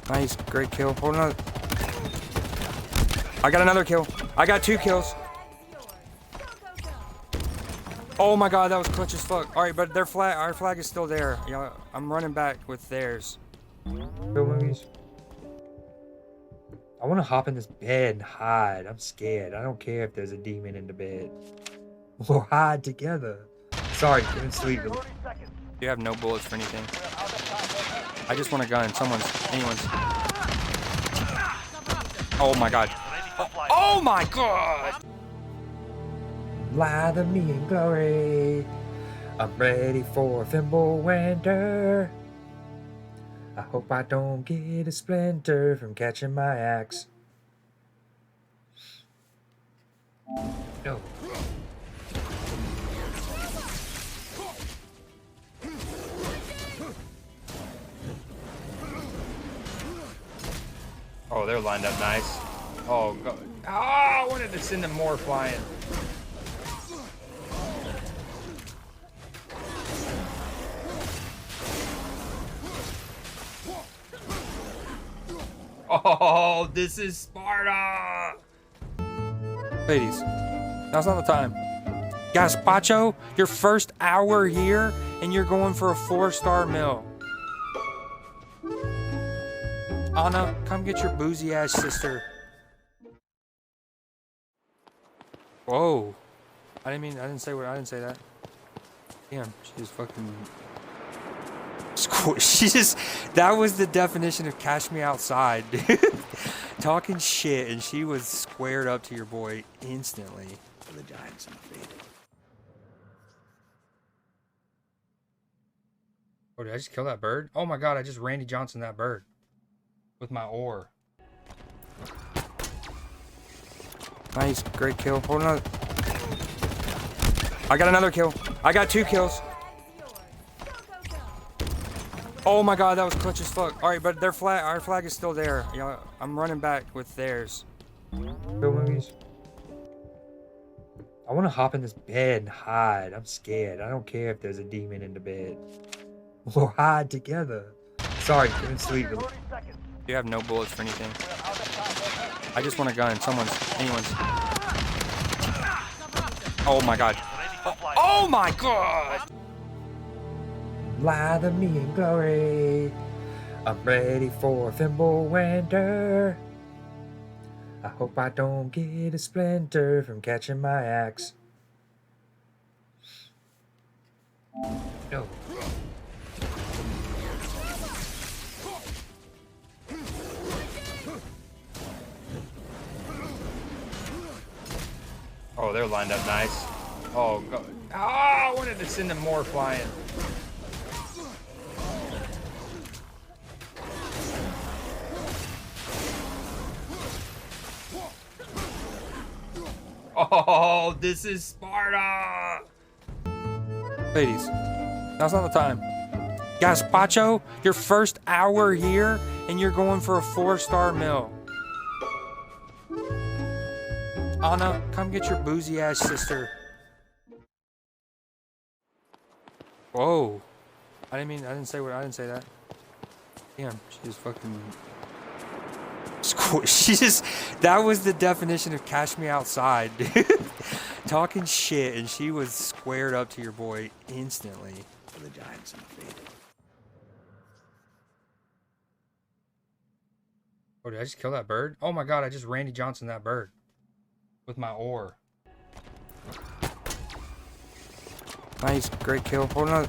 Nice, great kill. Hold on. I got another kill. I got 2 kills. Oh my god, that was clutch as fuck. Alright, but their flag, our flag is still there. Yeah, I'm running back with theirs. Go movies. I want to hop in this bed and hide. I'm scared. I don't care if there's a demon in the bed. We'll hide together. Sorry, couldn't sleep. You have no bullets for anything. I just want a gun. Anyone's. Oh my god. Oh my god! Lather me in glory. I'm ready for Thimble Winter. I hope I don't get a splinter from catching my axe. No. Oh, they're lined up nice. Oh, God. Oh, I wanted to send them more flying. Oh, this is Sparta! Ladies, now's not the time. Gazpacho, your first hour here, and you're going for a 4-star meal. Anna, come get your boozy ass sister. Whoa. I didn't say that. Damn, she just fucking... that was the definition of cash me outside, dude. Talking shit, and she was squared up to your boy instantly. The Giants, I'm afraid. Oh, did I just kill that bird? Oh my god, I just Randy Johnson that bird. With my oar. Nice, great kill. Hold on. I got another kill. I got 2 kills. Oh my god, that was clutch as fuck. Alright, but their flag, our flag is still there. Yeah, I'm running back with theirs. Go movies. I want to hop in this bed and hide. I'm scared. I don't care if there's a demon in the bed. We'll hide together. Sorry, couldn't sleep. You have no bullets for anything. I just want a gun. Anyone's. Oh my god. Oh my god! Lather me in glory. I'm ready for Thimble Winter. I hope I don't get a splinter from catching my axe. No. Oh, they're lined up nice. Oh, God. Oh, I wanted to send them more flying. Oh, this is Sparta! Ladies, now's not the time. Gazpacho, your first hour here, and you're going for a 4-star meal. Anna, come get your boozy ass sister. Whoa. I didn't say that. Damn, she just fucking... that was the definition of cash me outside, dude. Talking shit, and she was squared up to your boy instantly. The Giants, I'm afraid. Oh, did I just kill that bird? Oh my god, I just Randy Johnson that bird. With my oar. Nice, great kill. Hold on.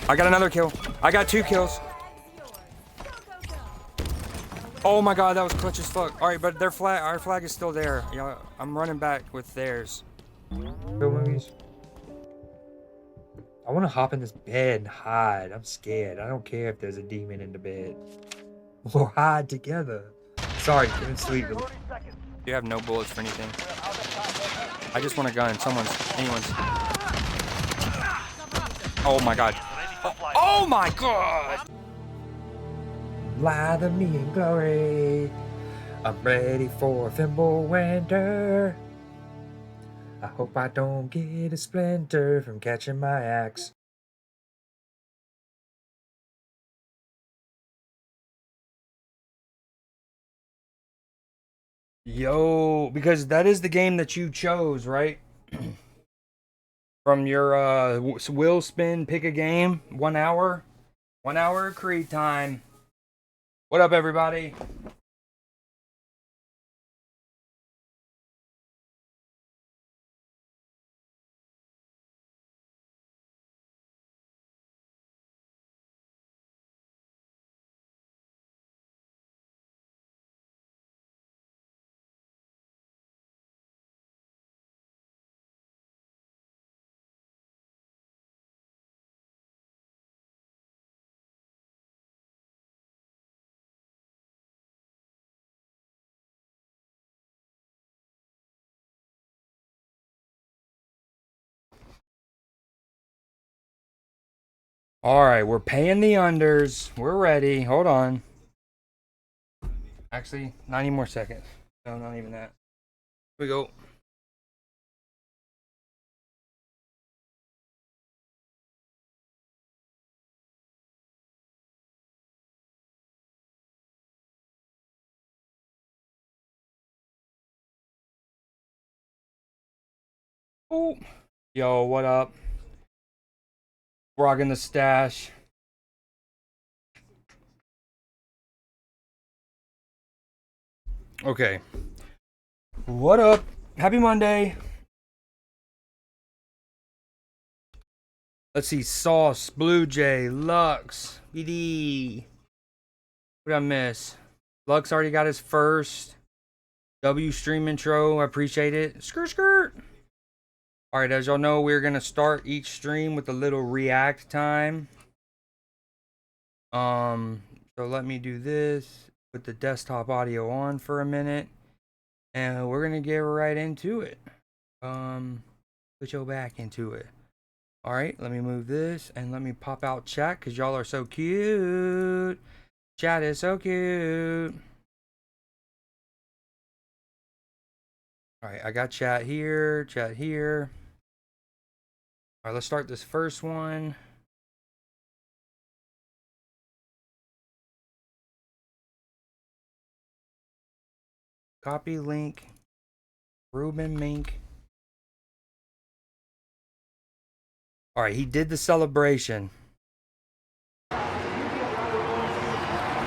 I got another kill. I got 2 kills. Oh my god, that was clutch as fuck. Alright, but their flag, our flag is still there. Yeah, I'm running back with theirs. Go movies. I want to hop in this bed and hide. I'm scared. I don't care if there's a demon in the bed. We'll hide together. Sorry, couldn't sleep. You have no bullets for anything. I just want a gun. Anyone's. Oh my god. Oh my god! Lather me in glory. I'm ready for Thimble Winter. I hope I don't get a splinter from catching my axe. Yo, because that is the game that you chose, right? From your will spin, pick a game, 1 hour. 1 hour Creed time. What up, everybody? All right, we're paying the unders. We're ready. Hold on. Actually, 90 more seconds. No, not even that. Here we go. Oh, yo, what up? Rocking the stash. Okay. What up? Happy Monday. Let's see. Sauce, Blue Jay, Lux, BD. What did I miss? Lux already got his first W stream intro. I appreciate it. Skirt, skirt. All right, as y'all know, we're gonna start each stream with a little react time. So let me do this. Put the desktop audio on for a minute, and we're gonna get right into it. Put your back into it. All right, let me move this and let me pop out chat because y'all are so cute. Chat is so cute. All right, I got chat here, chat here. All right, let's start this first one. Copy link. Ruben Mink. All right, he did the celebration.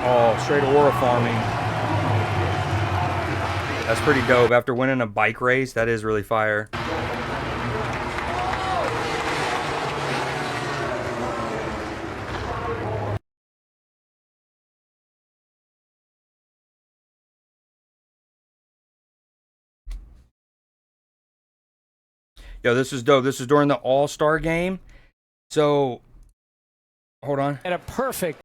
Oh, straight aura farming. That's pretty dope. After winning a bike race, that is really fire. Yo, this is dope. This is during the All-Star game. So, hold on. And a perfect.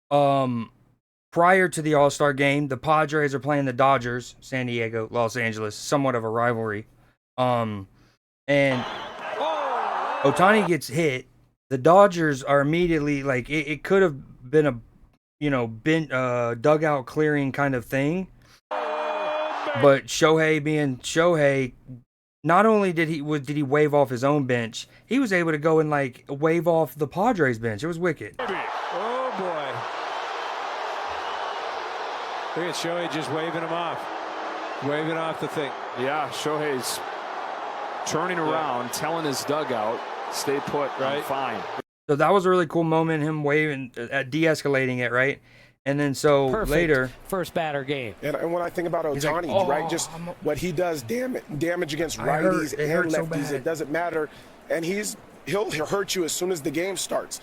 Prior to the All-Star game, the Padres are playing the Dodgers, San Diego, Los Angeles, somewhat of a rivalry. And Ohtani gets hit. The Dodgers are immediately like it could have been a dugout clearing kind of thing. But Shohei being Shohei, not only did he wave off his own bench, he was able to go and like wave off the Padres bench. It was wicked. Oh boy. Look at Shohei just waving him off. Waving off the thing. Yeah, Shohei's turning around, telling his dugout, stay put, right? I'm fine. So that was a really cool moment, him waving, de-escalating it, right? And then so Perfect later, first batter game. And when I think about Ohtani, like, right, just what he does, damage against righties and lefties, it doesn't matter. And he'll hurt you as soon as the game starts.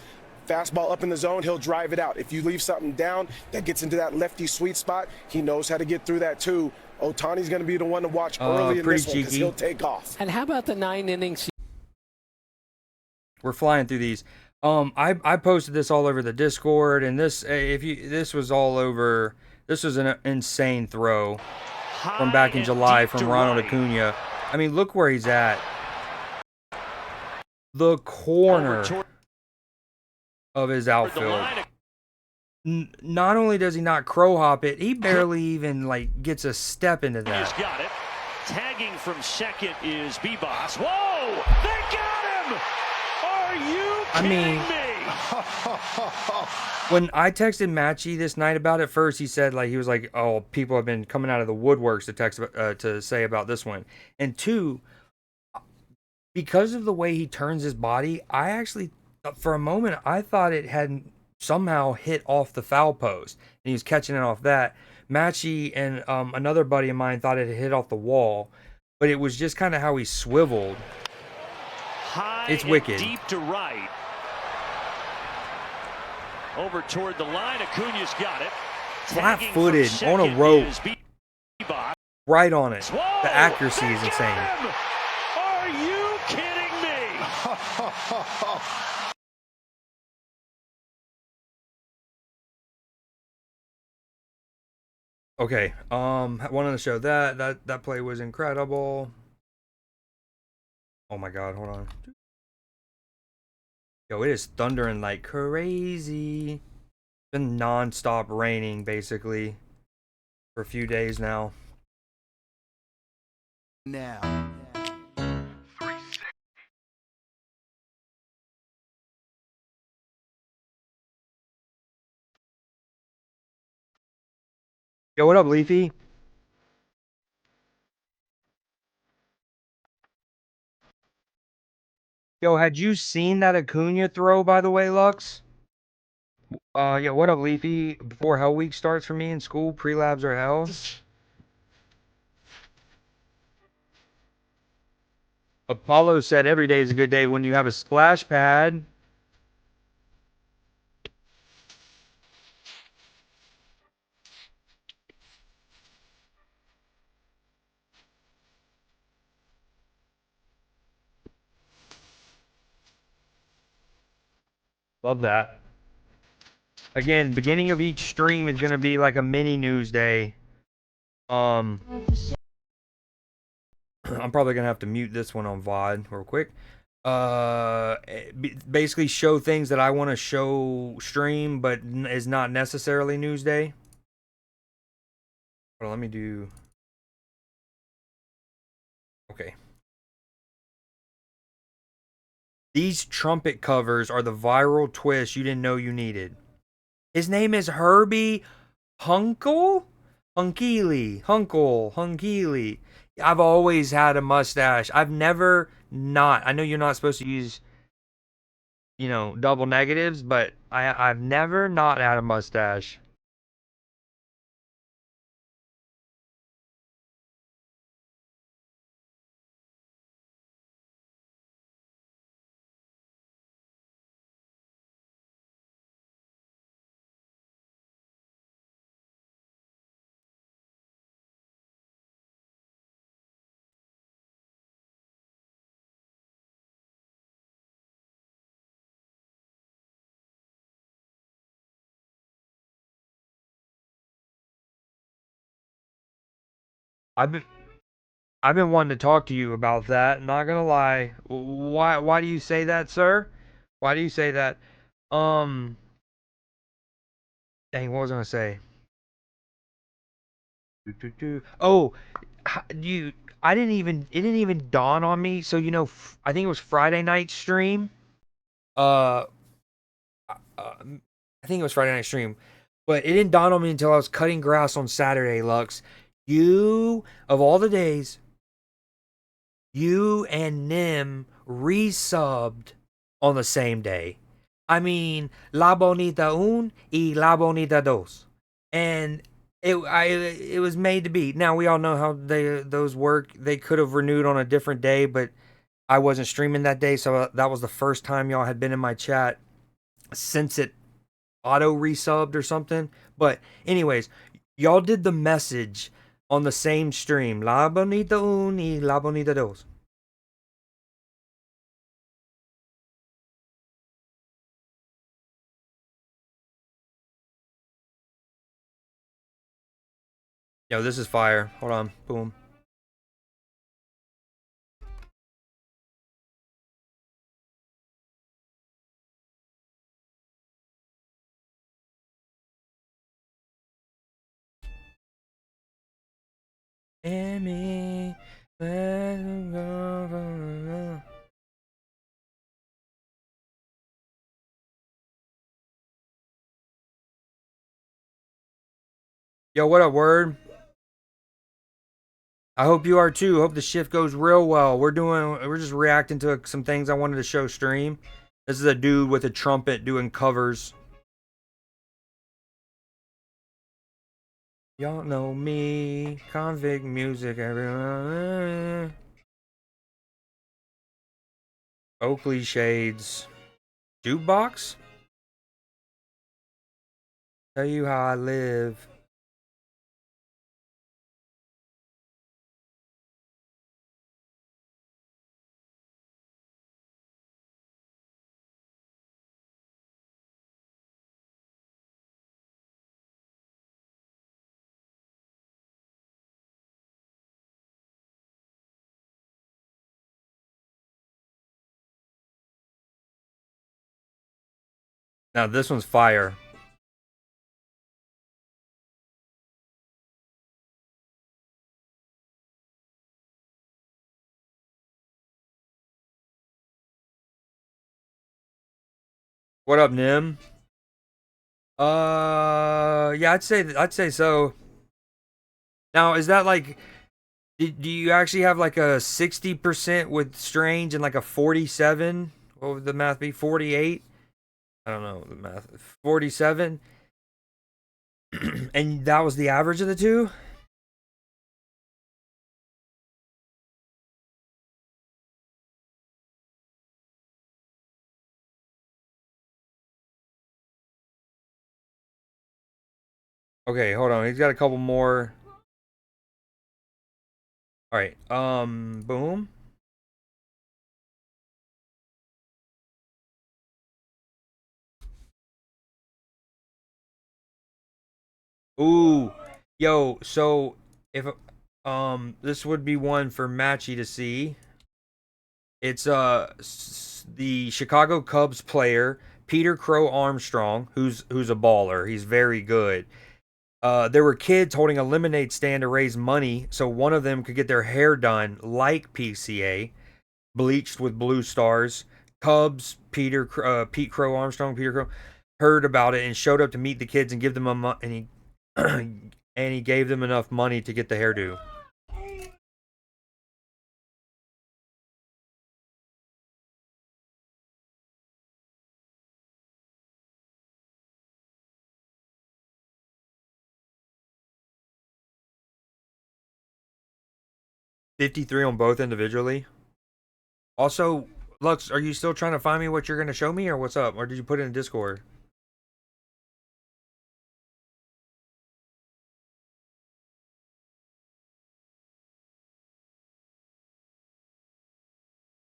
Fastball up in the zone, he'll drive it out. If you leave something down that gets into that lefty sweet spot, he knows how to get through that too. Ohtani's going to be the one to watch early in this one because he'll take off. And how about the 9 innings? we're flying through these. I posted this all over the Discord, and this was all over. This was an insane throw from back in July from Ronald Acuna. I mean, look where he's at. The corner of his outfield. Not only does he not crow hop it, he barely even like gets a step into that. He's got it. Tagging from second is Bebas. Whoa! They got him! Are you kidding me? When I texted Matchy this night about it, first he said he was like, "Oh, people have been coming out of the woodworks to text to say about this one." And two, because of the way he turns his body, I actually, for a moment, I thought it had somehow hit off the foul post, and he was catching it off that. Matchy and another buddy of mine thought it had hit off the wall, but it was just kind of how he swiveled. High It's wicked. deep to right. Over toward the line, Acuna's got it. Flat-footed on a rope, right on it. The accuracy is insane. Are you kidding me? Okay, wanted to show that play was incredible. Oh my god, hold on. Yo, it is thundering like crazy. It's been non-stop raining basically for a few days now. Now. Yo, what up, Leafy? Yo, had you seen that Acuna throw, by the way, Lux? Yeah, what up, Leafy? Before Hell Week starts for me in school, pre-labs are hell. Apollo said every day is a good day when you have a splash pad. Love that. Again, beginning of each stream is gonna be like a mini news day. I'm probably gonna have to mute this one on VOD real quick. Basically show things that I want to show stream, but is not necessarily news day. Hold on, let me do. Okay. These trumpet covers are the viral twist you didn't know you needed. His name is Herbie Hunkle? Hunkele. I've always had a mustache. I've never not. I know you're not supposed to use, double negatives, but I've never not had a mustache. I've been wanting to talk to you about that. Not gonna lie. Why do you say that, sir? Why do you say that? Dang, what was I gonna say? Oh, you. It didn't even dawn on me. So I think it was Friday night stream. Uh, I think it was Friday night stream, but it didn't dawn on me until I was cutting grass on Saturday. Lux, you of all the days, you and Nim resubbed on the same day. I mean, La Bonita un y La Bonita dos, and it was made to be. Now we all know how those work. They could have renewed on a different day, but I wasn't streaming that day, so that was the first time y'all had been in my chat since it auto resubbed or something. But anyways, y'all did the message on the same stream. La Bonita un y La Bonita dos. Yo, this is fire. Hold on. Boom. Emmy. Yo, what up, word? I hope you are too. Hope the shift goes real well. We're just reacting to some things I wanted to show stream. This is a dude with a trumpet doing covers. Y'all know me, convict music, everyone. Oakley shades, jukebox. Tell you how I live. Now this one's fire. What up, Nim? Yeah, I'd say so. Now, is that like, do you actually have like a 60% with strange and like a 47? What would the math be? 48? I don't know the math. 47? And that was the average of the two? Okay, hold on. He's got a couple more. All right. Boom. Ooh. Yo, so if this would be one for Matchy to see. It's the Chicago Cubs player Peter Crow Armstrong, who's a baller. He's very good. There were kids holding a lemonade stand to raise money so one of them could get their hair done like PCA, bleached with blue stars. Cubs, Pete Crow Armstrong, Peter Crow, heard about it and showed up to meet the kids and give them and he and he gave them enough money to get the hairdo. $53 on both individually. Also, Lux, are you still trying to find me what you're going to show me, or what's up? Or did you put it in Discord?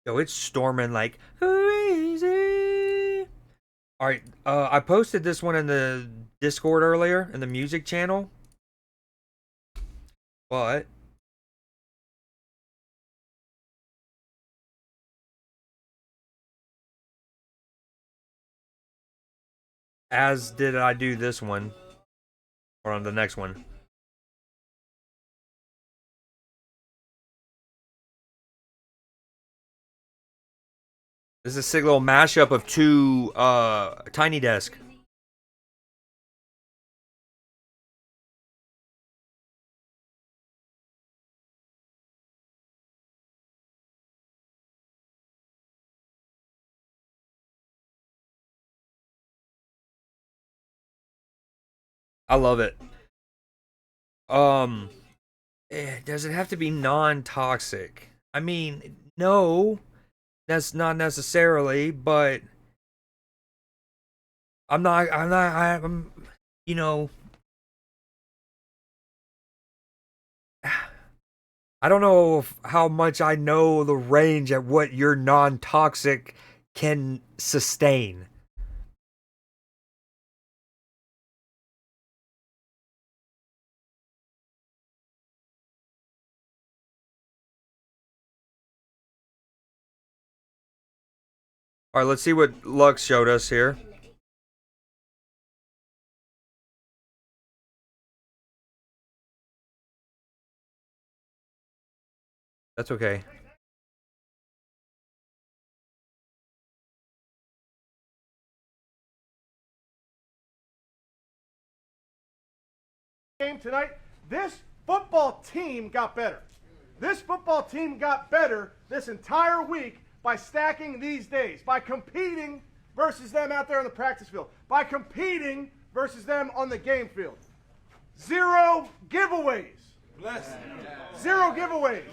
Yo, it's storming like crazy. All right, I posted this one in the Discord earlier in the music channel, but as did I do this one, or on the next one. This is a sick little mashup of two Tiny Desk. I love it. Um, does it have to be non-toxic? I mean, no, that's not necessarily, but I'm, you know, I don't know how much I know the range at what your non-toxic can sustain. All right, let's see what Lux showed us here. That's okay. game tonight, this football team got better. This football team got better this entire week by stacking these days, by competing versus them out there on the practice field, by competing versus them on the game field. 0 giveaways. Bless. 0 giveaways.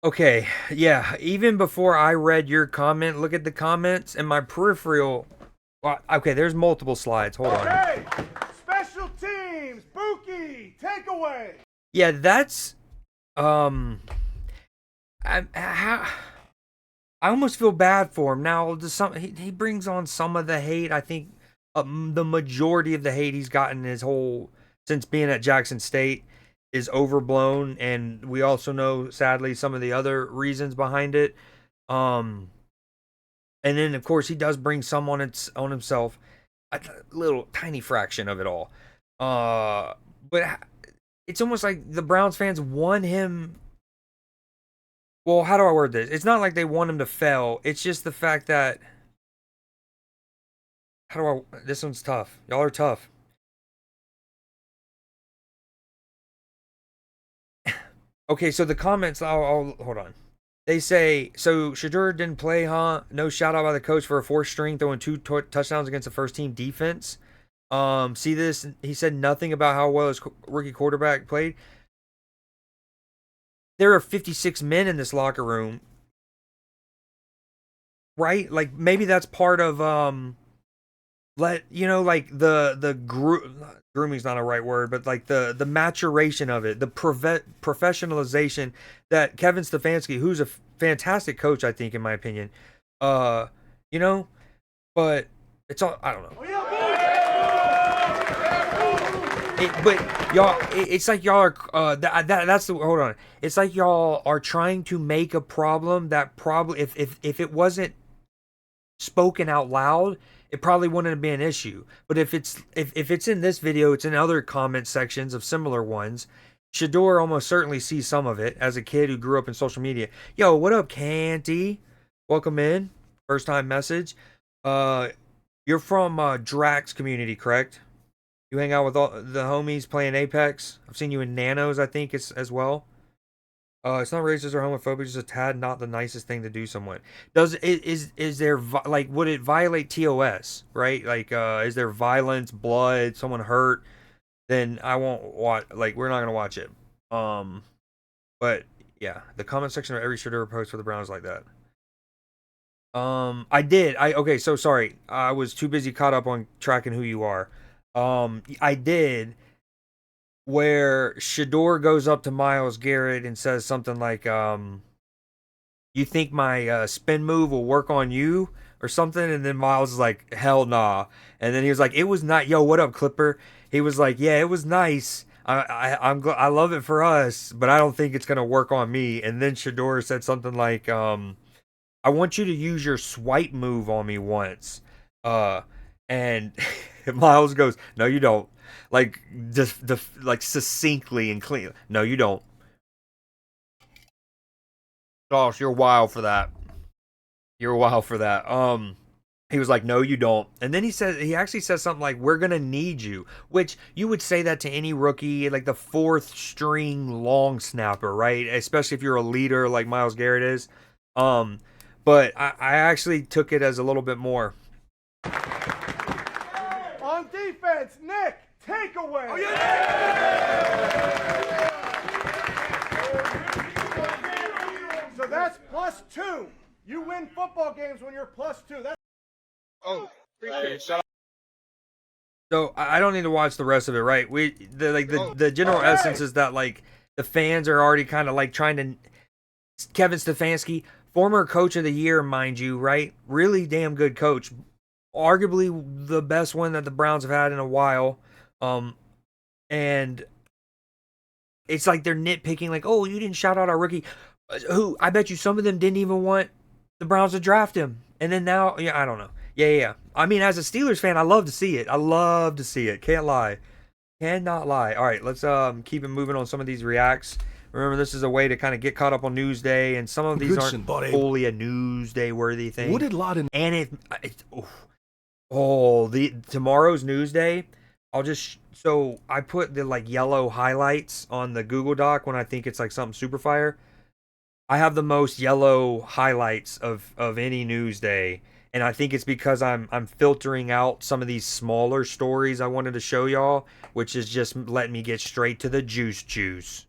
Okay, yeah, even before I read your comment, look at the comments and my peripheral. Well, okay, there's multiple slides. Hold on. Okay, special teams, Buki, takeaway. Yeah, that's I almost feel bad for him now. He brings on some of the hate. I think the majority of the hate he's gotten his whole since being at Jackson State is overblown, and we also know, sadly, some of the other reasons behind it. And then, of course, he does bring some on himself, a little tiny fraction of it all. But it's almost like the Browns fans want him. Well, how do I word this? It's not like they want him to fail. It's just the fact that. This one's tough. Y'all are tough. Okay, so the comments, I'll hold on. They say, so Shedeur didn't play, huh? No shout out by the coach for a 4th string throwing 2 touchdowns against the first team defense. See this? He said nothing about how well his rookie quarterback played. There are 56 men in this locker room, right? Like maybe that's part of like the grooming's not a right word, but like the maturation of it, the professionalization that Kevin Stefanski, who's a fantastic coach, I think, in my opinion, but it's all, I don't know. But y'all, it's like y'all are, that's the, hold on. It's like y'all are trying to make a problem that probably, if it wasn't spoken out loud, it probably wouldn't have been an issue. But if it's in this video, it's in other comment sections of similar ones. Shedeur almost certainly sees some of it as a kid who grew up in social media. Yo, what up, Canty? Welcome in. First time message. You're from Drax community, correct? You hang out with all the homies playing Apex. I've seen you in Nanos, I think, as well. It's not racist or homophobic, just a tad not the nicest thing to do someone. Is there like, would it violate TOS, right? Like, is there violence, blood, someone hurt? Then I won't watch, like, we're not gonna watch it. But yeah, the comment section of every Shedeur post for the Browns like that. Okay, so sorry. I was too busy caught up on tracking who you are. I did, where Shedeur goes up to Myles Garrett and says something like, you think my spin move will work on you or something? And then Myles is like, hell nah. And then he was like, it was not, yo, what up, Clipper? He was like, yeah, it was nice. I love it for us, but I don't think it's gonna work on me. And then Shedeur said something like, I want you to use your swipe move on me once. And Myles goes, no, you don't. Like, like succinctly and clean. No, you don't. Gosh, you're wild for that. You're wild for that. He was like, no, you don't. And then he actually says something like, we're gonna need you, which you would say that to any rookie, like the 4th string long snapper, right? Especially if you're a leader like Myles Garrett is. But I actually took it as a little bit more. On defense, Nick, takeaway. Oh, yeah. So that's +2. You win football games when you're +2. That's Appreciate it. Shut up. So I don't need to watch the rest of it, right? The general essence is that like the fans are already kind of like trying to. Kevin Stefanski, former coach of the year, mind you, right? Really damn good coach. Arguably the best one that the Browns have had in a while. And it's like they're nitpicking, like, oh, you didn't shout out our rookie. Who? I bet you some of them didn't even want the Browns to draft him. And then now, yeah, I don't know. Yeah. I mean, as a Steelers fan, I love to see it. I love to see it. Can't lie. Cannot lie. All right, let's keep it moving on some of these reacts. Remember, this is a way to kind of get caught up on Newsday, and some of these Goodson bought aren't fully a Newsday-worthy thing. Wooded lot in And tomorrow's Newsday, so I put the like yellow highlights on the Google Doc when I think it's like something super fire. I have the most yellow highlights of any Newsday, and I think it's because I'm filtering out some of these smaller stories I wanted to show y'all, which is just letting me get straight to the juice.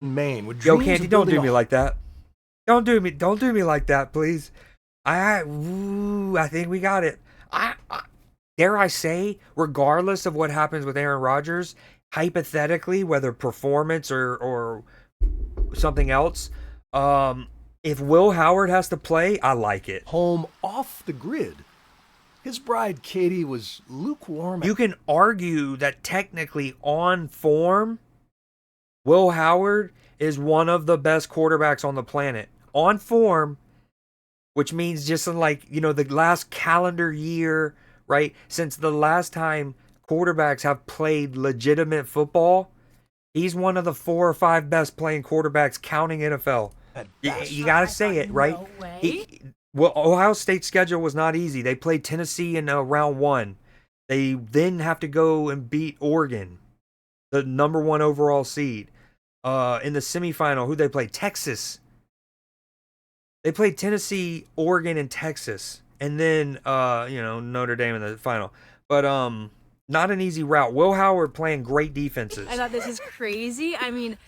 Maine. With Yo, dreams Candy, of don't do building me a- like that. Don't do me like that, please. I think we got it. Dare I say, regardless of what happens with Aaron Rodgers, hypothetically, whether performance or something else, if Will Howard has to play, I like it. home off the grid. His bride Katie was lukewarm. You can argue that technically on form, Will Howard is one of the best quarterbacks on the planet. On form, which means just in like, the last calendar year, right? Since the last time quarterbacks have played legitimate football, he's one of the 4 or 5 best playing quarterbacks counting NFL. You got to say it, right? Ohio State's schedule was not easy. They played Tennessee in round 1. They then have to go and beat Oregon, the number 1 overall seed. In the semifinal, who they played? Texas. They played Tennessee, Oregon, and Texas. And then, Notre Dame in the final. But not an easy route. Will Howard playing great defenses. I thought this is crazy. I mean,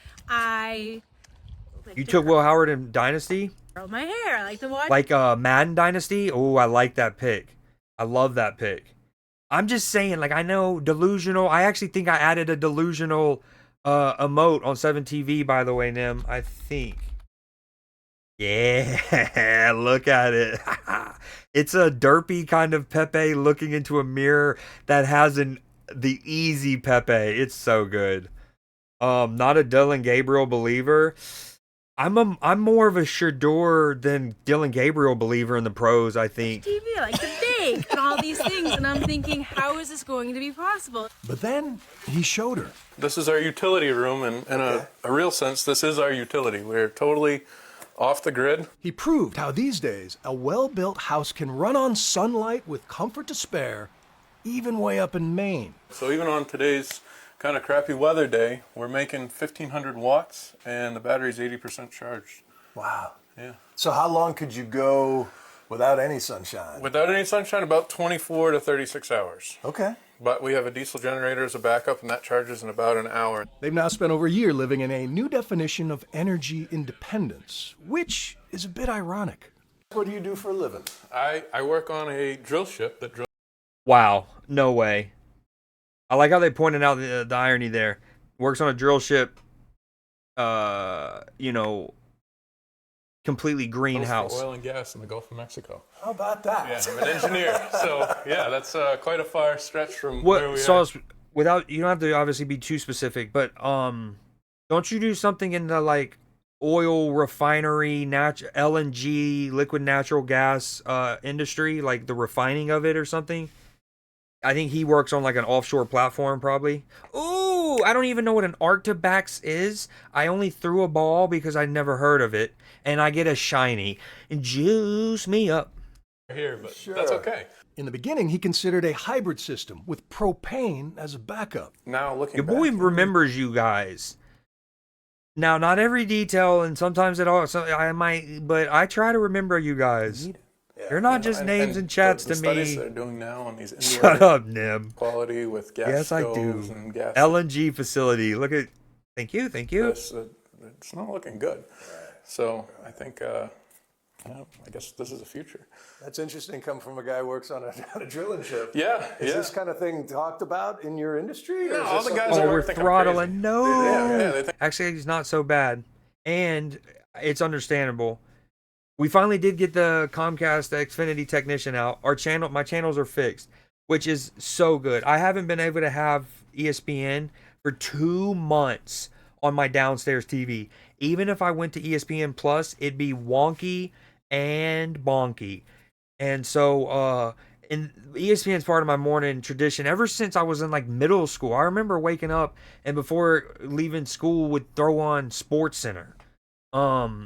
You took Will Howard in Dynasty? curl my hair. I like to watch. Like Madden Dynasty? Oh, I like that pick. I love that pick. I'm just saying, like, I know delusional. I actually think I added a delusional emote on 7TV, by the way, Nim. I think. Yeah, look at it. It's a derpy kind of Pepe looking into a mirror that has the easy Pepe. It's so good. Not a Dylan Gabriel believer. I'm more of a Shador than Dylan Gabriel believer in the pros, I think. TV, I like to bake and all these things, and I'm thinking, how is this going to be possible? But then he showed her. This is our utility room, and in a real sense, this is our utility. We're totally off the grid. He proved how these days a well-built house can run on sunlight with comfort to spare, even way up in Maine. So even on today's kind of crappy weather day, we're making 1,500 watts, and the battery's 80% charged. Wow. Yeah. So how long could you go without any sunshine? Without any sunshine, about 24 to 36 hours. Okay. But we have a diesel generator as a backup, and that charges in about an hour. They've now spent over a year living in a new definition of energy independence, which is a bit ironic. What do you do for a living? I work on a drill ship that drills. Wow, no way. I like how they pointed out the irony there. Works on a drill ship, completely greenhouse. For oil and gas in the Gulf of Mexico. How about that? Yeah, I'm an engineer, so yeah, that's quite a far stretch from where we are. Without, you don't have to obviously be too specific, but don't you do something in the like oil refinery, LNG, liquid natural gas industry, like the refining of it or something? I think he works on like an offshore platform probably. Ooh, I don't even know what an Arctibax is. I only threw a ball because I never heard of it, and I get a shiny. Juice me up. Here, but that's okay. In the beginning, he considered a hybrid system with propane as a backup. Now looking Your back, boy remembers you guys. Now, not every detail, and sometimes it all. But I try to remember you guys. You're not just names and chats the to studies me. they're doing now on these Shut up, Nim. quality with gas Yes, I stoves do. and gas. LNG facility. Look at. Thank you. It's not looking good. So I think, I guess this is the future. That's interesting. Come from a guy who works on a drilling ship. Yeah, Is this kind of thing talked about in your industry? No, or is all this the guys something- at Oh, we're work think I'm throttling. crazy. No. Yeah, they think. Actually, it's not so bad, and it's understandable. We finally did get the Comcast Xfinity technician out. My channels are fixed, which is so good. I haven't been able to have ESPN for 2 months on my downstairs TV. Even if I went to ESPN Plus, it'd be wonky and bonky. And so and ESPN's part of my morning tradition ever since I was in like middle school. I remember waking up and before leaving school would throw on Sports Center. Yeah.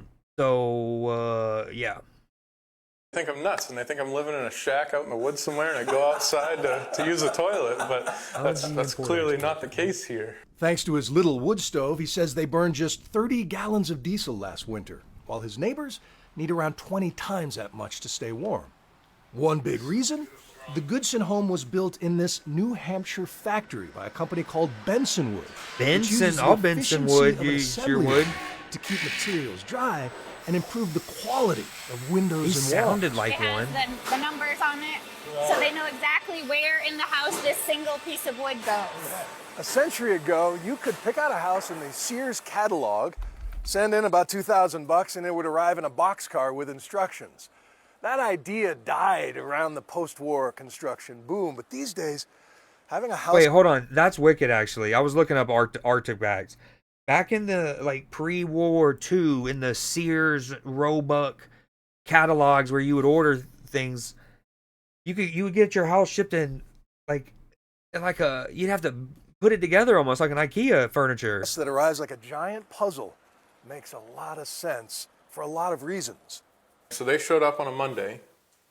I think I'm nuts, and they think I'm living in a shack out in the woods somewhere, and I go outside to use the toilet, but that's clearly not the case here. Thanks to his little wood stove, he says they burned just 30 gallons of diesel last winter, while his neighbors need around 20 times that much to stay warm. One big reason? The Goodson home was built in this New Hampshire factory by a company called Benson Wood. Benson Wood, use your wood. To keep materials dry and improve the quality of windows and walls. He sounded like it one. has the numbers on it, so they know exactly where in the house this single piece of wood goes. A century ago, you could pick out a house in the Sears catalog, send in about $2,000, and it would arrive in a boxcar with instructions. That idea died around the post-war construction boom, but these days, having a house... Wait, hold on. That's wicked, actually. I was looking up Arctic bags. Back in the like pre-World War II, in the Sears Roebuck catalogs where you would order things, you would get your house shipped in you'd have to put it together almost like an IKEA furniture. That arrives like a giant puzzle. Makes a lot of sense for a lot of reasons. So they showed up on a Monday,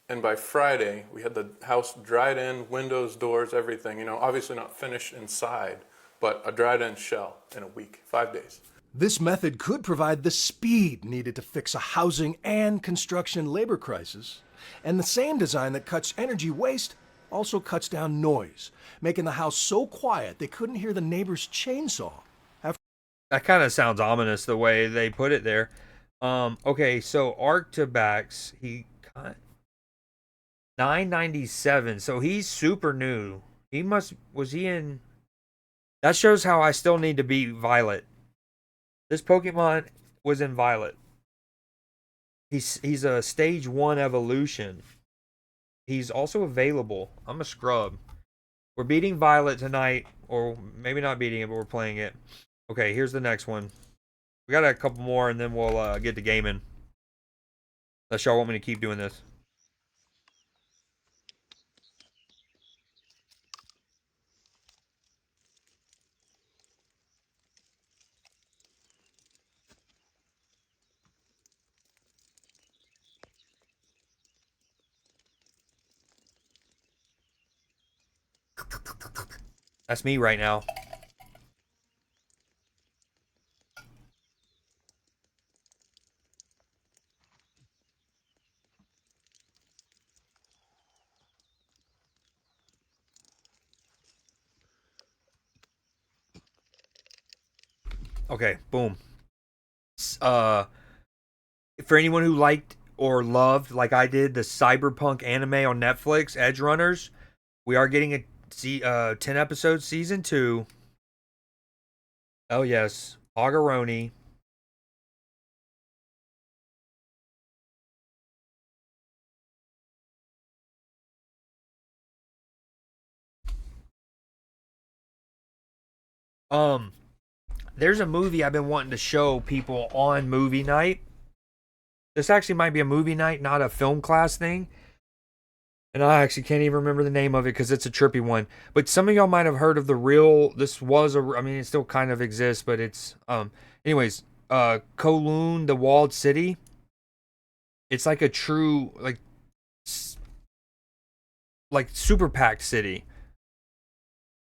and by Friday we had the house dried in, windows, doors, everything. You know, obviously not finished inside, but a dried-in shell in a week, 5 days. This method could provide the speed needed to fix a housing and construction labor crisis. And the same design that cuts energy waste also cuts down noise, making the house so quiet they couldn't hear the neighbor's chainsaw. That kind of sounds ominous the way they put it there. Okay, so Arctibax, he got $9.97, so he's super new. Was he in... That shows how I still need to beat Violet. This Pokemon was in Violet. He's a stage 1 evolution. He's also available. I'm a scrub. We're beating Violet tonight, or maybe not beating it, but we're playing it. Okay, here's the next one. We got a couple more, and then we'll get to gaming. Unless y'all want me to keep doing this. That's me right now. Okay, boom. For anyone who liked or loved, like I did, the cyberpunk anime on Netflix, Edge Runners, we are getting a 10 episode season 2. Oh yes, Agaroni. There's a movie I've been wanting to show people on movie night. This actually might be a movie night, not a film class thing. And I actually can't even remember the name of it because it's a trippy one. But some of y'all might have heard of the real... I mean, it still kind of exists, but it's... Anyways, Kowloon, the Walled City. It's like a true, like super packed city.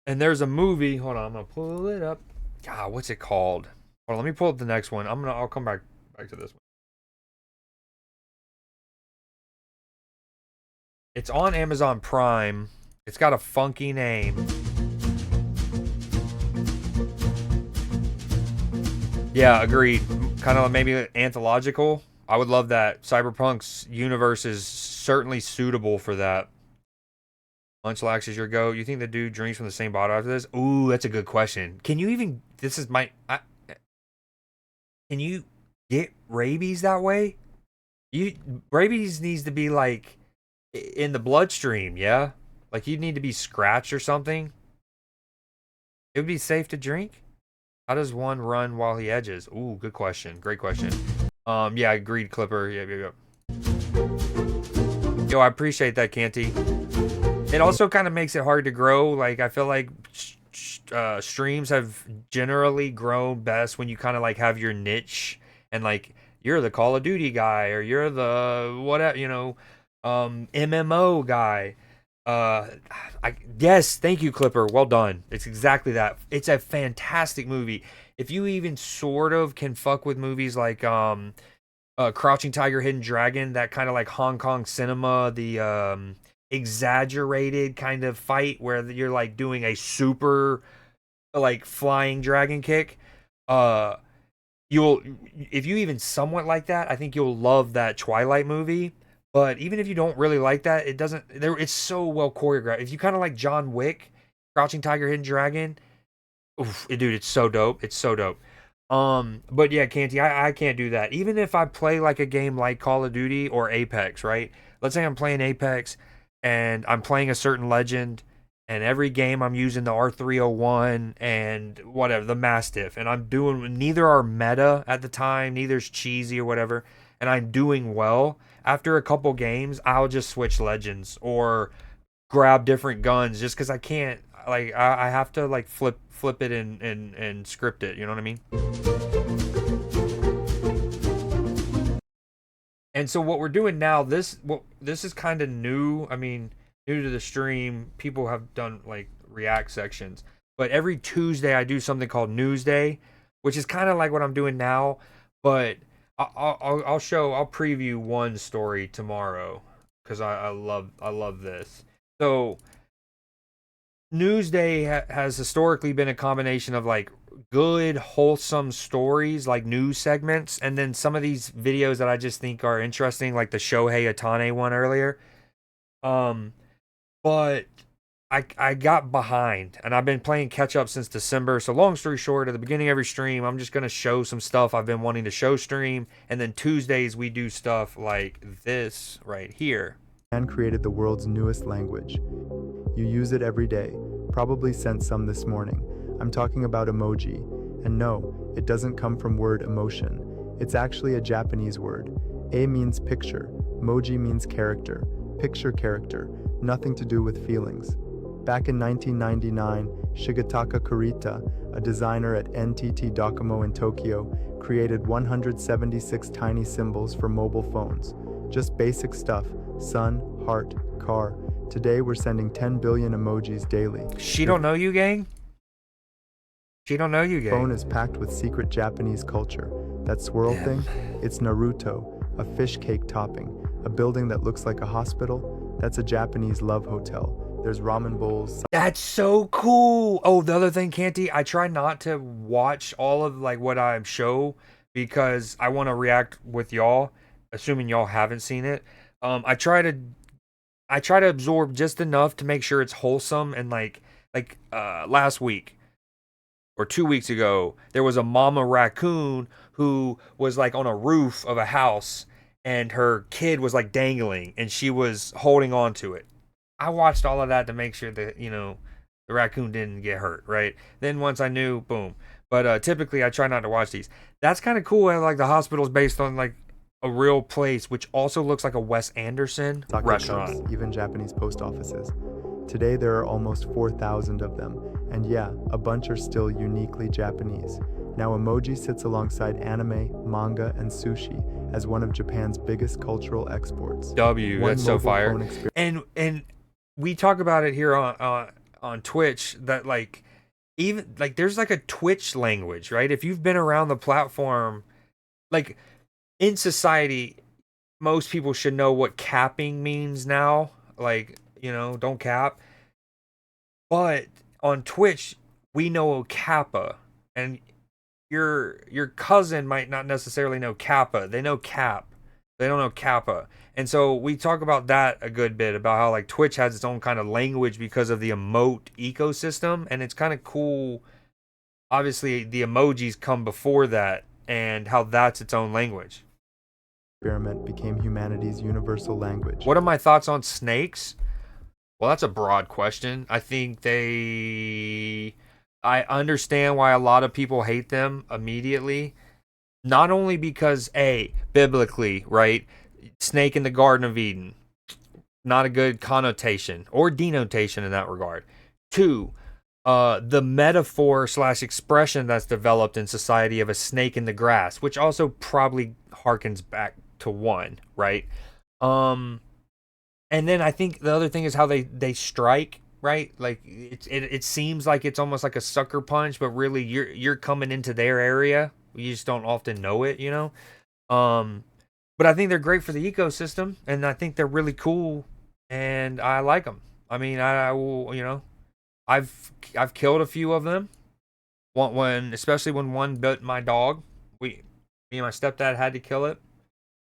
And there's a movie... Hold on, I'm going to pull it up. God, what's it called? Hold on, let me pull up the next one. I'll come back to this one. It's on Amazon Prime. It's got a funky name. Yeah, agreed. Kind of maybe anthological. I would love that. Cyberpunk's universe is certainly suitable for that. Munchlax is your go. You think the dude drinks from the same bottle after this? Ooh, that's a good question. Can you even... Can you get rabies that way? Rabies needs to be like... in the bloodstream, yeah? Like you'd need to be scratched or something. It would be safe to drink? How does one run while he edges? Ooh, good question. Great question. Yeah, agreed, Clipper. Yeah. Yo, Yo, I appreciate that, Canty. It also kind of makes it hard to grow. Like, I feel like streams have generally grown best when you kind of like have your niche and like you're the Call of Duty guy or you're the whatever, MMO guy. Yes, thank you, Clipper. Well done. It's exactly that. It's a fantastic movie. If you even sort of can fuck with movies like Crouching Tiger, Hidden Dragon, that kind of like Hong Kong cinema, the exaggerated kind of fight where you're like doing a super like flying dragon kick, you'll, if you even somewhat like that, I think you'll love that Twilight movie. But even if you don't really like that, it's so well choreographed. If you kind of like John Wick, Crouching Tiger, Hidden Dragon, oof, dude, it's so dope. It's so dope. But yeah, Canty, I can't do that. Even if I play like a game like Call of Duty or Apex, right? Let's say I'm playing Apex and I'm playing a certain legend, and every game I'm using the R301 and whatever, the Mastiff, and I'm doing, neither are meta at the time, neither's cheesy or whatever, and I'm doing well. After a couple games, I'll just switch legends or grab different guns just because I can't, like, I have to like flip it and script it, you know what I mean? And so what we're doing now, this is kind of new. I mean, new to the stream. People have done like react sections, but every Tuesday I do something called Newsday, which is kind of like what I'm doing now. But I'll preview one story tomorrow because I love this. So Newsday has historically been a combination of like good wholesome stories, like news segments, and then some of these videos that I just think are interesting, like the Shohei Ohtani one earlier. But I got behind, and I've been playing catch up since December. So long story short, at the beginning of every stream, I'm just gonna show some stuff I've been wanting to show stream, and then Tuesdays we do stuff like this right here. Man created the world's newest language. You use it every day. Probably sent some this morning. I'm talking about emoji. And no, it doesn't come from word emotion. It's actually a Japanese word. A means picture. Moji means character. Picture character. Nothing to do with feelings. Back in 1999, Shigetaka Kurita, a designer at NTT Docomo in Tokyo, created 176 tiny symbols for mobile phones. Just basic stuff. Sun, heart, car. Today we're sending 10 billion emojis daily. She don't know you, gang? She don't know you, gang. Phone is packed with secret Japanese culture. That swirl thing, it's Naruto, a fish cake topping. A building that looks like a hospital, that's a Japanese love hotel. There's ramen bowls. That's so cool. Oh, the other thing, Canty, I try not to watch all of like what I show because I want to react with y'all, assuming y'all haven't seen it. I try to absorb just enough to make sure it's wholesome, and like last week or 2 weeks ago, there was a mama raccoon who was like on a roof of a house and her kid was like dangling and she was holding on to it. I watched all of that to make sure that, the raccoon didn't get hurt, right? Then once I knew, boom. But typically I try not to watch these. That's kind of cool. Like the hospital's based on like a real place, which also looks like a Wes Anderson restaurant. Cups, even Japanese post offices. Today there are almost 4,000 of them, and yeah, a bunch are still uniquely Japanese. Now emoji sits alongside anime, manga, and sushi as one of Japan's biggest cultural exports. That's so fire. And we talk about it here on Twitch that like even like there's like a Twitch language, right? If you've been around the platform, like in society, most people should know what capping means now. Like, don't cap. But on Twitch, we know Kappa. And your cousin might not necessarily know Kappa. They know Cap. They don't know Kappa. And so we talk about that a good bit, about how like Twitch has its own kind of language because of the emote ecosystem. And it's kind of cool. Obviously, the emojis come before that, and how that's its own language. Experiment became humanity's universal language. What are my thoughts on snakes? Well, that's a broad question. I think I understand why a lot of people hate them immediately. Not only because, biblically, right? Snake in the Garden of Eden. not a good connotation or denotation in that regard. 2, the metaphor / expression that's developed in society of a snake in the grass, which also probably harkens back to 1, right? And then I think the other thing is how they strike, right? Like it seems like it's almost like a sucker punch, but really you're coming into their area. You just don't often know it, you know. But I think they're great for the ecosystem, and I think they're really cool, and I like them. I mean, I will, you know, I've killed a few of them. Especially when one bit my dog. Me and my stepdad had to kill it.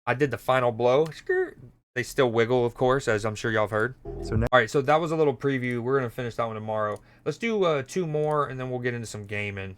I did the final blow. They still wiggle, of course, as I'm sure y'all have heard. All right, so that was a little preview. We're gonna finish that one tomorrow. Let's do 2 more, and then we'll get into some gaming.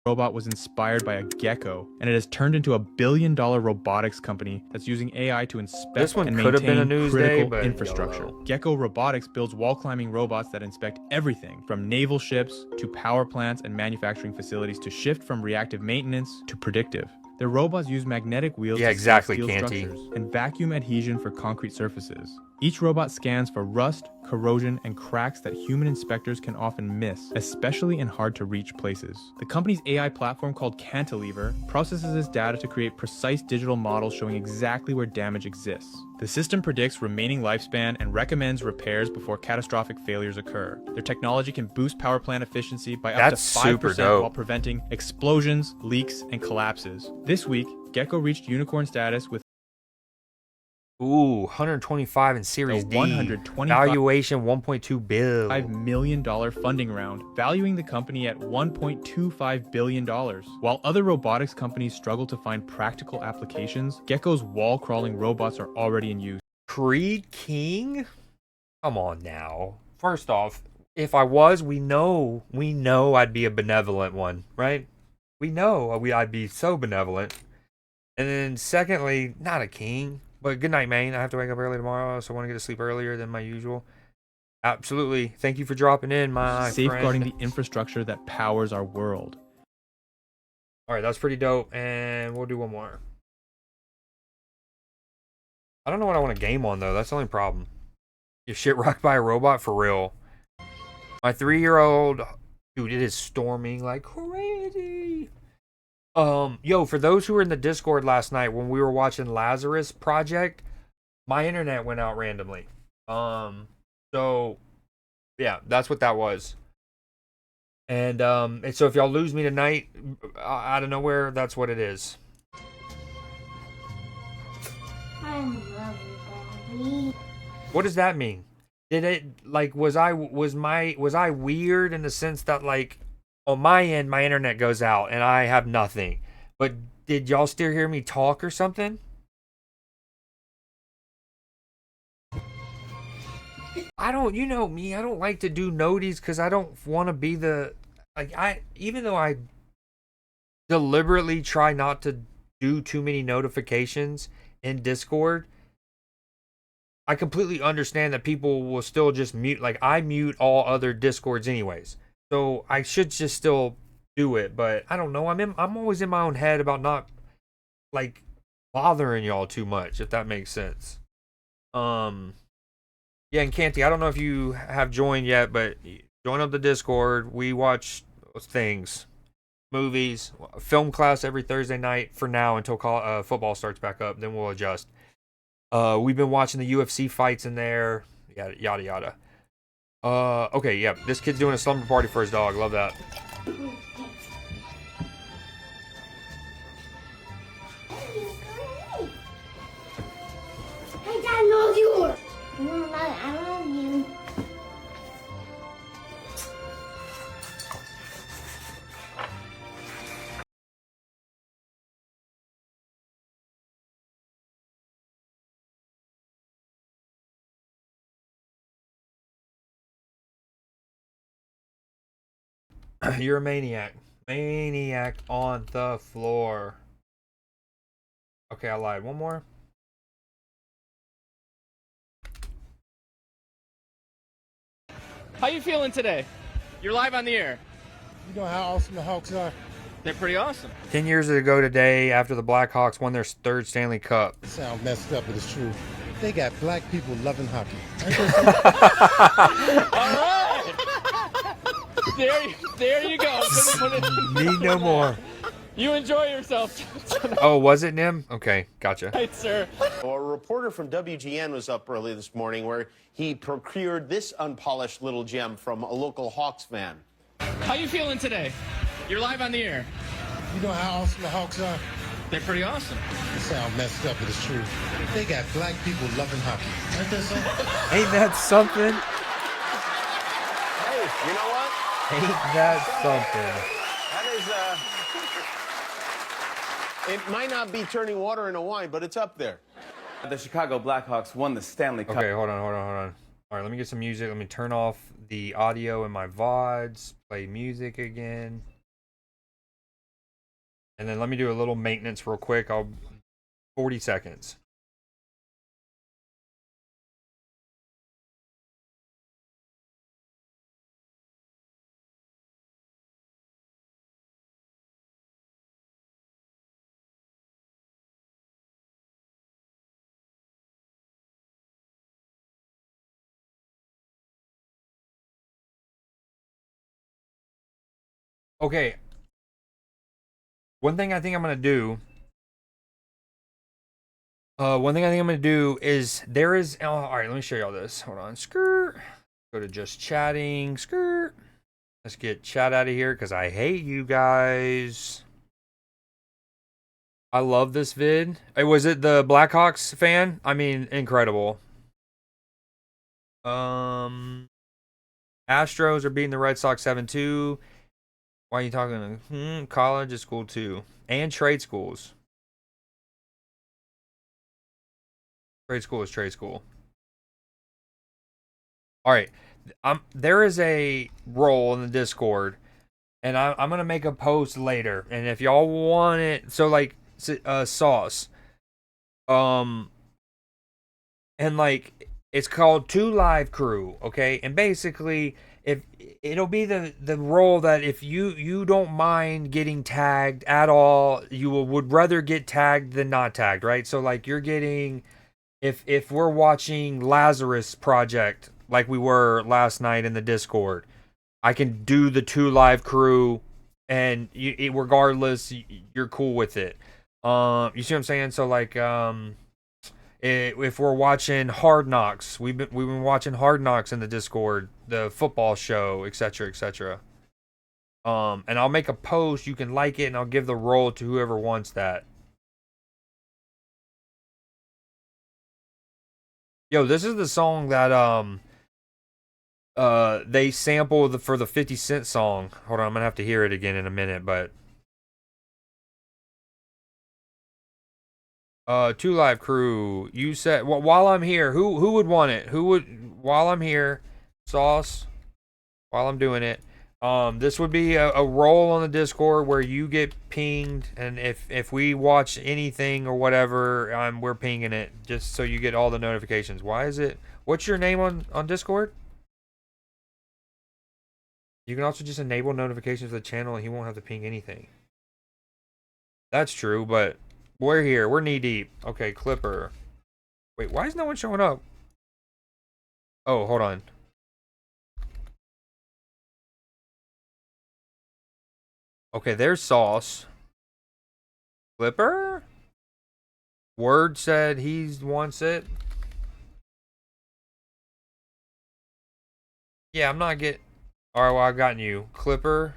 Robot was inspired by a gecko, and it has turned into a billion-dollar robotics company that's using AI to inspect and maintain critical infrastructure. Gecko Robotics builds wall-climbing robots that inspect everything from naval ships to power plants and manufacturing facilities to shift from reactive maintenance to predictive. Their robots use magnetic wheels to exactly, steel structures and vacuum adhesion for concrete surfaces. Each robot scans for rust, corrosion, and cracks that human inspectors can often miss, especially in hard-to-reach places. The company's AI platform called Cantilever processes this data to create precise digital models showing exactly where damage exists. The system predicts remaining lifespan and recommends repairs before catastrophic failures occur. Their technology can boost power plant efficiency by up to 5% while preventing explosions, leaks, and collapses. This week, Gecko reached unicorn status with 125 in Series D. Valuation $1.2 billion. $5 million funding round, valuing the company at $1.25 billion. While other robotics companies struggle to find practical applications, Gecko's wall-crawling robots are already in use. Creed King? Come on now. First off, if I was, we know I'd be a benevolent one, right? We know I'd be so benevolent. And then secondly, not a king. But good night, man. I have to wake up early tomorrow, so I want to get to sleep earlier than my usual. Absolutely. Thank you for dropping in, my safeguarding friend. the infrastructure that powers our world. All right, that's pretty dope, and we'll do one more. I don't know what I want to game on, though. That's the only problem. Your shit rocked by a robot? For real. My 3-year-old... Dude, it is storming like crazy. Yo, for those who were in the Discord last night when we were watching Lazarus Project, my internet went out randomly. So yeah, that's what that was. And so if y'all lose me tonight out of nowhere, that's what it is. What does that mean? Did it like was I weird in the sense that like on my end, my internet goes out and I have nothing. But did y'all still hear me talk or something? You know me, I don't like to do noties because I don't want to be the, even though I deliberately try not to do too many notifications in Discord, I completely understand that people will still just mute, like I mute all other Discords anyways. So I should just still do it, but I don't know. I'm always in my own head about not like bothering y'all too much, if that makes sense. Yeah, and Canty, I don't know if you have joined yet, but join up the Discord. We watch things, movies, film class every Thursday night for now until football starts back up. Then we'll adjust. We've been watching the UFC fights in there, yada yada. Okay, yeah, this kid's doing a slumber party for his dog. Love that. Hey, Dad, I love you. I love you. You're a maniac. Maniac on the floor. Okay, I lied. One more. How you feeling today? You're live on the air. You know how awesome the Hawks are. They're pretty awesome. 10 years ago today, after the Blackhawks won their third Stanley Cup. It sounds messed up, but it's true. They got black people loving hockey. All right. There you go. Need no more. You enjoy yourself. Oh, was it Nim? Okay, gotcha. Right, sir. A reporter from WGN was up early this morning where he procured this unpolished little gem from a local Hawks fan. How you feeling today? You're live on the air. You know how awesome the Hawks are? They're pretty awesome. It sounds messed up, but it's true. They got black people loving hockey. Ain't that something? Ain't that something? Hey, you know what? Ain't that something? That is, it might not be turning water into wine, but it's up there. The Chicago Blackhawks won the Stanley Cup. Okay, hold on. All right, let me get some music. Let me turn off the audio in my VODs. Play music again. And then let me do a little maintenance real quick. 40 seconds. Okay. One thing I think I'm going to do. Is there is. Oh, all right, let me show y'all this. Hold on. Skirt. Go to just chatting. Skirt. Let's get chat out of here because I hate you guys. I love this vid. Hey, was it the Blackhawks fan? I mean, incredible. Astros are beating the Red Sox 7-2. Why are you talking? College is cool too. And trade schools. Trade school is trade school. All right. There is a role in the Discord. And I'm going to make a post later. And if y'all want it. So like sauce. And like it's called 2 Live Crew. Okay. And basically if it'll be the role that if you don't mind getting tagged at all, you would rather get tagged than not tagged, right? So like you're getting if we're watching Lazarus Project like we were last night in the Discord, I can do the 2 Live Crew and regardless you're cool with it. You see what I'm saying? So like if we're watching Hard Knocks, we've been watching Hard Knocks in the Discord, the football show, etc., etc. And I'll make a post. You can like it, and I'll give the role to whoever wants that. Yo, this is the song that they sample for the 50 Cent song. Hold on, I'm gonna have to hear it again in a minute, but 2 Live Crew. You said while I'm here, who would want it? Who would while I'm here, sauce. While I'm doing it, this would be a role on the Discord where you get pinged, and if we watch anything or whatever, we're pinging it just so you get all the notifications. Why is it? What's your name on Discord? You can also just enable notifications for the channel, and he won't have to ping anything. That's true, but. We're here. We're knee deep. Okay, Clipper. Wait, why is no one showing up? Oh, hold on. Okay, there's Sauce. Clipper? Word said he wants it. Yeah, I'm not getting... Alright, well, I've gotten you. Clipper.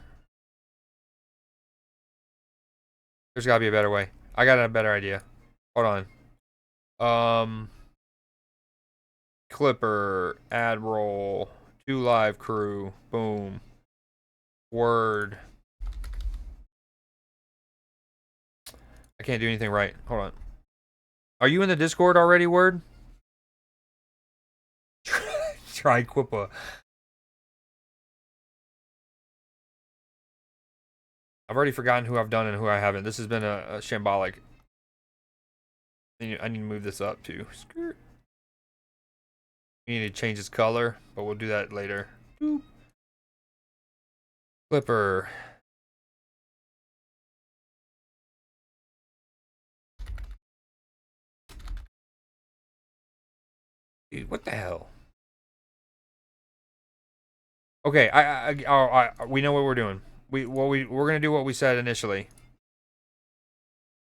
There's gotta be a better way. I got a better idea. Hold on. Clipper, add role, 2 Live Crew, boom. Word. I can't do anything right. Hold on. Are you in the Discord already, Word? Try Quippa. I've already forgotten who I've done and who I haven't. This has been a shambolic. I need to move this up too. Skirt. We need to change its color, but we'll do that later. Boop. Clipper. Dude, what the hell? Okay, we know what we're doing. We're gonna do what we said initially.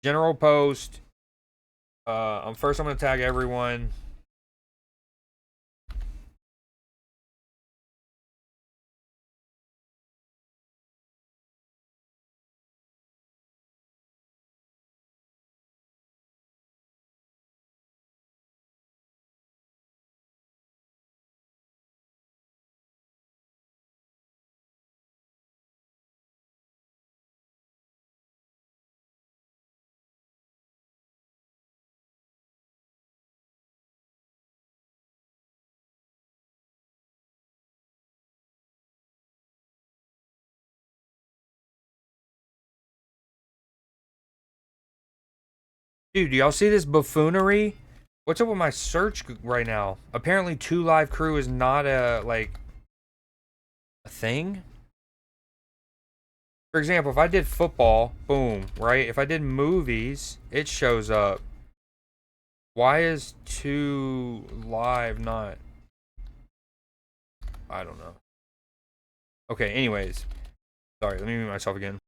General post. First I'm gonna tag everyone. Dude, do y'all see this buffoonery? What's up with my search right now? Apparently 2 Live Crew is not a thing. For example, if I did football, boom, right? If I did movies, it shows up. Why is 2 Live not? I don't know. Okay, anyways. Sorry, let me mute myself again.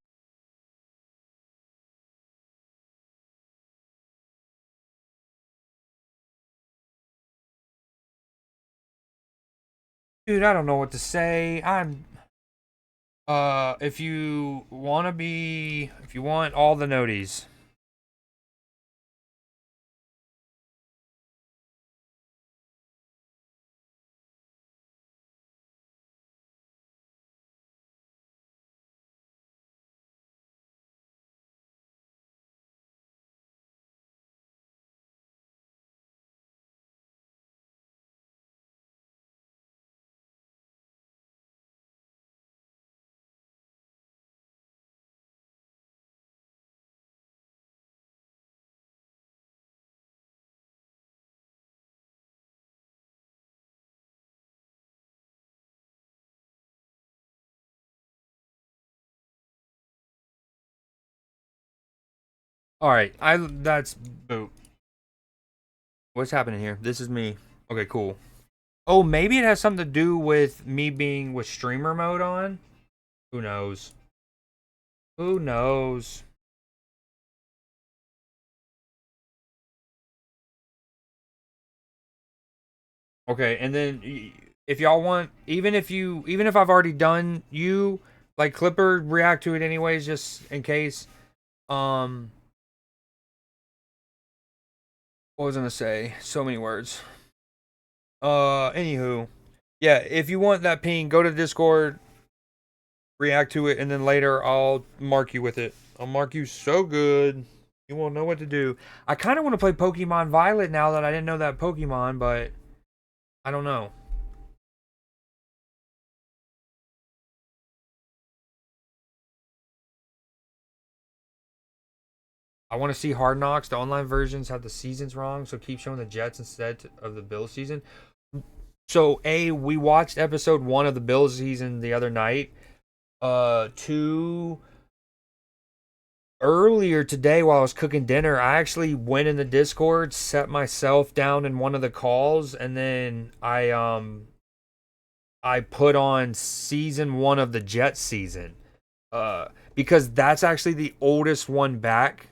Dude, I don't know what to say. If you want all the noties. Alright, that's boot. What's happening here? This is me. Okay, cool. Oh, maybe it has something to do with me being with streamer mode on? Who knows? Who knows? Okay, and then if y'all want, even if I've already done you, like Clipper, react to it anyways, just in case. What was I gonna say? So many words. Anywho. Yeah, if you want that ping, go to Discord, react to it, and then later I'll mark you with it. I'll mark you so good. You won't know what to do. I kind of want to play Pokemon Violet now that I didn't know that Pokemon, but I don't know. I want to see Hard Knocks. The online versions have the seasons wrong, so keep showing the Jets instead of the Bills season. So, we watched episode 1 of the Bills season the other night. 2, earlier today while I was cooking dinner, I actually went in the Discord, set myself down in one of the calls, and then I put on season 1 of the Jets season. Because that's actually the oldest one back.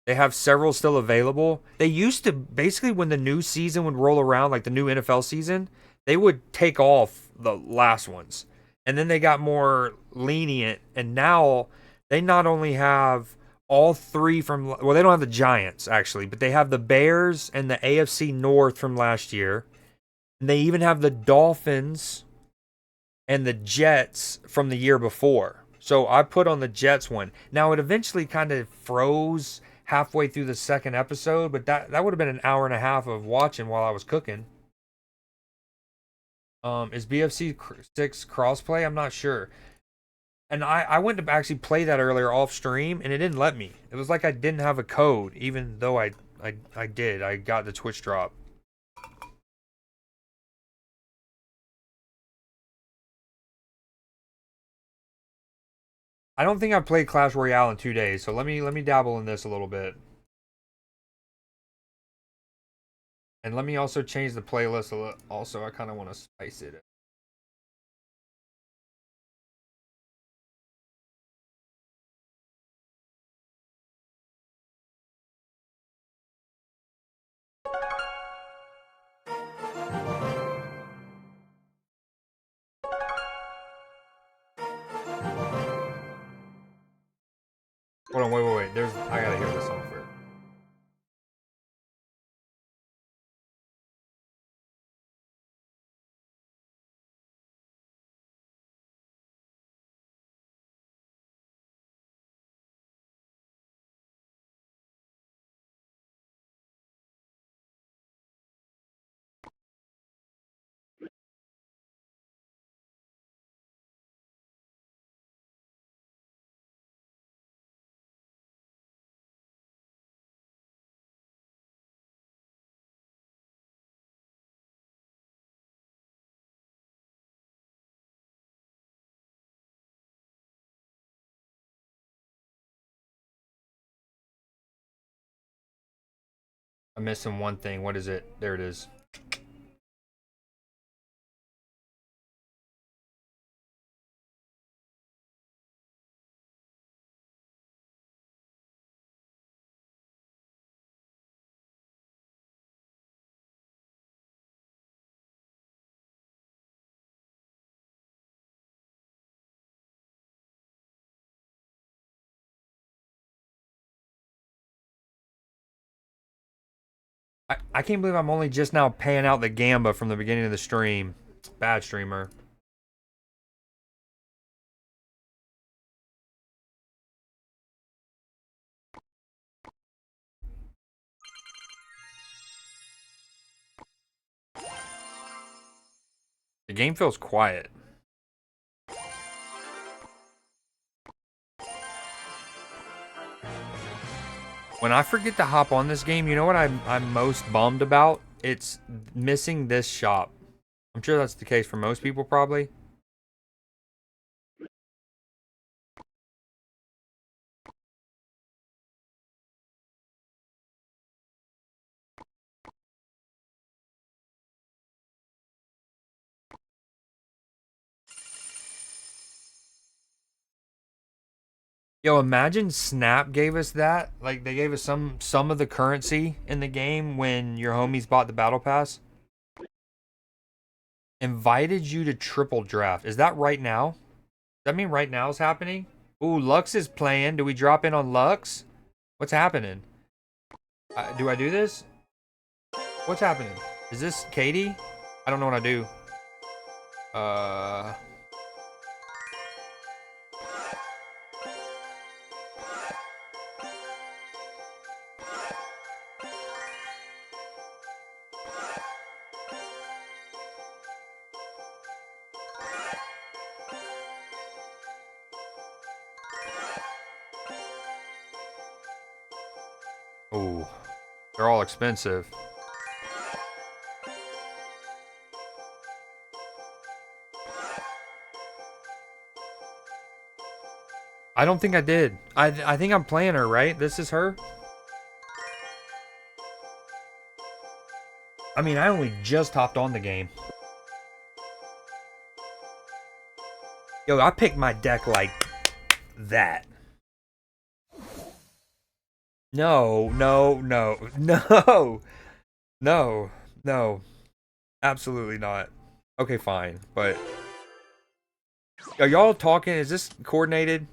They have several still available. They used to, basically when the new season would roll around, like the new NFL season, they would take off the last ones. And then they got more lenient, and now they not only have all 3 from, well, they don't have the Giants actually, but they have the Bears and the AFC North from last year. And they even have the Dolphins and the Jets from the year before. So I put on the Jets one. Now it eventually kind of froze halfway through the second episode, but that would have been an hour and a half of watching while I was cooking. Is BFC 6 crossplay? I'm not sure. And I went to actually play that earlier off stream, and it didn't let me. It was like I didn't have a code, even though I did. I got the Twitch drop. I don't think I've played Clash Royale in 2 days, so let me dabble in this a little bit. And let me also change the playlist a little. Also, I kind of want to spice it. Hold on, wait. I gotta hear this song first. I'm missing one thing. What is it? There it is. I can't believe I'm only just now paying out the gamba from the beginning of the stream. Bad streamer. The game feels quiet. When I forget to hop on this game, you know what I'm most bummed about? It's missing this shop. I'm sure that's the case for most people, probably. Yo, imagine Snap gave us that. Like, they gave us some of the currency in the game when your homies bought the battle pass. Invited you to triple draft. Is that right now? Does that mean right now is happening? Ooh, Lux is playing. Do we drop in on Lux? What's happening? Do I do this? What's happening? Is this Katie? I don't know what I do. Ooh, they're all expensive. I don't think I did. I think I'm playing her, right? This is her? I mean, I only just hopped on the game. Yo, I picked my deck like that. No. Absolutely not. Okay, fine. But are y'all talking? Is this coordinated?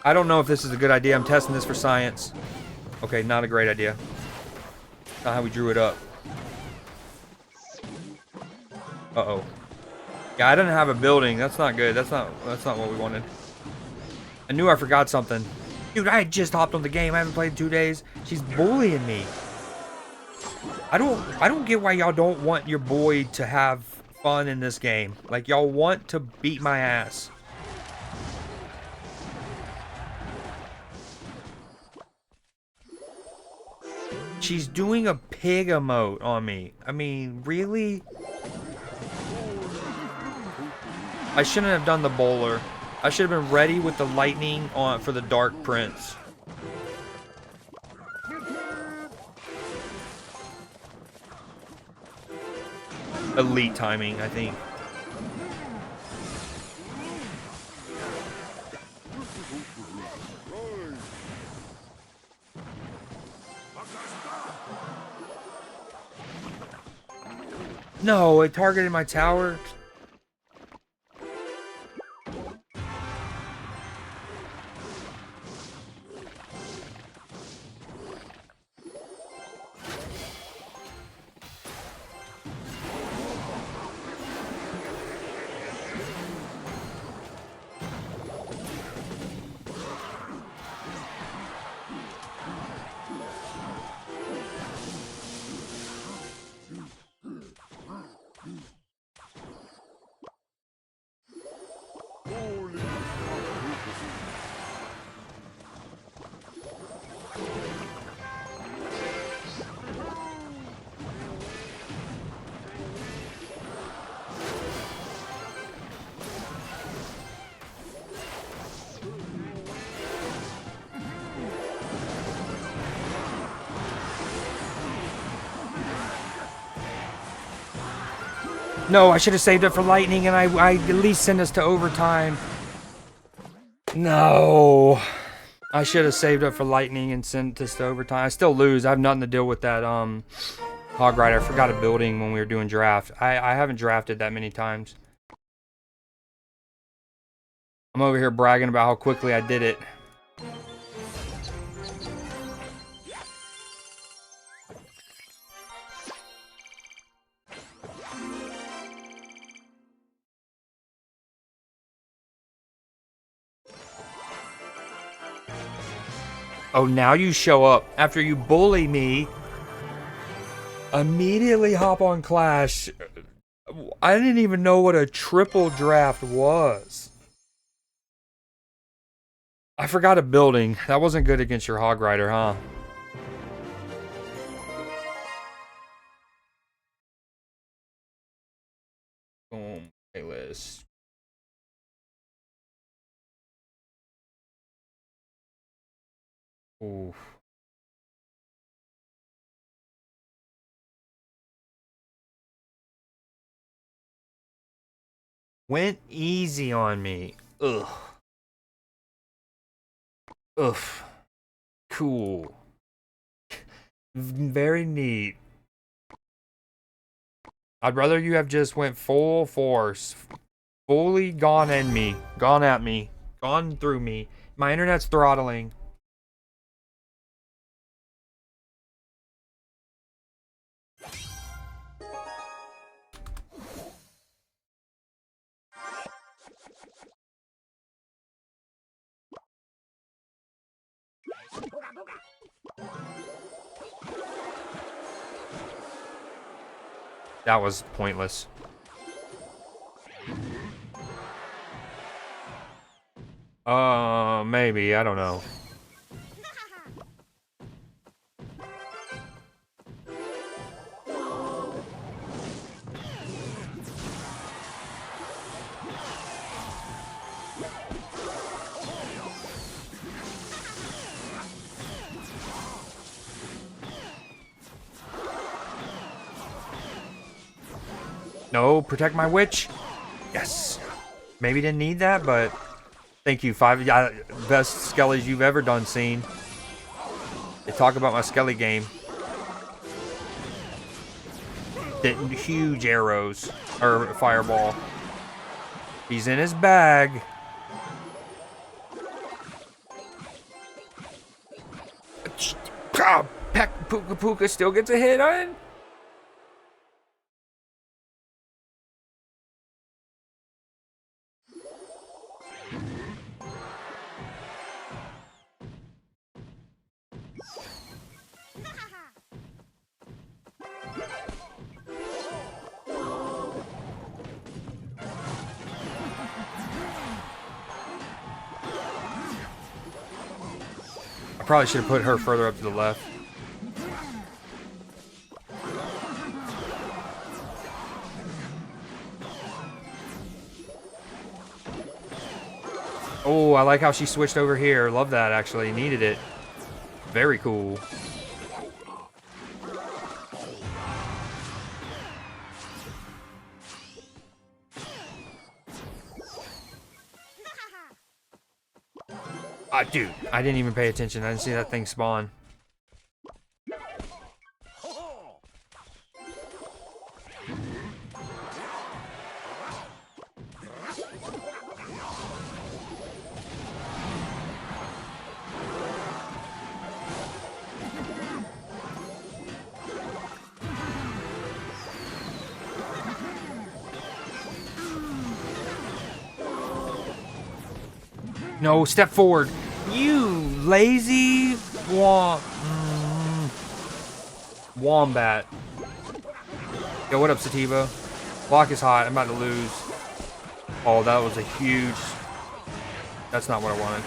I don't know if this is a good idea. I'm testing this for science. Okay, not a great idea. Not how we drew it up. Uh-oh. Yeah, I didn't have a building. That's not good. That's not what we wanted. I knew I forgot something. Dude, I had just hopped on the game. I haven't played in 2 days. She's bullying me. I don't get why y'all don't want your boy to have fun in this game. Like, y'all want to beat my ass. She's doing a pig emote on me. I mean, really? I shouldn't have done the bowler. I should have been ready with the lightning on for the Dark Prince. Elite timing, I think. No, it targeted my tower. No, I should have saved it for lightning, and I at least send us to overtime. No. I should have saved up for lightning and sent this to overtime. I still lose. I have nothing to deal with that hog rider. I forgot a building when we were doing draft. I haven't drafted that many times. I'm over here bragging about how quickly I did it. Oh, now you show up after you bully me. Immediately hop on Clash. I didn't even know what a triple draft was. I forgot a building. That wasn't good against your hog rider, huh? Boom. Playlist. Oof. Went easy on me. Ugh. Ugh. Cool. Very neat. I'd rather you have just went full force. Fully gone at me. Gone at me. Gone through me. My internet's throttling. That was pointless. Maybe. I don't know. No, protect my witch. Yes. Maybe didn't need that, but thank you. Best skellies you've ever done seen. They talk about my skelly game. Hitting huge arrows or fireball. He's in his bag. Puka Puka still gets a hit on. probably should have put her further up to the left. Oh, I like how she switched over here. Love that, actually. Needed it. Very cool. Dude, I didn't even pay attention. I didn't see that thing spawn. No, step forward. You lazy wombat. Yo, what up, Sativa? Block is hot. I'm about to lose. Oh, that was a huge... That's not what I wanted.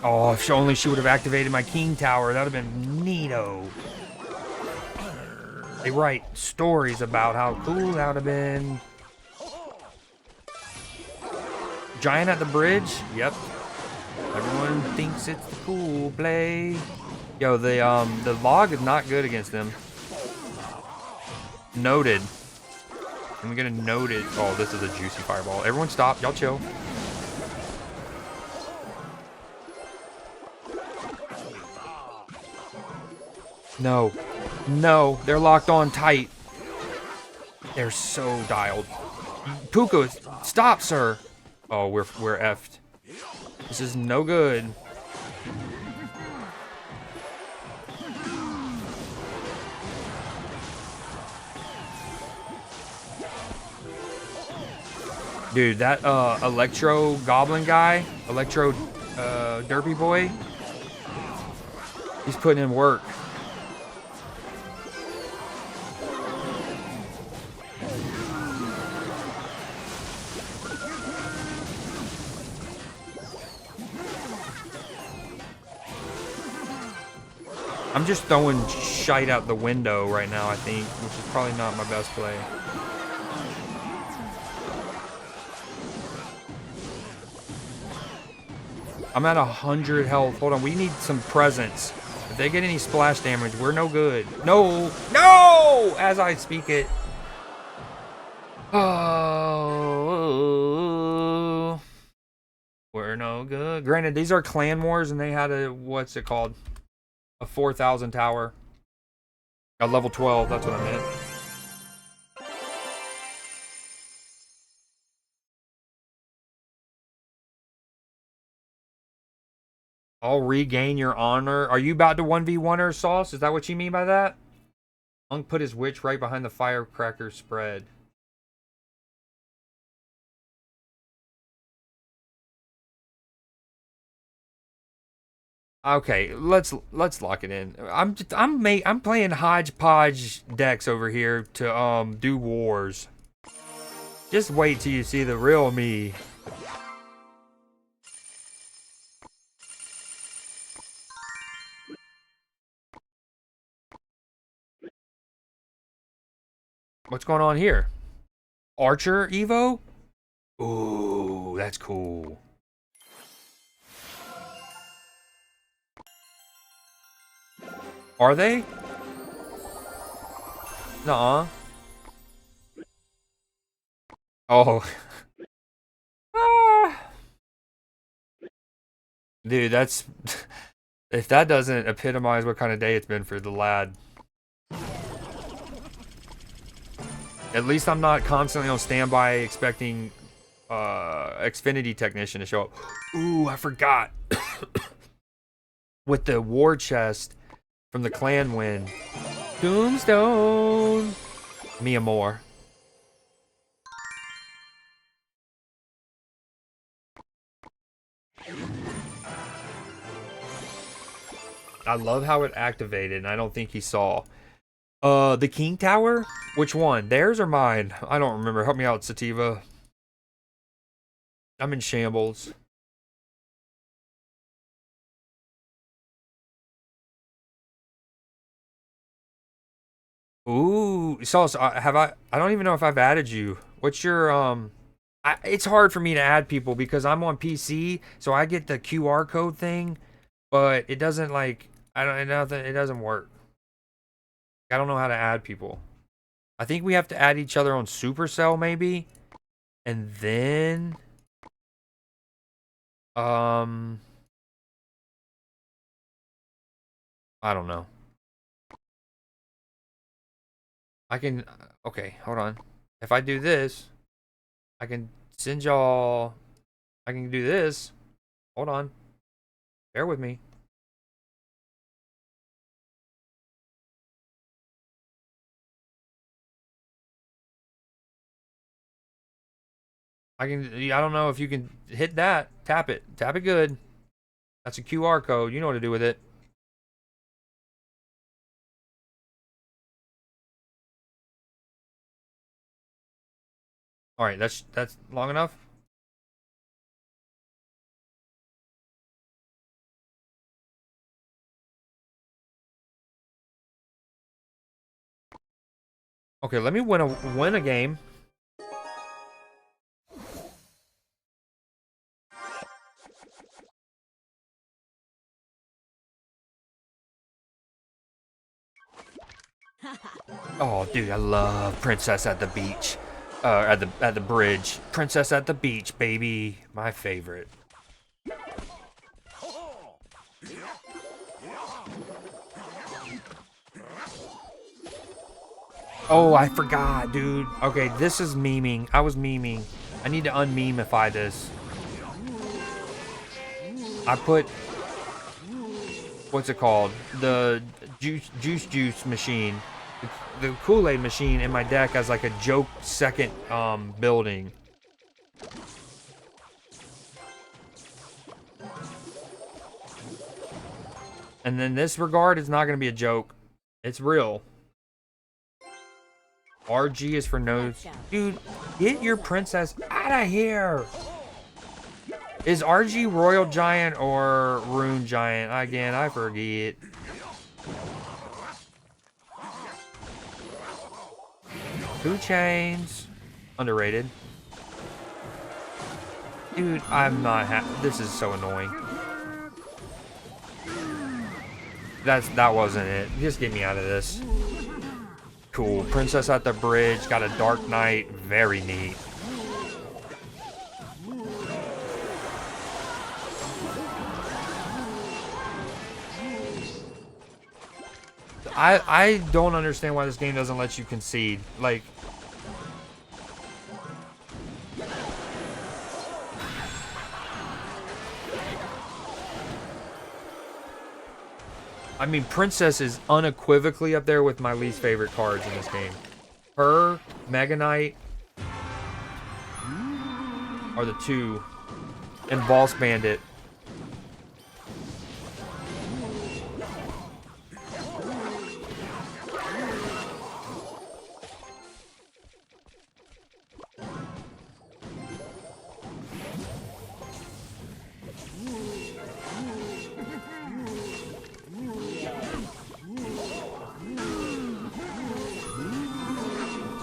Oh, if only she would have activated my king tower, that would have been neato. They write stories about how cool that would have been. Giant at the bridge? Yep. Everyone thinks it's the cool play. Yo, the log is not good against them. Noted. I'm gonna note it. Oh, this is a juicy fireball. Everyone stop. Y'all chill. No. No. They're locked on tight. They're so dialed. Puka, stop, sir. Oh, we're effed. This is no good. Dude, that Electro Goblin guy, Electro Derpy boy, he's putting in work. I'm just throwing shite out the window right now, I think, which is probably not my best play. I'm at 100 health. Hold on, we need some presence. If they get any splash damage, we're no good. No! No! As I speak it. Oh. We're no good. Granted, these are clan wars, and they had a, what's it called? A 4,000 tower. A level 12, that's what I meant. I'll regain your honor. Are you about to 1v1 her, Sauce? Is that what you mean by that? Monk put his witch right behind the firecracker spread. Okay, let's lock it in. I'm playing hodgepodge decks over here to do wars. Just wait till you see the real me. What's going on here? Archer Evo? Ooh, that's cool. Are they? Nuh-uh. Oh. Dude, that's... If that doesn't epitomize what kind of day it's been for the lad. At least I'm not constantly on standby expecting Xfinity Technician to show up. Ooh, I forgot. With the war chest from the clan win. Tombstone. Mia Moore. I love how it activated, and I don't think he saw. The King Tower? Which one? Theirs or mine? I don't remember. Help me out, Sativa. I'm in shambles. Ooh, Sauce, have I don't even know if I've added you. What's your, it's hard for me to add people because I'm on PC, so I get the QR code thing, but it doesn't, like, it doesn't work. I don't know how to add people. I think we have to add each other on Supercell, maybe, and then, I don't know. I can, okay, hold on. If I do this, I can send y'all, I can do this. Hold on. Bear with me. I don't know if you can hit that. Tap it. Tap it good. That's a QR code. You know what to do with it. All right, that's long enough. Okay, let me win a game. Oh, dude, I love Princess at the Beach. At the bridge. Princess at the Beach, baby. My favorite. Oh, I forgot, dude. Okay, this is memeing. I was memeing. I need to unmemeify this. I put, what's it called? The juice machine. The Kool-Aid machine in my deck as like a joke second building. And then this regard is not going to be a joke. It's real. RG is for nodes. Dude, get your princess out of here. Is RG Royal Giant or Rune Giant? Again, I forget. Two Chains. Underrated. Dude, I'm not happy. This is so annoying. That wasn't it. Just get me out of this. Cool. Princess at the Bridge. Got a Dark Knight. Very neat. I don't understand why this game doesn't let you concede. Like, I mean, Princess is unequivocally up there with my least favorite cards in this game. Her, Mega Knight are the two, and Boss Bandit.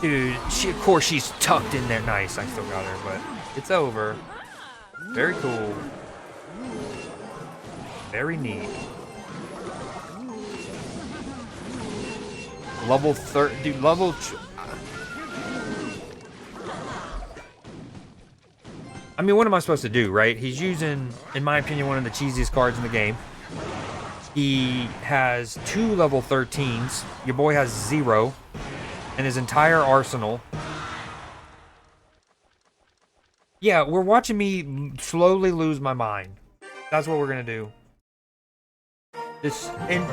Dude, of course she's tucked in there. Nice, I still got her, but it's over. Very cool. Very neat. Level 30, dude, level... I mean, what am I supposed to do, right? He's using, in my opinion, one of the cheesiest cards in the game. He has 2 level 13s. Your boy has 0. And his entire arsenal. Yeah, we're watching me slowly lose my mind. That's what we're gonna do. This, and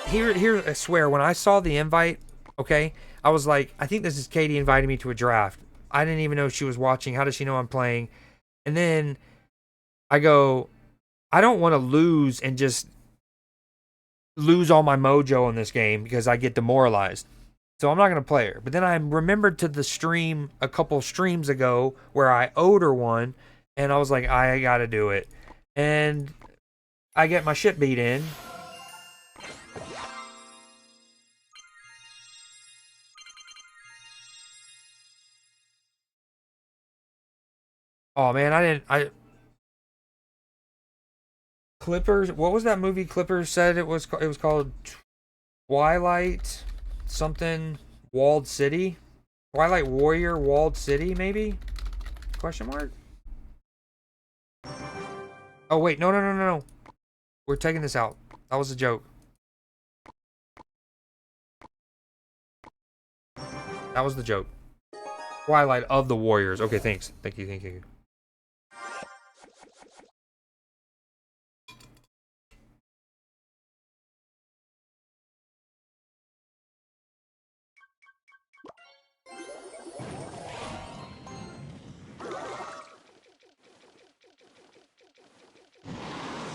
here I swear, when I saw the invite, okay, I was like, I think this is Katie inviting me to a draft. I didn't even know she was watching. How does she know I'm playing? And then I go, I don't want to lose and just lose all my mojo in this game because I get demoralized. So I'm not going to play her. But then I remembered to the stream a couple streams ago where I owed her one, and I was like, I got to do it. And I get my shit beat in. Oh man, Clippers, what was that movie Clippers said it was called? Twilight something Walled City? Twilight Warrior Walled City, maybe? Question mark? Oh wait, no. We're taking this out. That was a joke. That was the joke. Twilight of the Warriors. Okay, thanks. Thank you.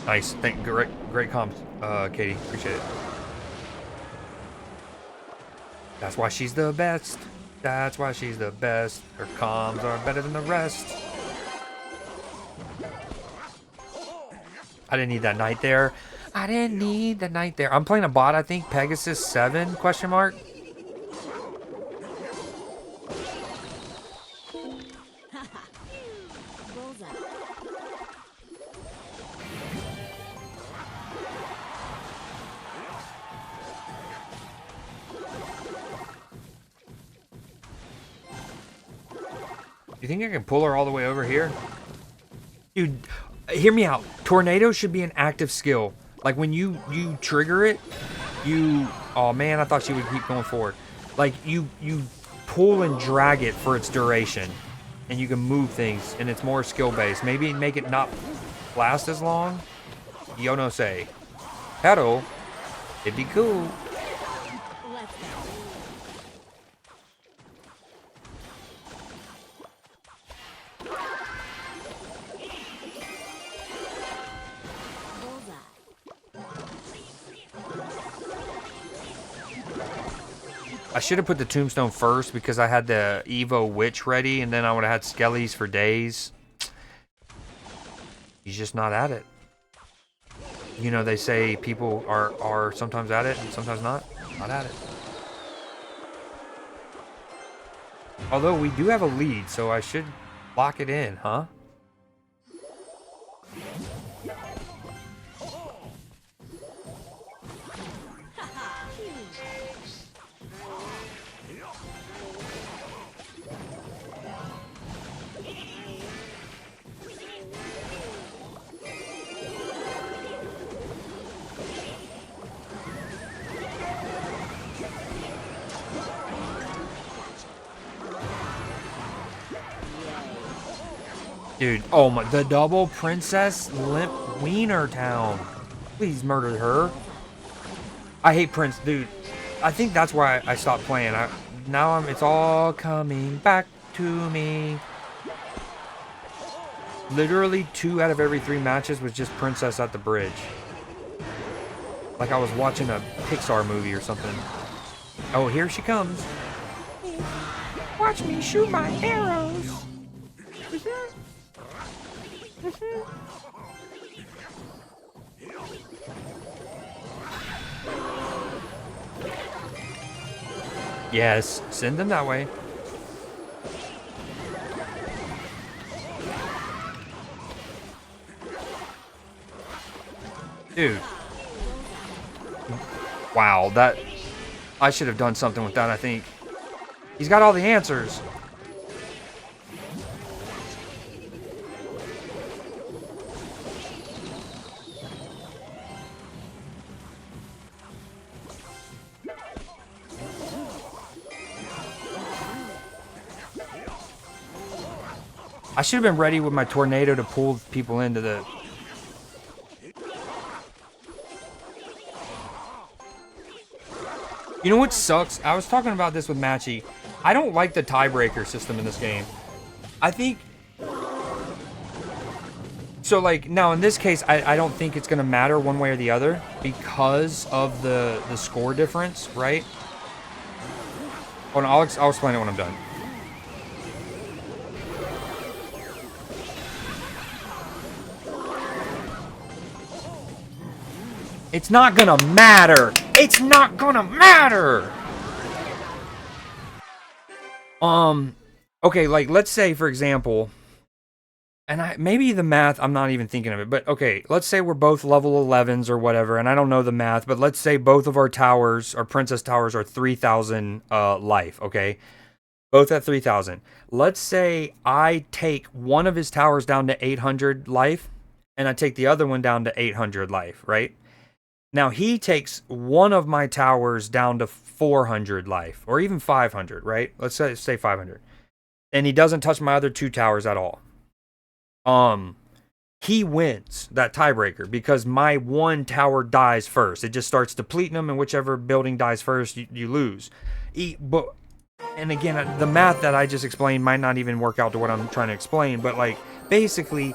Nice. Great comms, Katie. Appreciate it. That's why she's the best. That's why she's the best. Her comms are better than the rest. I didn't need that knight there. I'm playing a bot, I think. Pegasus 7, question mark. You think I can pull her all the way over here? Dude, hear me out. Tornado should be an active skill. Like when you trigger it, oh man, I thought she would keep going forward. Like you pull and drag it for its duration, and you can move things, and it's more skill based. Maybe make it not last as long. Yo no say. Pero, it'd be cool. I should have put the tombstone first because I had the Evo Witch ready, and then I would have had Skellies for days. He's just not at it. You know, they say people are sometimes at it and sometimes not. Not at it. Although we do have a lead, so I should lock it in, huh? Dude, oh my, the double Princess Limp Wiener Town. Please murder her. I hate Prince, dude. I think that's why I stopped playing. It's all coming back to me. Literally 2 out of every 3 matches was just Princess at the bridge. Like I was watching a Pixar movie or something. Oh, here she comes. Watch me shoot my arrows. Yes, send them that way. Dude. Wow, that... I should have done something with that, I think. He's got all the answers. I should have been ready with my tornado to pull people into the... You know what sucks? I was talking about this with Matchy. I don't like the tiebreaker system in this game. I think So, like, now in this case, I don't think it's going to matter one way or the other because of the score difference, right? Hold on, I'll explain it when I'm done. It's not going to matter. It's not going to matter. Okay, like, let's say, for example... And maybe the math, I'm not even thinking of it. But, okay, let's say we're both level 11s or whatever. And I don't know the math. But let's say both of our towers, our princess towers, are 3,000 life, okay? Both at 3,000. Let's say I take one of his towers down to 800 life. And I take the other one down to 800 life, right? Now, he takes one of my towers down to 400 life. Or even 500, right? Let's say 500. And he doesn't touch my other 2 towers at all. He wins that tiebreaker because my one tower dies first. It just starts depleting them, and whichever building dies first, you lose. And again, the math that I just explained might not even work out to what I'm trying to explain, but like, basically,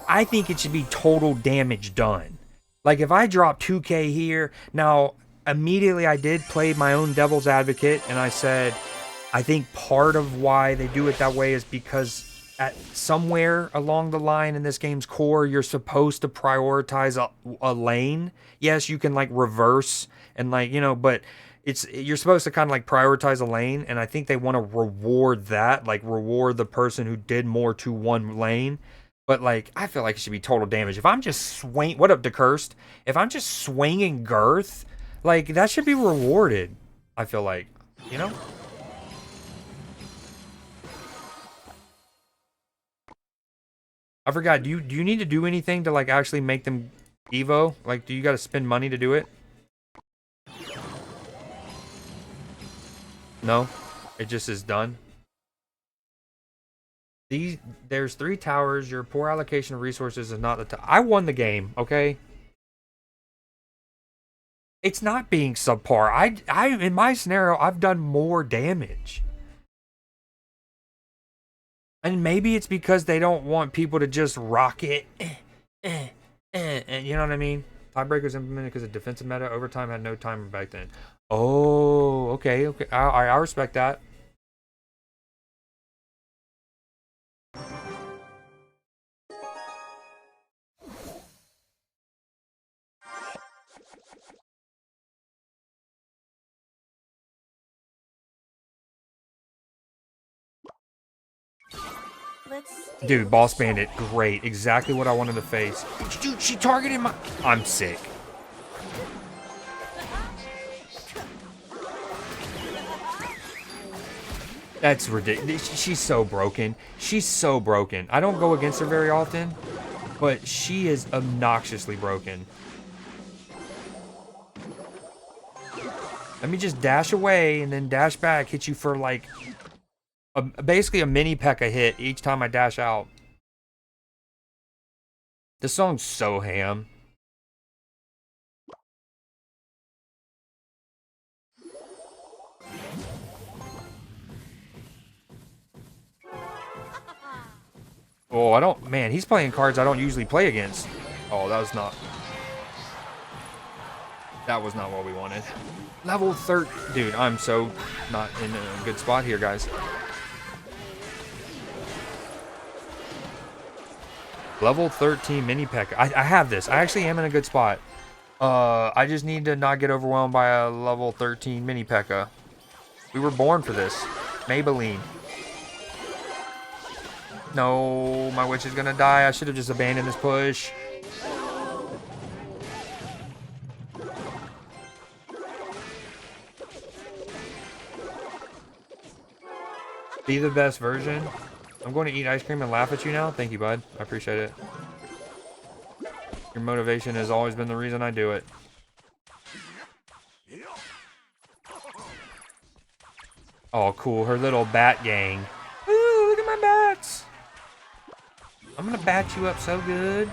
I think it should be total damage done. Like, if I drop 2K here, now, immediately I did play my own devil's advocate, and I said, I think part of why they do it that way is because at somewhere along the line in this game's core, you're supposed to prioritize a lane. Yes, you can like reverse and like, you know, but you're supposed to kind of like prioritize a lane. And I think they want to reward that, like reward the person who did more to one lane. But like, I feel like it should be total damage. If I'm just what up, DeCursed? If I'm just swinging girth, like that should be rewarded. I feel like, you know? I forgot, do you need to do anything to like actually make them Evo? Like, do you gotta spend money to do it? No? It just is done? There's 3 towers, your poor allocation of resources is not the I won the game, okay? It's not being subpar. I in my scenario, I've done more damage. And maybe it's because they don't want people to just rock it. And you know what I mean? Tiebreakers implemented because of defensive meta. Overtime had no timer back then. Oh, okay. I respect that. Dude, Boss Bandit, great. Exactly what I wanted to face. Dude, she targeted my... I'm sick. That's ridiculous. She's so broken. She's so broken. I don't go against her very often, but she is obnoxiously broken. Let me just dash away and then dash back, hit you for like... basically a mini P.E.K.K.A hit each time I dash out. This song's so ham. Oh, I don't... Man, he's playing cards I don't usually play against. Oh, that was not... That was not what we wanted. Level 30... Dude, I'm so not in a good spot here, guys. Level 13 mini P.E.K.K.A. I have this. I actually am in a good spot. I just need to not get overwhelmed by a level 13 mini P.E.K.K.A. We were born for this. Maybelline. No, my witch is gonna die. I should have just abandoned this push. Be the best version. I'm going to eat ice cream and laugh at you now. Thank you, bud. I appreciate it. Your motivation has always been the reason I do it. Oh, cool. Her little bat gang. Ooh, look at my bats. I'm going to bat you up so good.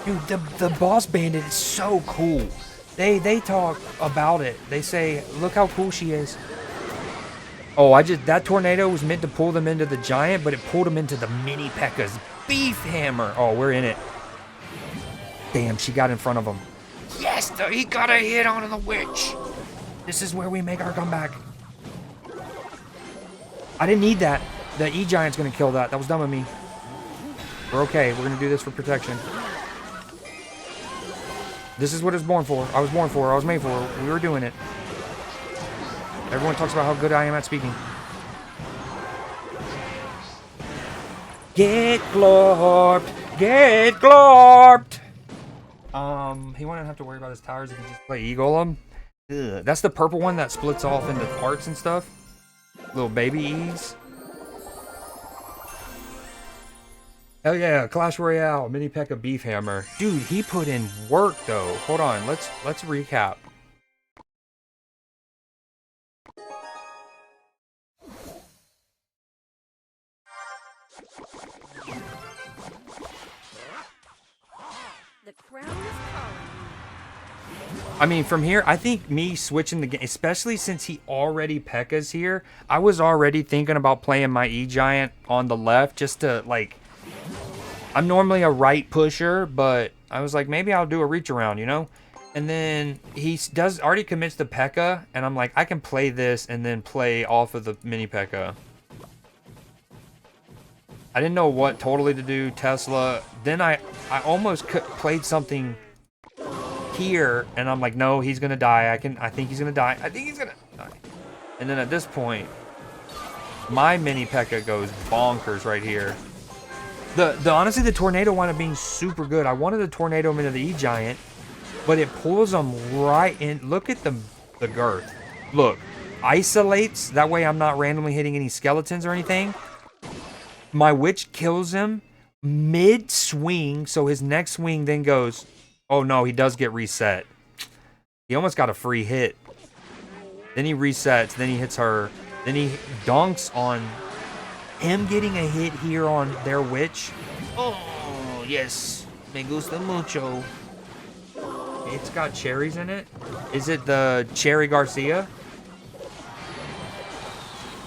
Dude, the boss bandit is so cool. They talk about it. They say, look how cool she is. Oh, that tornado was meant to pull them into the giant, but it pulled them into the mini P.E.K.K.A.'s beef hammer. Oh, we're in it. Damn, she got in front of him. Yes, he got a hit onto the witch. This is where we make our comeback. I didn't need that. The E-Giant's gonna kill that. That was dumb of me. We're okay. We're gonna do this for protection. This is what I was born for. I was born for. I was made for. We were doing it. Everyone talks about how good I am at speaking. Get glorped. Get glorped. He wouldn't have to worry about his towers if he just play E-Golem. Ugh. That's the purple one that splits off into parts and stuff. Little baby E's. Hell yeah, Clash Royale, mini P.E.K.K.A. beef hammer. Dude, he put in work though. Hold on, let's recap. The crown is calling. I mean, from here, I think me switching the game, especially since he already P.E.K.K.A.'s here, I was already thinking about playing my E-Giant on the left just to, like, I'm normally a right pusher, but I was like, maybe I'll do a reach around, you know? And then he already commits to P.E.K.K.A., and I'm like, I can play this and then play off of the mini P.E.K.K.A. I didn't know what totally to do, Tesla. Then I almost played something here, and I'm like, no, he's gonna die. I think he's gonna die. I think he's gonna die. And then at this point, my mini P.E.K.K.A. goes bonkers right here. Honestly, the tornado wound up being super good. I wanted to tornado him into the E-Giant, but it pulls him right in. Look at the girth. Look, isolates. That way I'm not randomly hitting any skeletons or anything. My witch kills him mid-swing, so his next swing then goes... Oh no, he does get reset. He almost got a free hit. Then he resets, then he hits her. Then he donks on him getting a hit here on their witch. Oh, yes. Me gusta mucho. It's got cherries in it. Is it the Cherry Garcia?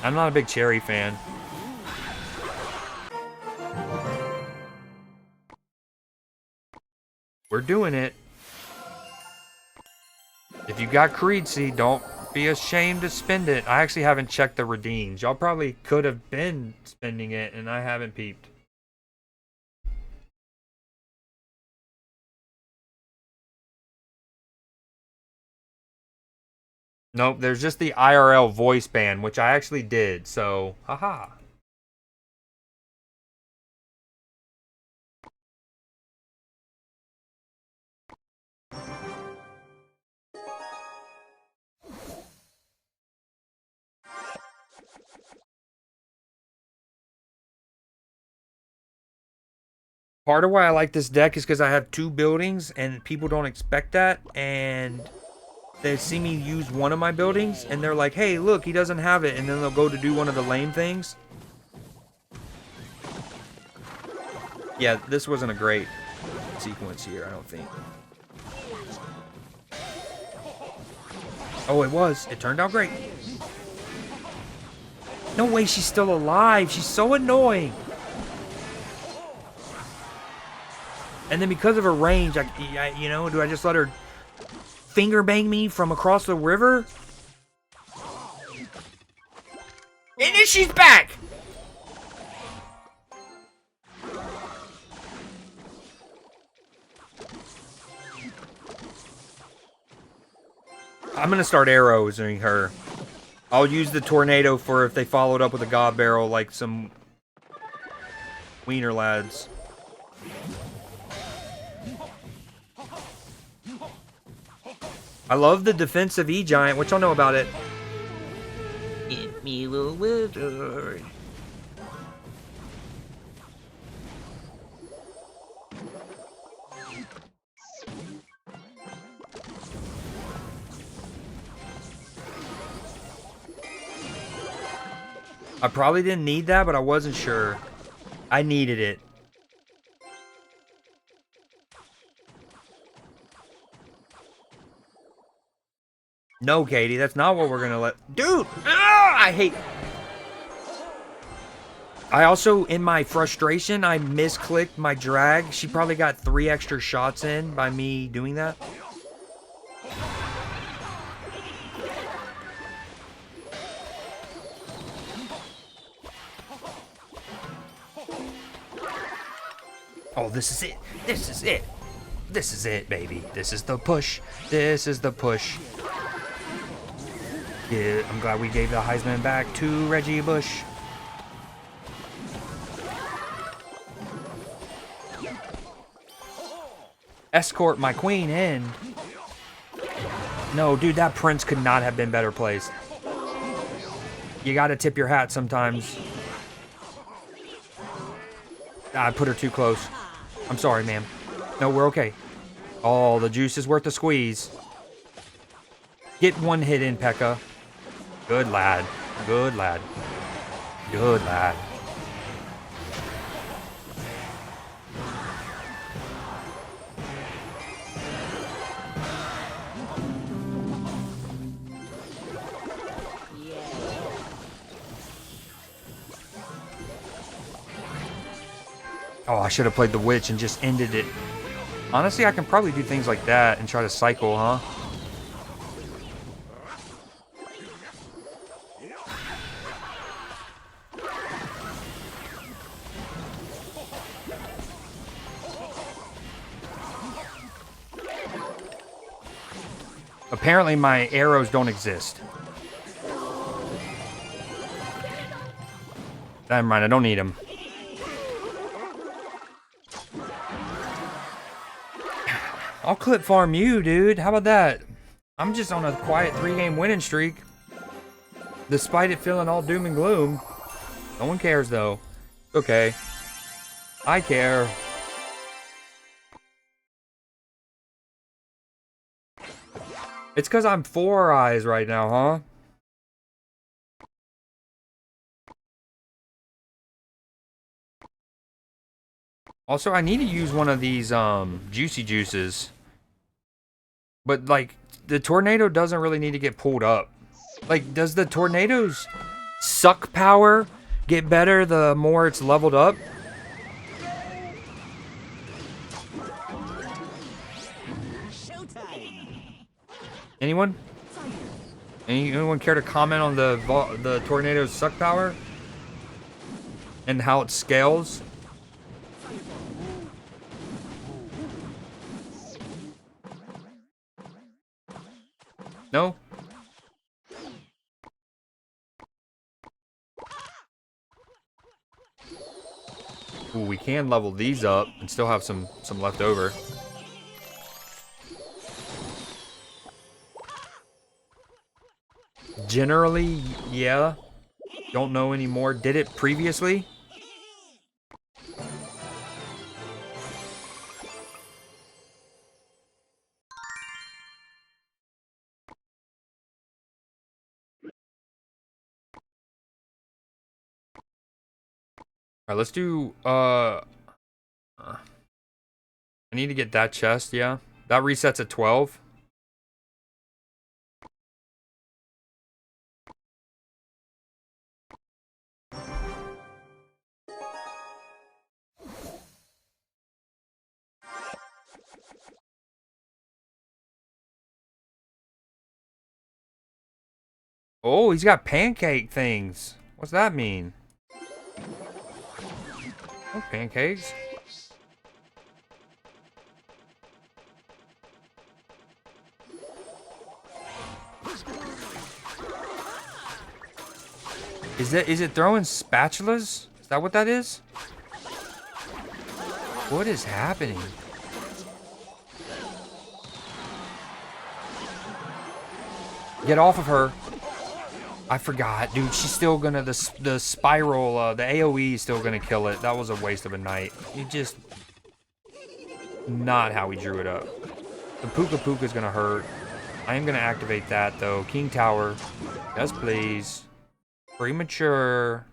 I'm not a big cherry fan. We're doing it. If you got Creed Seed, don't be ashamed to spend it. I actually haven't checked the redeems. Y'all probably could have been spending it, and I haven't peeped. Nope, there's just the IRL voice ban, which I actually did, so haha. Part of why I like this deck is because I have 2 buildings and people don't expect that, and they see me use one of my buildings and they're like, hey, look, he doesn't have it, and then they'll go to do one of the lame things. Yeah, this wasn't a great sequence here, I don't think. Oh, it was. It turned out great. No way she's still alive. She's so annoying. And then because of her range, you know, do I just let her finger bang me from across the river? And then she's back! I'm gonna start arrowing her. I'll use the tornado for if they followed up with a god barrel like some wiener lads. I love the defensive E-Giant. What y'all know about it? Give me a little wizard. I probably didn't need that, but I wasn't sure. I needed it. No, Katie, that's not what we're gonna let. Dude! I hate. I also, in my frustration, I misclicked my drag. She probably got 3 extra shots in by me doing that. Oh, this is it. This is it. This is it, baby. This is the push. This is the push. Yeah, I'm glad we gave the Heisman back to Reggie Bush. Escort my queen in. No, dude, that Prince could not have been better placed. You gotta tip your hat sometimes. I put her too close. I'm sorry, ma'am. No, we're okay. Oh, the juice is worth the squeeze. Get 1 hit in, Pekka. Good lad. Good lad. Good lad. Oh, I should have played the witch and just ended it. Honestly, I can probably do things like that and try to cycle, huh? Apparently my arrows don't exist. Never mind, I don't need them. I'll clip farm you, dude. How about that? I'm just on a quiet 3-game winning streak. Despite it feeling all doom and gloom. No one cares, though. Okay. I care. It's because I'm 4 eyes right now, huh? Also, I need to use one of these juicy juices. But, like, the tornado doesn't really need to get pulled up. Like, does the tornado's suck power get better the more it's leveled up? Anyone? Anyone care to comment on the tornado's suck power? And how it scales? No? Ooh, we can level these up and still have some left over. Generally, yeah. Don't know anymore. Did it previously? Alright, let's do, I need to get that chest, yeah. That resets at 12. Oh, he's got pancake things. What's that mean? Oh, pancakes. Is it throwing spatulas? Is that what that is? What is happening? Get off of her. I forgot, dude. She's still gonna, the spiral, the AoE is still gonna kill it. That was a waste of a night. You just, not how we drew it up. The Puka Puka is gonna hurt. I am gonna activate that though. King Tower. Yes, please. Premature.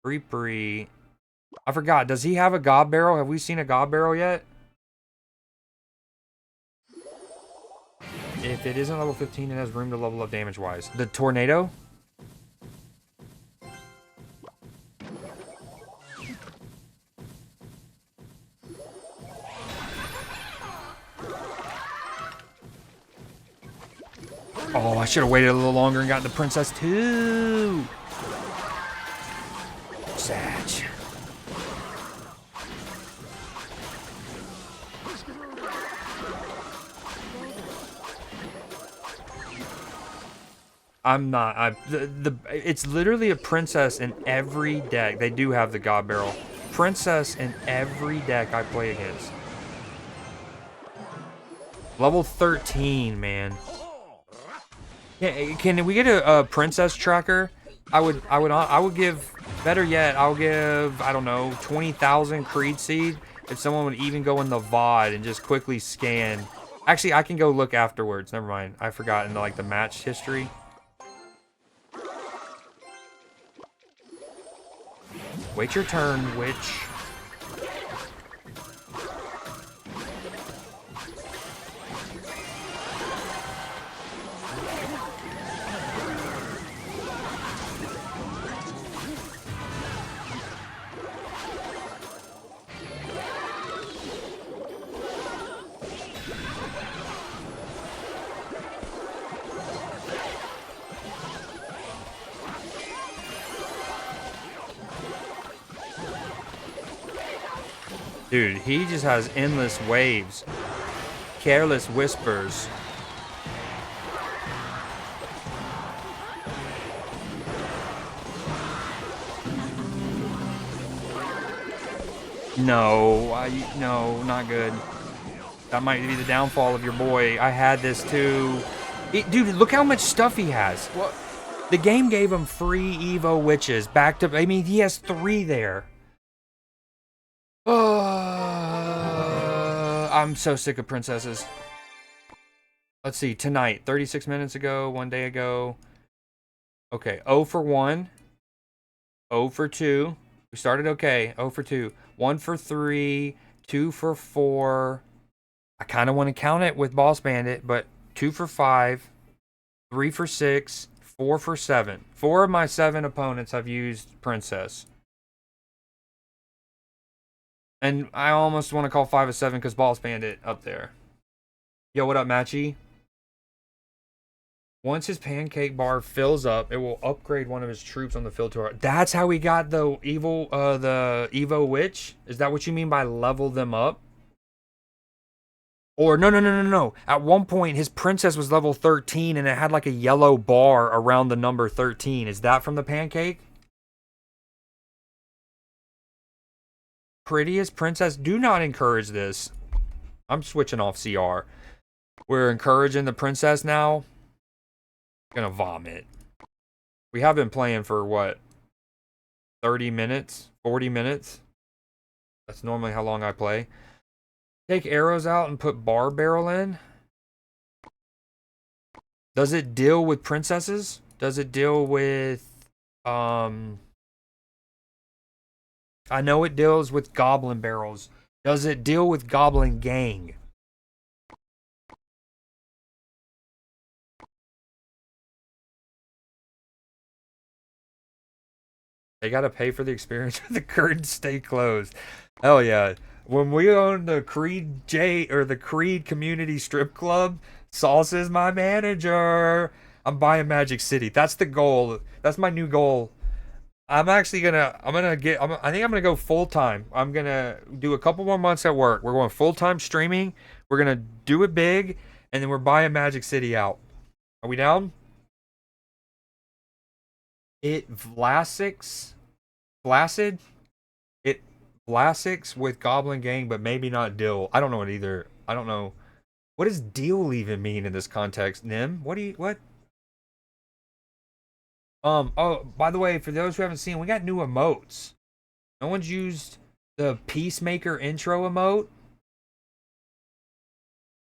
Pre. I forgot. Does he have a God Barrel? Have we seen a God Barrel yet? If it isn't level 15, it has room to level up damage-wise. The tornado? Oh, I should have waited a little longer and got the princess too. Satch. I'm not. It's literally a princess in every deck. They do have the God Barrel. Princess in every deck I play against. Level 13, man. Yeah, can we get a princess tracker? I would give, better yet, I'll give, I don't know, 20,000 Creed Seed if someone would even go in the VOD and just quickly scan. Actually, I can go look afterwards. Never mind. I forgot into like the match history. Wait your turn, witch. Dude, he just has endless waves. Careless whispers. No, no, not good. That might be the downfall of your boy. I had this too. Dude, look how much stuff he has. What? The game gave him free Evo witches back to. I mean, he has 3 there. I'm so sick of princesses. Let's see, tonight, 36 minutes ago, 1 day ago. Okay, 0 for 1. 0 for 2. We started okay, 0 for 2. 1 for 3. 2 for 4. I kind of want to count it with Boss Bandit, but 2 for 5. 3 for 6. 4 for 7. 4 of my 7 opponents have used Princess. And I almost want to call 5 a 7 because Boss Bandit up there. Yo, what up, Matchy? Once his pancake bar fills up, it will upgrade one of his troops on the field to our... That's how he got the Evo Witch? Is that what you mean by level them up? Or no. At one point, his princess was level 13 and it had like a yellow bar around the number 13. Is that from the pancake? Prettiest princess? Do not encourage this. I'm switching off CR. We're encouraging the princess now. Gonna vomit. We have been playing for what? 30 minutes? 40 minutes? That's normally how long I play. Take arrows out and put bar barrel in. Does it deal with princesses? Does it deal with I know it deals with goblin barrels. Does it deal with goblin gang? They gotta pay for the experience with the curtains stay closed. Hell yeah. When we own the Creed the Creed Community Strip Club, Sauce is my manager. I'm buying Magic City. That's the goal. That's my new goal. I think I'm gonna go full time. I'm gonna do a couple more months at work. We're going full time streaming. We're gonna do it big, and then we're buying Magic City out. Are we down? It Vlasics with Goblin Gang, but maybe not Dill. I don't know it either. I don't know. What does deal even mean in this context, Nim? What? Oh, by the way, for those who haven't seen, we got new emotes. No one's used the Peacemaker intro emote.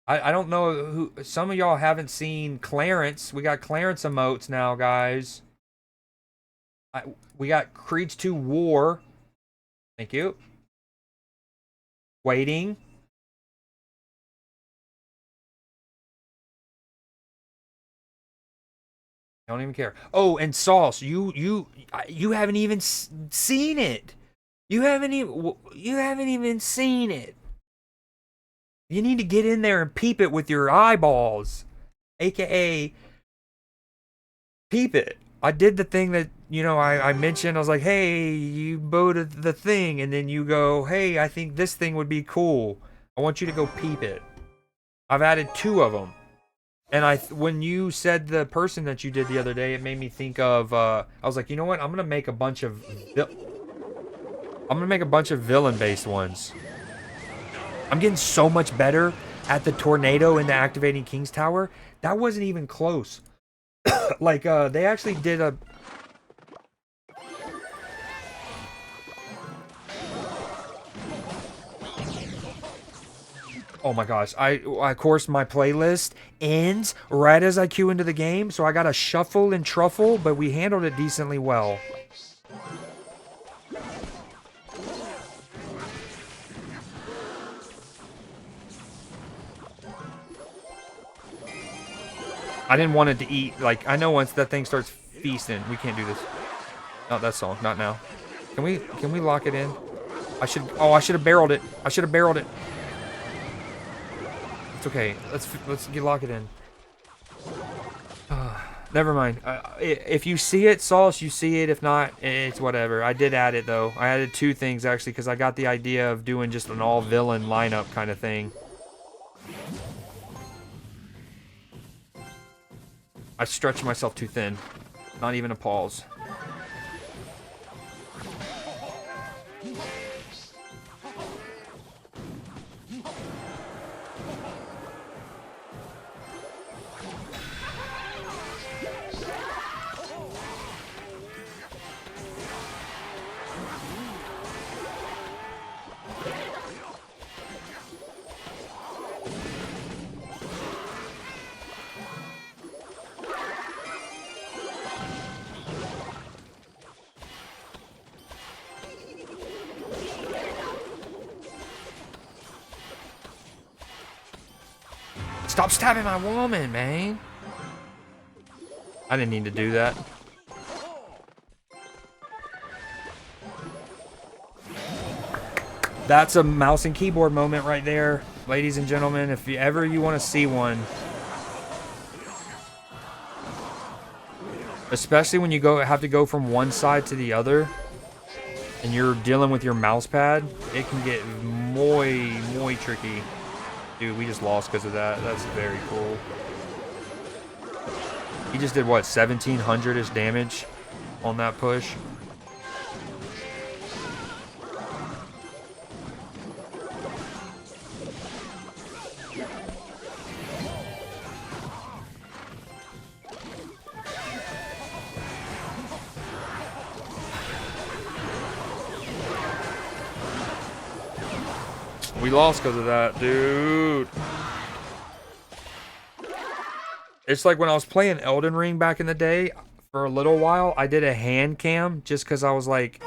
I don't know who, some of y'all haven't seen Clarence. We got Clarence emotes now, guys. We got Creed's 2 War. Thank you. Waiting. I don't even care. Oh, and Sauce, you haven't even seen it. You haven't even seen it. You need to get in there and peep it with your eyeballs, aka peep it. I did the thing that I mentioned. I was like, hey, you voted the thing, and then you go, hey, I think this thing would be cool. I want you to go peep it. I've added 2 of them. And when you said the person that you did the other day, it made me think of. I was like, you know what? I'm gonna make a bunch of villain-based ones. I'm getting so much better at the tornado in the activating King's Tower. That wasn't even close. Like they actually did a. Oh my gosh, of course my playlist ends right as I queue into the game, so I gotta shuffle and truffle, but we handled it decently well. I didn't want it to eat, like, I know once that thing starts feasting, we can't do this. Not that song, not now. Can we lock it in? I should have barreled it. I should have barreled it. It's okay. Let's lock it in. Never mind. If you see it, Sauce, you see it. If not, it's whatever. I did add it though. I added 2 things actually because I got the idea of doing just an all villain lineup kind of thing. I stretched myself too thin. Not even a pause. Stop stabbing my woman, man. I didn't need to do that. That's a mouse and keyboard moment right there, ladies and gentlemen. If you ever want to see one, especially when you have to go from one side to the other, and you're dealing with your mouse pad, it can get muy tricky. Dude, we just lost because of that. That's very cool. He just did, what, 1,700-ish damage on that push? We lost because of that, dude. It's like when I was playing Elden Ring back in the day, for a little while, I did a hand cam just because I was like,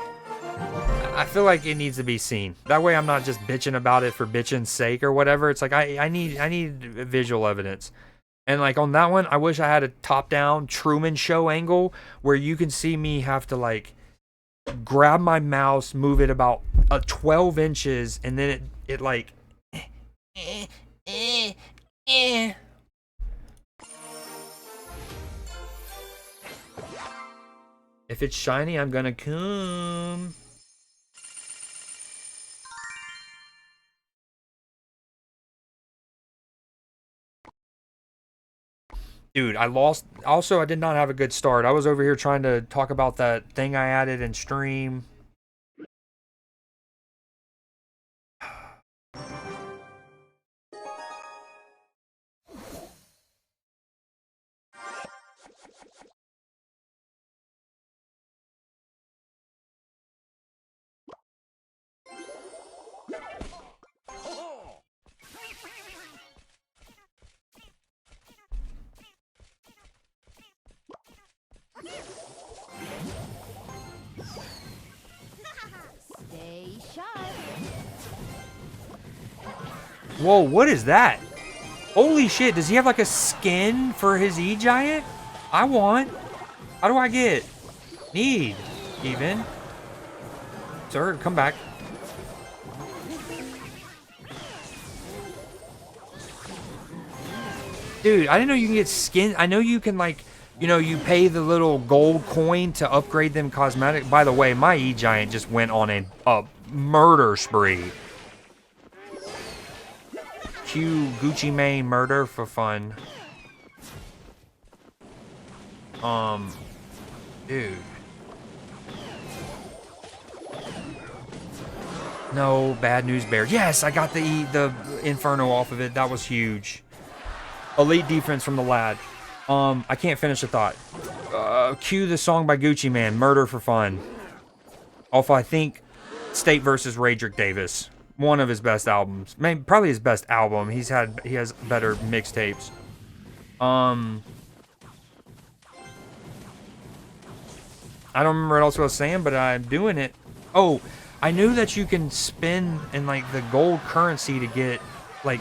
I feel like it needs to be seen. That way I'm not just bitching about it for bitching's sake or whatever. It's like I need visual evidence. And like on that one, I wish I had a top-down Truman Show angle where you can see me have to like grab my mouse, move it about 12 inches, and then it like if it's shiny, I'm gonna come. Dude, I lost. Also, I did not have a good start. I was over here trying to talk about that thing I added in stream. Stay sharp. Whoa, what is that? Holy shit, does he have like a skin for his E-Giant? I want. How do I get? Need. Even. Sir, come back. Dude, I didn't know you can get skin. I know you can, like, you know, you pay the little gold coin to upgrade them cosmetic. By the way, my E-Giant just went on a murder spree. Q Gucci Mane murder for fun. Dude. No, bad news bear. Yes, I got the Inferno off of it. That was huge. Elite defense from the lad. I can't finish the thought. Cue the song by Gucci Mane, Murder for Fun. Off, I think, State versus Radrick Davis. One of his best albums. Maybe, probably his best album. He has better mixtapes. I don't remember what else I was saying, but I'm doing it. Oh, I knew that you can spin in, like, the gold currency to get, like,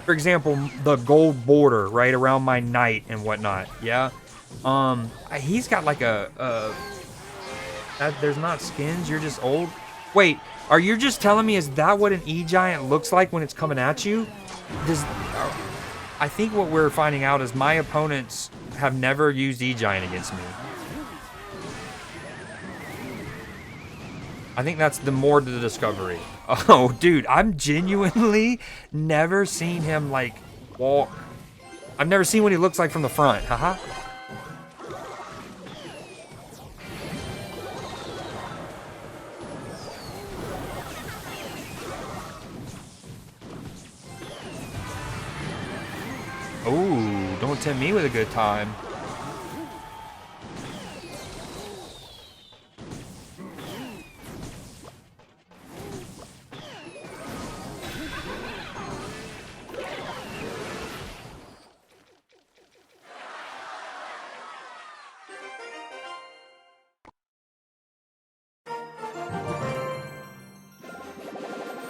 for example, the gold border right around my knight and whatnot. Yeah. He's got like there's not skins. You're just old. Wait, are you just telling me is that what an E-Giant looks like when it's coming at you? I think what we're finding out is my opponents have never used E-Giant against me. I think that's the more to the discovery. Oh, dude, I'm genuinely never seen him, like, walk. I've never seen what he looks like from the front. Haha. Ooh, don't tempt me with a good time.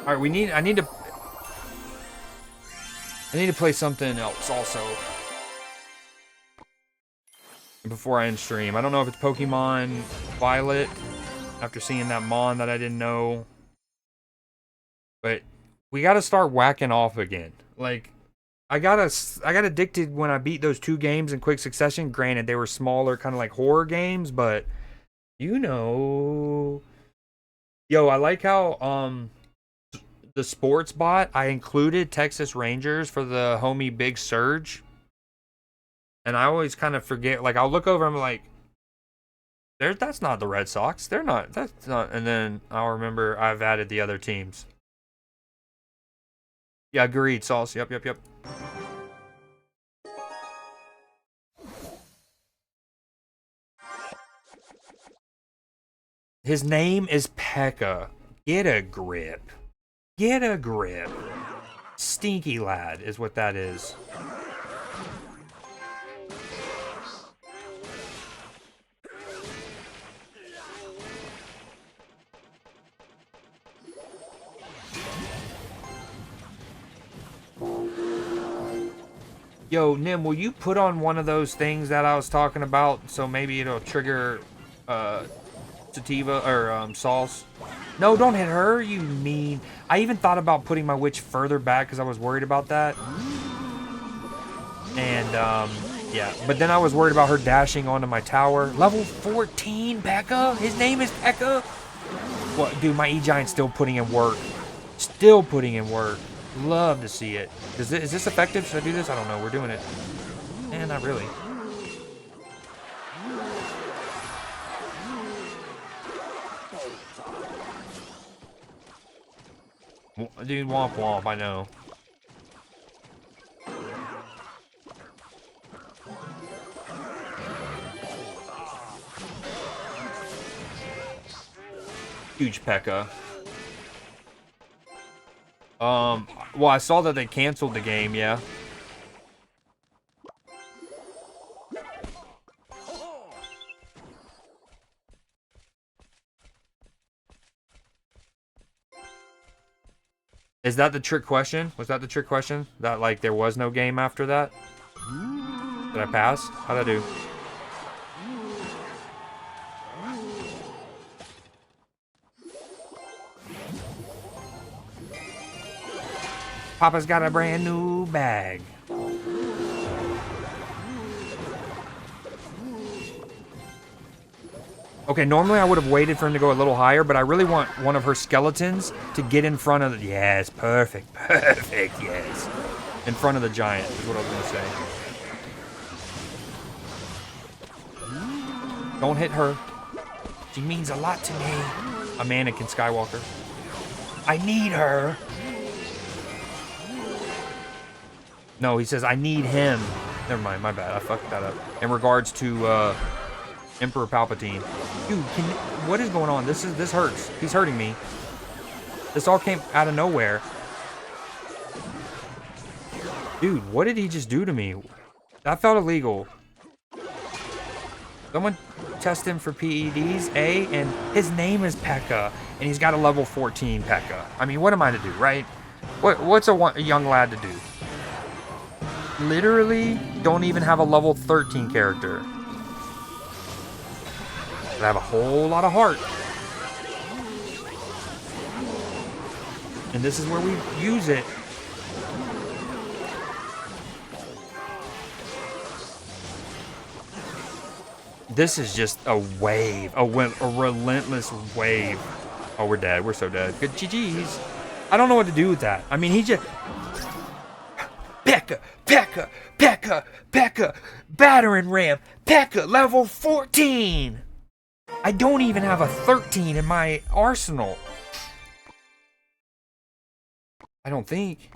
All right, I need to play something else also before I end stream. I don't know if it's Pokemon Violet after seeing that Mon that I didn't know, but we got to start whacking off again. Like, I got addicted when I beat those 2 games in quick succession. Granted, they were smaller, kind of like horror games, but you know, yo, I like how the sports bot, I included Texas Rangers for the homie Big Surge. And I always kind of forget, like, I'll look over and I'm like, that's not the Red Sox. That's not. And then I'll remember I've added the other teams. Yeah, agreed, Sauce. Yep. His name is Pekka. Get a grip. Get a grip. Stinky lad is what that is. Yo, Nim, will you put on one of those things that I was talking about so maybe it'll trigger sativa or sauce? No, don't hit her, you mean. I even thought about putting my witch further back because I was worried about that. And, yeah. But then I was worried about her dashing onto my tower. Level 14, Pekka? His name is Pekka? What, dude, my E-Giant's still putting in work. Still putting in work. Love to see it. Is this effective? Should I do this? I don't know. We're doing it. Eh, not really. Dude, womp womp, I know. Huge Pekka. Well, I saw that they canceled the game, yeah. Is that the trick question? Was that the trick question? That, like, there was no game after that? Did I pass? How'd I do? Papa's got a brand new bag. Okay, normally I would have waited for him to go a little higher, but I really want one of her skeletons to get in front of the... Yes, perfect, perfect, yes. In front of the giant is what I was going to say. Don't hit her. She means a lot to me. A mannequin Skywalker. I need her. No, he says, I need him. Never mind, my bad. I fucked that up. In regards to Emperor Palpatine. Dude, what is going on? This hurts. He's hurting me. This all came out of nowhere. Dude, what did he just do to me? That felt illegal. Someone test him for PEDs, and his name is P.E.K.K.A. and he's got a level 14 P.E.K.K.A. I mean, what am I to do, right? What's a young lad to do? Literally don't even have a level 13 character. But I have a whole lot of heart. And this is where we use it. This is just a wave, a relentless wave. Oh, we're dead. We're so dead. Good GG's. I don't know what to do with that. I mean, he just... P.E.K.K.A, P.E.K.K.A, P.E.K.K.A, P.E.K.K.A, battering ram, P.E.K.K.A, level 14. I don't even have a 13 in my arsenal. I don't think.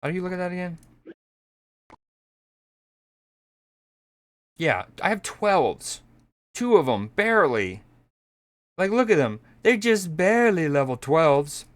How do you look at that again? Yeah, I have 12s. 2 of them, barely. Like, look at them. They're just barely level 12s.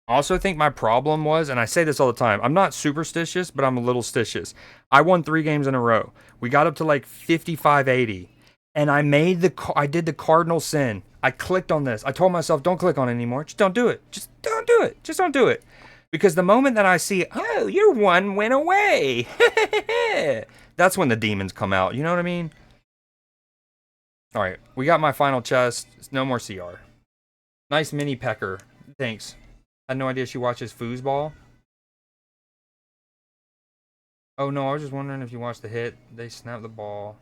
I also think my problem was, and I say this all the time, I'm not superstitious, but I'm a little stitious. I won 3 games in a row. We got up to like 55-80. And I did the cardinal sin. I clicked on this. I told myself, don't click on it anymore. Just don't do it. Just don't do it. Just don't do it. Because the moment that I see, oh, your one went away. That's when the demons come out. You know what I mean? All right. We got my final chest. It's no more CR. Nice mini pecker. Thanks. I had no idea she watches foosball. Oh, no. I was just wondering if you watched the hit. They snapped the ball.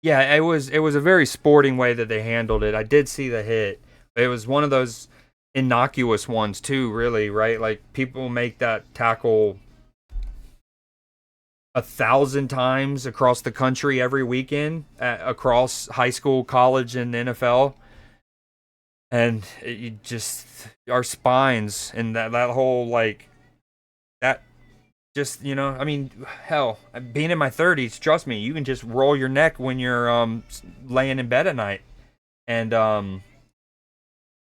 Yeah, it was a very sporting way that they handled it. I did see the hit. It was one of those innocuous ones too, really, right? Like people make that tackle 1,000 times across the country every weekend, across high school, college, and NFL. And it just our spines and that whole like that. Just, you know, I mean, hell, being in my 30s, trust me, you can just roll your neck when you're laying in bed at night. And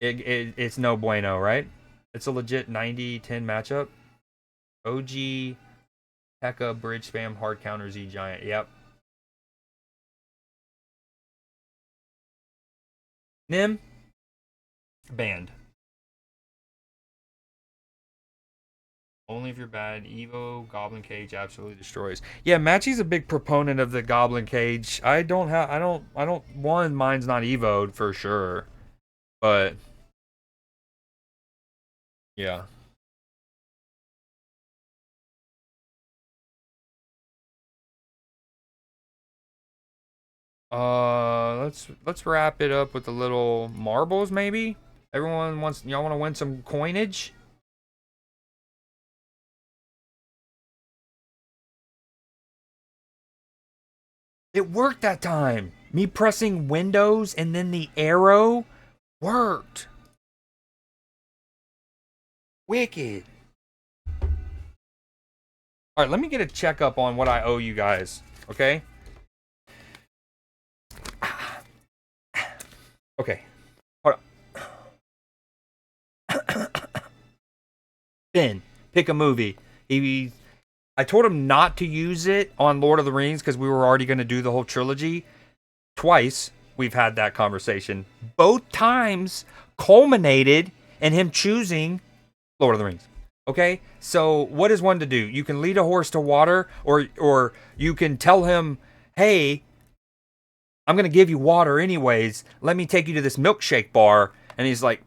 it's no bueno, right? It's a legit 90-10 matchup. OG, P.E.K.K.A, bridge spam, hard counter, Z giant. Yep. Nim, banned. Only if you're bad. Evo, Goblin Cage absolutely destroys. Yeah, Matchy's a big proponent of the Goblin Cage. One, mine's not Evo'd for sure. But yeah. Let's wrap it up with a little marbles maybe. Y'all want to win some coinage? It worked that time. Me pressing Windows and then the arrow worked. Wicked. All right, let me get a checkup on what I owe you guys, okay? Okay. Hold on. Ben, pick a movie. I told him not to use it on Lord of the Rings because we were already going to do the whole trilogy. Twice we've had that conversation. Both times culminated in him choosing Lord of the Rings. Okay, so what is one to do? You can lead a horse to water, or you can tell him, hey, I'm going to give you water anyways. Let me take you to this milkshake bar. And he's like,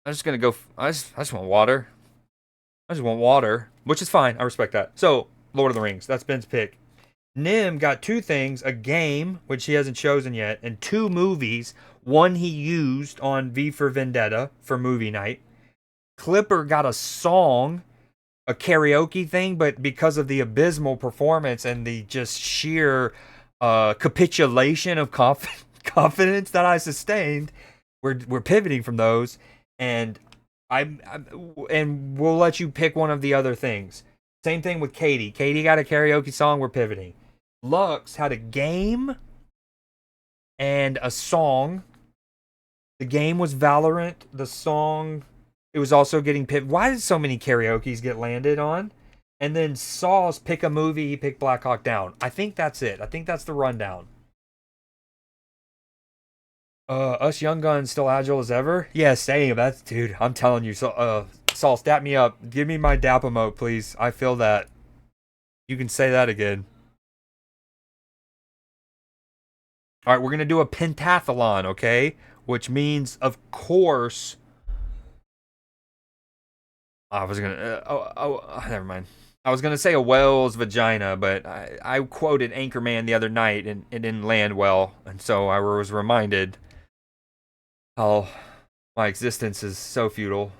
I'm just going to go, I just want water. I just want water, which is fine. I respect that. So, Lord of the Rings, that's Ben's pick. Nim got 2 things, a game, which he hasn't chosen yet, and 2 movies. One he used on V for Vendetta for movie night. Clipper got a song, a karaoke thing, but because of the abysmal performance and the just sheer capitulation of confidence that I sustained, we're pivoting from those, and and we'll let you pick one of the other things. Same thing with Katie. Katie got a karaoke song. We're pivoting. Lux had a game and a song. The game was Valorant. The song, it was also getting picked. Why did so many karaoke's get landed on? And then Sauce pick a movie. He picked Black Hawk Down. I think that's it. I think that's the rundown. Us young guns still agile as ever? Yeah, same. That's, dude, I'm telling you. So, Sauce, dap me up. Give me my dap emote, please. I feel that. You can say that again. All right, we're going to do a pentathlon, okay? Which means, of course... I was going to... never mind. I was going to say a whale's vagina, but I quoted Anchorman the other night, and it didn't land well. And so I was reminded how my existence is so futile.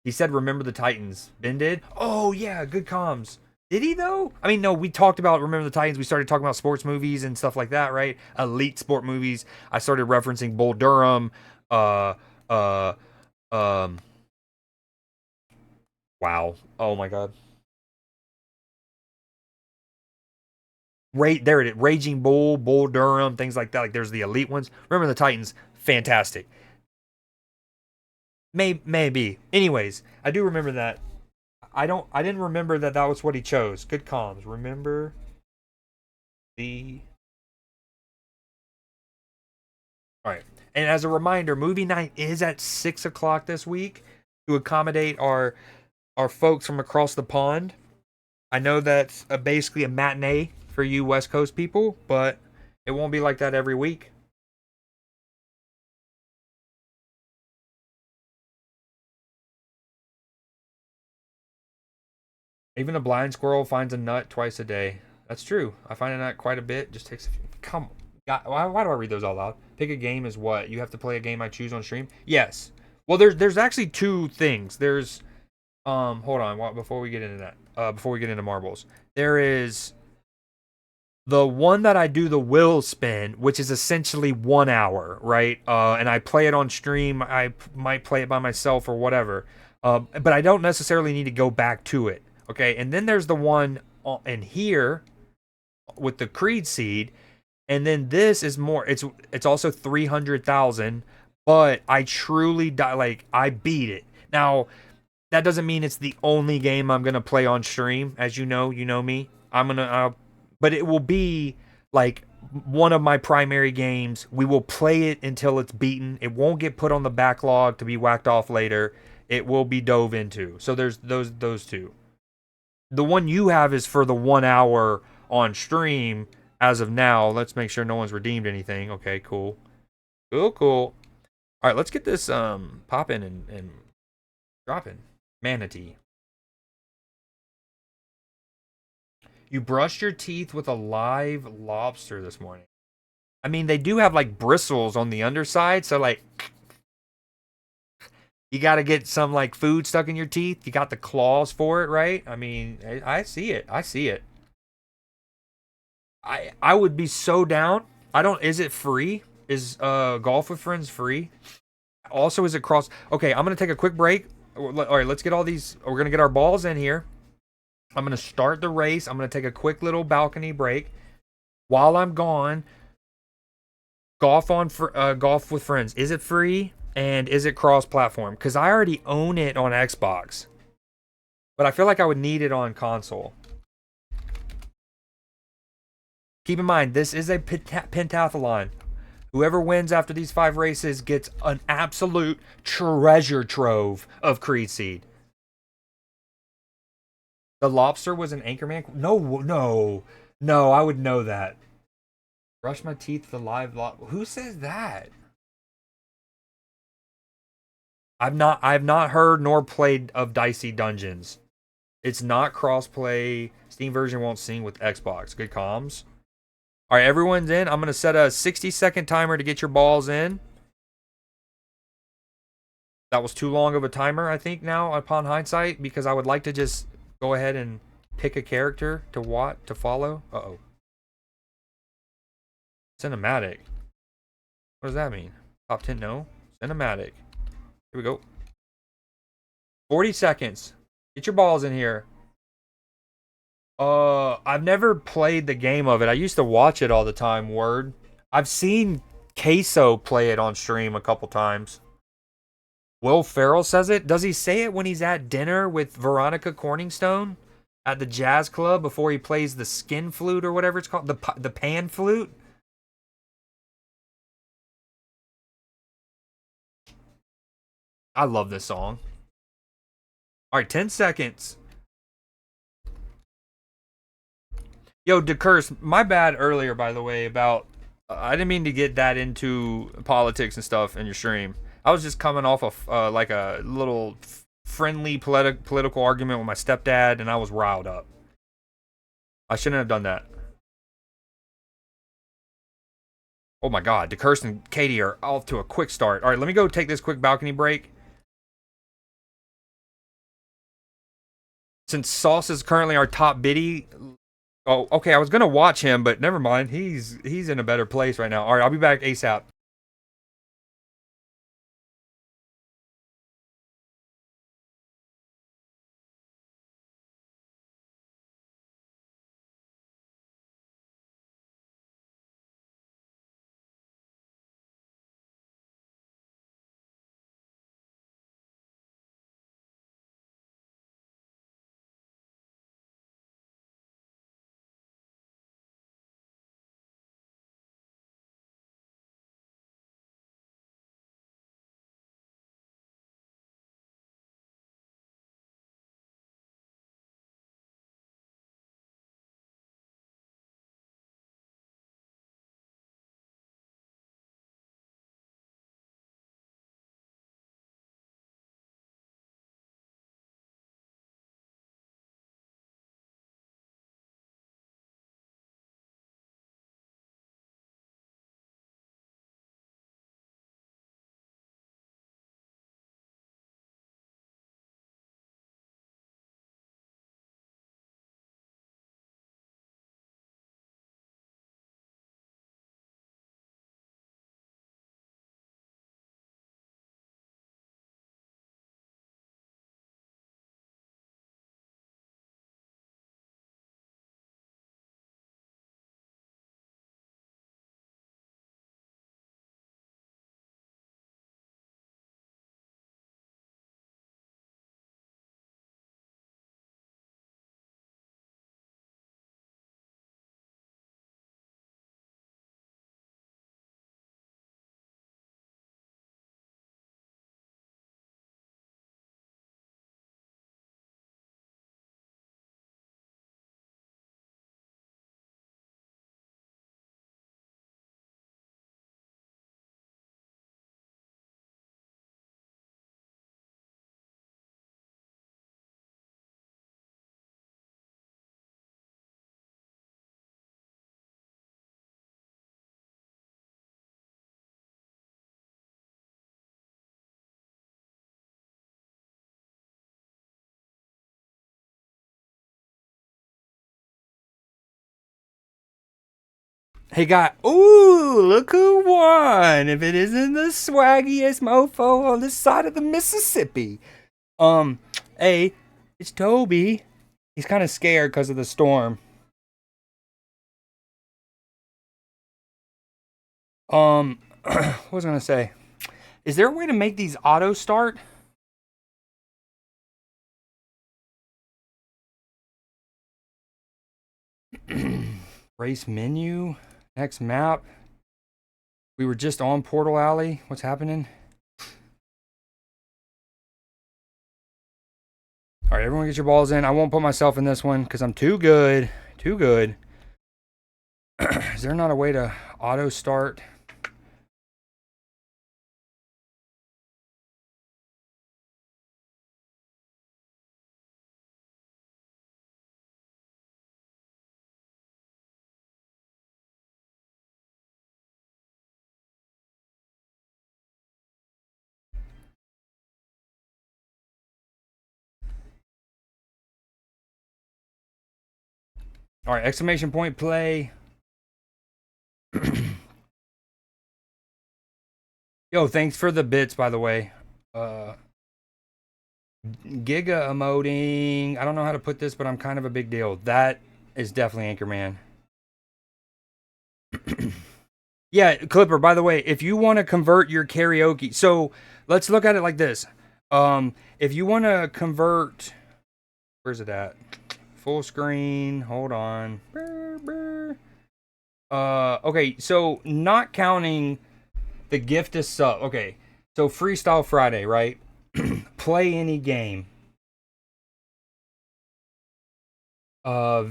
He said, remember the Titans. Ben did? Oh, yeah, good comms. Did he, though? I mean, no, we talked about Remember the Titans. We started talking about sports movies and stuff like that, right? Elite sport movies. I started referencing Bull Durham. Wow. Oh, my God. There it is. Raging Bull, Bull Durham, things like that. Like, there's the elite ones. Remember the Titans. Fantastic. Maybe. Anyways, I do remember that. I didn't remember that was what he chose. Good comms. Remember the... Alright. And as a reminder, movie night is at 6 o'clock this week to accommodate our folks from across the pond. I know that's basically a matinee for you West Coast people, but it won't be like that every week. Even a blind squirrel finds a nut twice a day. That's true. I find a nut quite a bit. Just takes a few. Come on. Why do I read those all loud? Pick a game is what? You have to play a game I choose on stream? Yes. Well, there's actually 2 things. There's hold on, before we get into that. Before we get into marbles. There is the one that I do the will spin, which is essentially 1 hour, right? And I play it on stream. I might play it by myself or whatever. But I don't necessarily need to go back to it. Okay, and then there's the one in here with the Creed seed, and then this is more. It's also 300,000, but I truly I beat it. Now, that doesn't mean it's the only game I'm gonna play on stream. As you know me. But it will be like one of my primary games. We will play it until it's beaten. It won't get put on the backlog to be whacked off later. It will be dove into. So there's those 2. The one you have is for the 1 hour on stream as of now. Let's make sure no one's redeemed anything. Okay, cool. Cool. All right, let's get this popping and dropping. Manatee. You brushed your teeth with a live lobster this morning. I mean, they do have like bristles on the underside, so like you got to get some like food stuck in your teeth. You got the claws for it, right? I mean, I see it. I would be so down. Is it free? Is Golf with Friends free? Also, is it cross? Okay, I'm going to take a quick break. All right, let's get all these. We're going to get our balls in here. I'm going to start the race. I'm going to take a quick little balcony break. While I'm gone, Golf with Friends. Is it free? And is it cross-platform? Because I already own it on Xbox. But I feel like I would need it on console. Keep in mind, this is a pentathlon. Whoever wins after these 5 races gets an absolute treasure trove of Creed Seed. The lobster was an Anchorman? No, I would know that. Brush my teeth with a live lobster. Who says that? I've not heard nor played of Dicey Dungeons. It's not crossplay. Steam version won't sync with Xbox. Good comms. All right, everyone's in. I'm going to set a 60-second timer to get your balls in. That was too long of a timer, I think, now, upon hindsight, because I would like to just go ahead and pick a character to follow. Uh-oh. Cinematic. What does that mean? Top 10, no. Cinematic. Here we go. 40 seconds. Get your balls in here. I've never played the game of it. I used to watch it all the time, word. I've seen Queso play it on stream a couple times. Will Ferrell says it. Does he say it when he's at dinner with Veronica Corningstone at the jazz club before he plays the skin flute or whatever it's called? The pan flute? I love this song. All right, 10 seconds. Yo, DeCurse, my bad earlier, by the way, about... I didn't mean to get that into politics and stuff in your stream. I was just coming off of like a little friendly political argument with my stepdad, and I was riled up. I shouldn't have done that. Oh my god, DeCurse and Katie are off to a quick start. All right, let me go take this quick balcony break. Since Sauce is currently our top biddy... Oh, okay, I was going to watch him, but never mind. He's in a better place right now. All right, I'll be back ASAP. Hey, guy. Ooh, look who won. If it isn't the swaggiest mofo on this side of the Mississippi. Hey, it's Toby. He's kind of scared because of the storm. What was I going to say? Is there a way to make these auto start? Race menu. Next map. We were just on Portal Alley. What's happening? All right, everyone get your balls in. I won't put myself in this one because I'm too good. Too good. Is there not a way to auto start? All right, exclamation point play. Yo, thanks for the bits, by the way. Giga emoting. I don't know how to put this, but I'm kind of a big deal. That is definitely Anchorman. Yeah, Clipper, by the way, if you want to convert your karaoke, so let's look at it like this. If you want to convert, where's it at? Full screen, hold on. Okay, so not counting the gift is sub. Okay, so Freestyle Friday, right? Play any game. How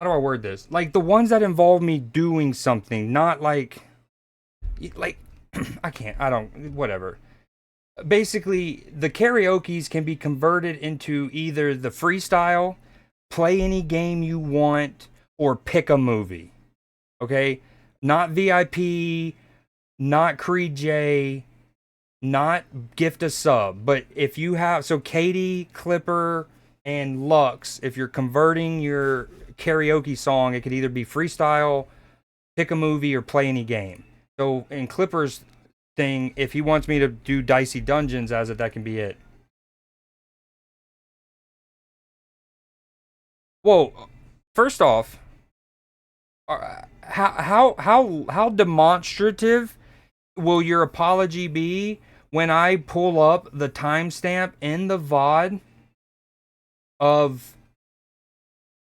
do I word this? Like the ones that involve me doing something, not like I don't, whatever. Basically, the karaoke's can be converted into either the freestyle, play any game you want, or pick a movie. Okay? Not VIP, not Creed J, not gift a sub. But if you have, so Katie, Clipper, and Lux, if you're converting your karaoke song, it could either be freestyle, pick a movie, or play any game. So in Clipper's thing, if he wants me to do Dicey Dungeons as it, that can be it. Whoa, first off, how demonstrative will your apology be when I pull up the timestamp in the VOD of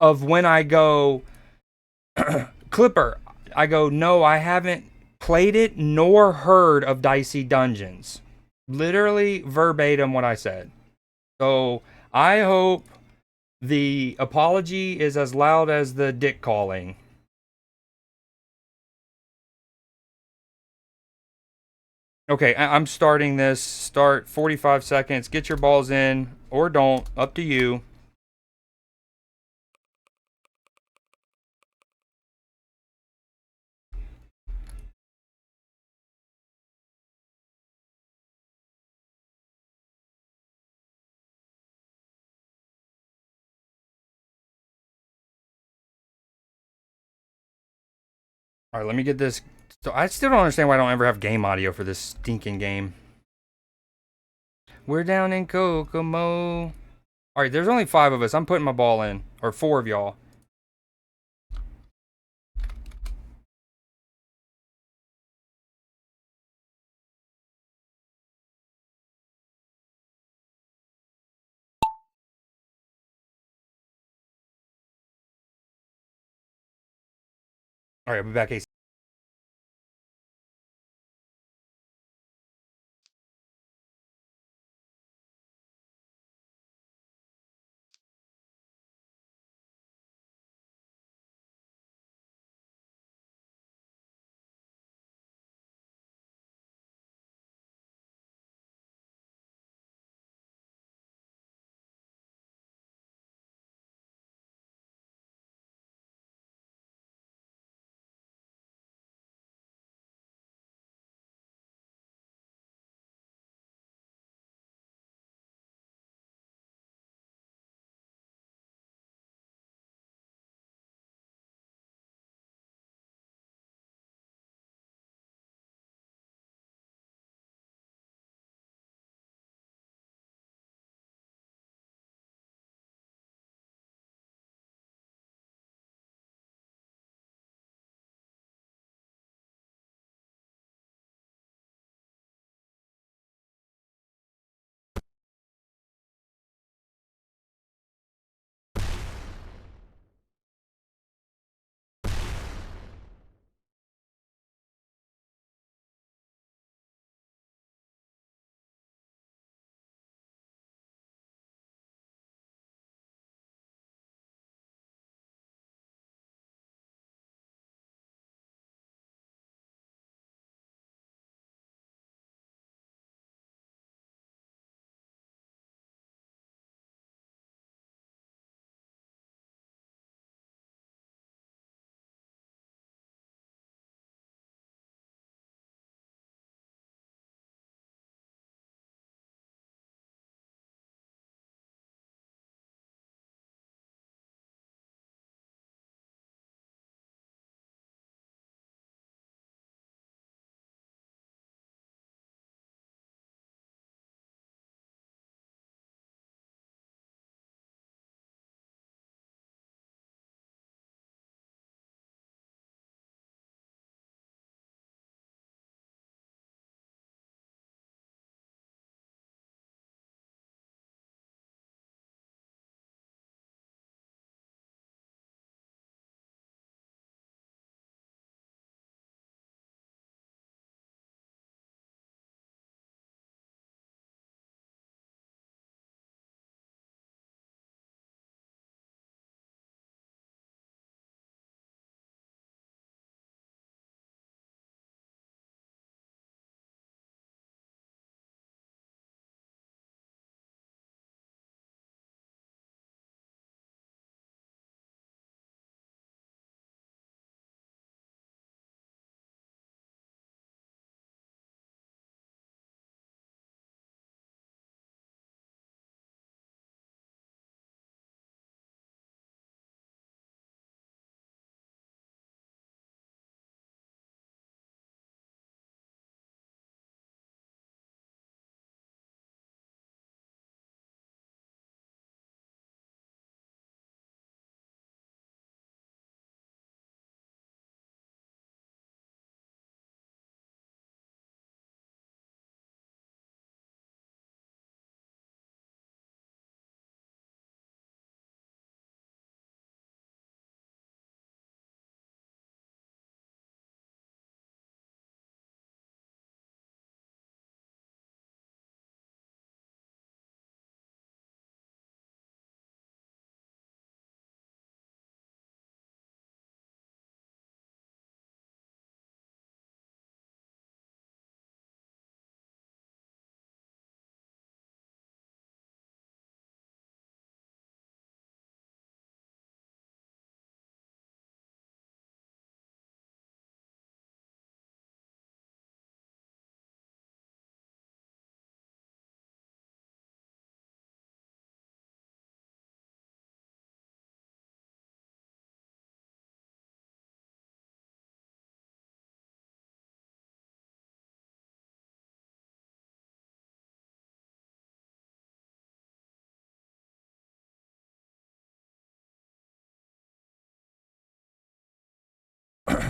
when I go Clipper? I go, no, I haven't played it nor heard of Dicey Dungeons. Literally verbatim what I said. So I hope the apology is as loud as the dick calling. Okay, I'm starting this. Start 45 seconds. Get your balls in or don't. Up to you. All right, let me get this. So I still don't understand why I don't ever have game audio for this stinking game. We're down in Kokomo. All right, there's only 5 of us. I'm putting my ball in. Or 4 of y'all. All right, I'll be back.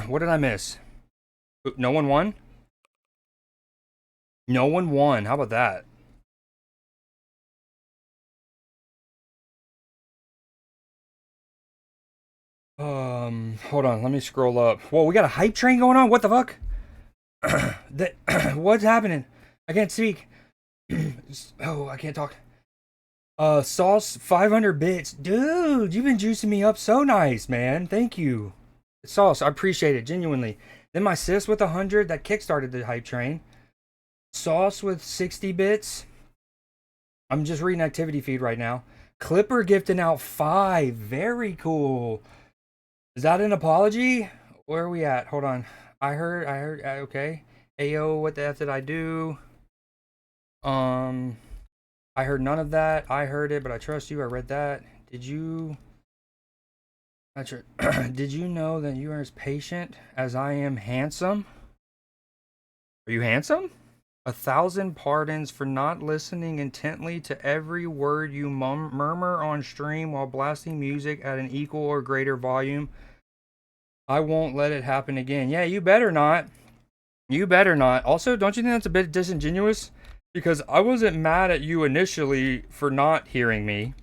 What did I miss? No one won? No one won. How about that? Hold on. Let me scroll up. Whoa, we got a hype train going on? What the fuck? What's happening? I can't speak. Oh, I can't talk. Sauce 500 bits. Dude, you've been juicing me up so nice, man. Thank you. Sauce, I appreciate it, genuinely. Then my sis with 100, that kickstarted the hype train. Sauce with 60 bits. I'm just reading activity feed right now. Clipper gifting out 5. Very cool. Is that an apology? Where are we at? Hold on. I heard, okay. Ayo, what the F did I do? I heard none of that. I heard it, but I trust you. I read that. Did you... Did you know that you are as patient as I am handsome? Are you handsome? 1,000 pardons for not listening intently to every word you murmur on stream while blasting music at an equal or greater volume. I won't let it happen again. Yeah, you better not. You better not. Also, don't you think that's a bit disingenuous? Because I wasn't mad at you initially for not hearing me.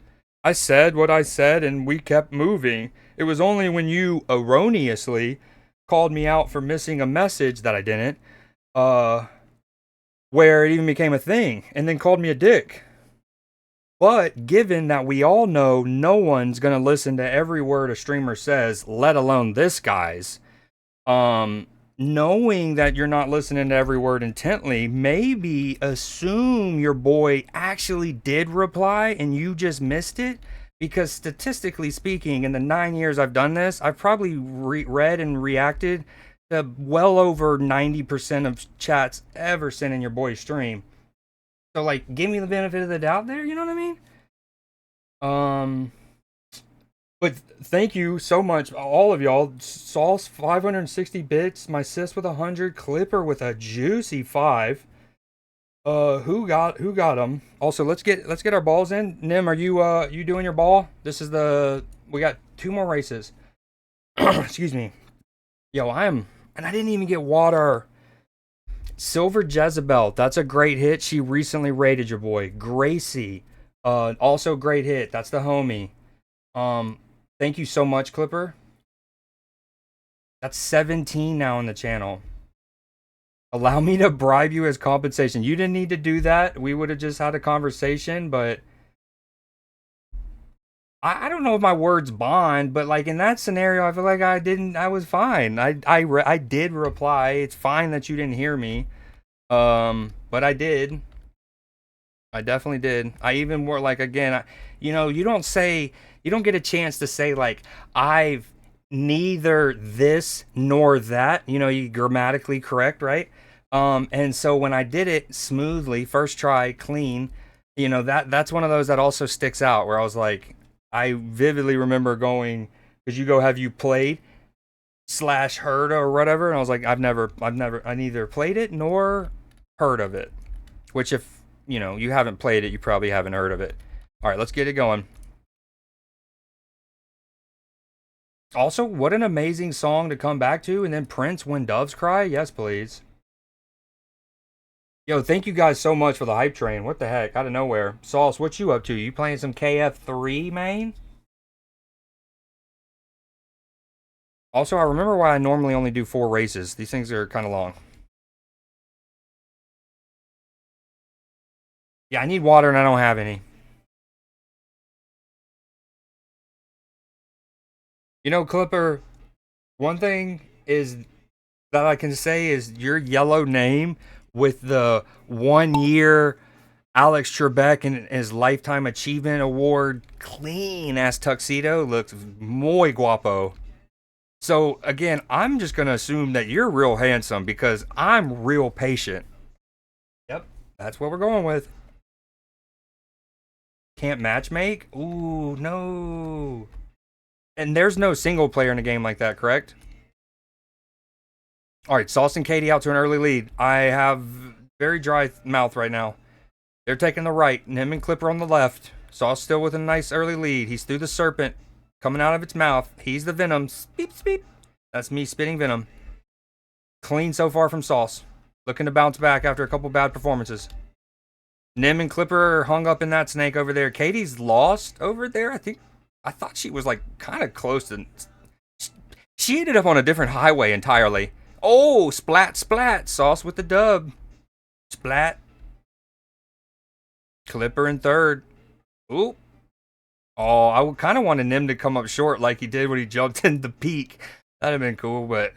I said what I said and we kept moving. It was only when you erroneously called me out for missing a message that I didn't, where it even became a thing, and then called me a dick. But given that we all know no one's going to listen to every word a streamer says, let alone this guy's, knowing that you're not listening to every word intently, maybe assume your boy actually did reply and you just missed it. Because statistically speaking, in the 9 years I've done this, I've probably read and reacted to well over 90% of chats ever sent in your boy's stream. So, like, give me the benefit of the doubt there, you know what I mean? But thank you so much, all of y'all. Sauce 560 bits, my sis with 100, Clipper with a juicy 5. Who got them? Also, let's get our balls in. Nim, are you doing your ball? This is we got 2 more races. Excuse me. Yo, and I didn't even get water. Silver Jezebel, that's a great hit. She recently raided your boy. Gracie, also great hit. That's the homie. Thank you so much, Clipper. That's 17 now on the channel. Allow me to bribe you as compensation. You didn't need to do that. We would have just had a conversation, but I don't know if my words bond, but like in that scenario, I feel like I was fine. I did reply. It's fine that you didn't hear me. But I did. I definitely did. I even wore like, again, you don't get a chance to say like, I've neither this nor that, you grammatically correct, right? And so when I did it smoothly, first try, clean, that's one of those that also sticks out where I was like, I vividly remember going, because you go, have you played / heard or whatever? And I was like, I neither played it nor heard of it. Which if, you haven't played it, you probably haven't heard of it. All right, let's get it going. Also, what an amazing song to come back to. And then Prince, When Doves Cry. Yes, please. Yo, thank you guys so much for the hype train. What the heck? Out of nowhere. Sauce, what you up to? You playing some KF3, man? Also, I remember why I normally only do 4 races. These things are kind of long. Yeah, I need water and I don't have any. Clipper, one thing is that I can say is your yellow name with the 1-year Alex Trebek and his Lifetime Achievement Award clean ass tuxedo looks muy guapo. So again, I'm just going to assume that you're real handsome because I'm real patient. Yep, that's what we're going with. Can't matchmake? Ooh, no. And there's no single player in a game like that, correct? All right, Sauce and Katie out to an early lead. I have very dry mouth right now. They're taking the right. Nim and Clipper on the left. Sauce still with a nice early lead. He's through the serpent coming out of its mouth. He's the venom. Speep, speep. That's me spitting venom. Clean so far from Sauce. Looking to bounce back after a couple bad performances. Nim and Clipper are hung up in that snake over there. Katie's lost over there. I thought she was like kind of close to. She ended up on a different highway entirely. Oh, splat, splat. Sauce with the dub. Splat. Clipper in third. Ooh. Oh, I kind of wanted Nim to come up short like he did when he jumped in the peak. That'd have been cool, but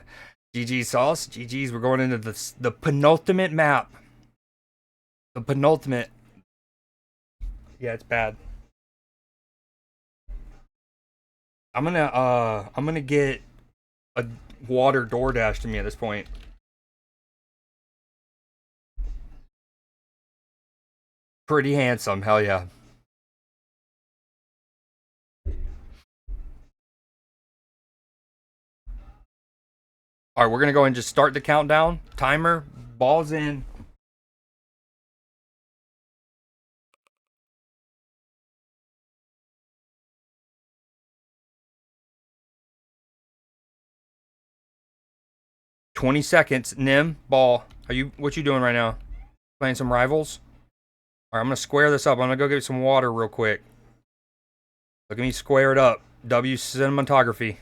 GG Sauce. GG's. We're going into the penultimate map. The penultimate. Yeah, it's bad. I'm gonna get a water DoorDash to me at this point. Pretty handsome, hell yeah. All right, we're gonna go and just start the countdown. Timer, balls in. $20. Nim, ball. What you doing right now? Playing some rivals? All right, I'm gonna square this up. I'm gonna go get some water real quick. Look at me square it up. W cinematography.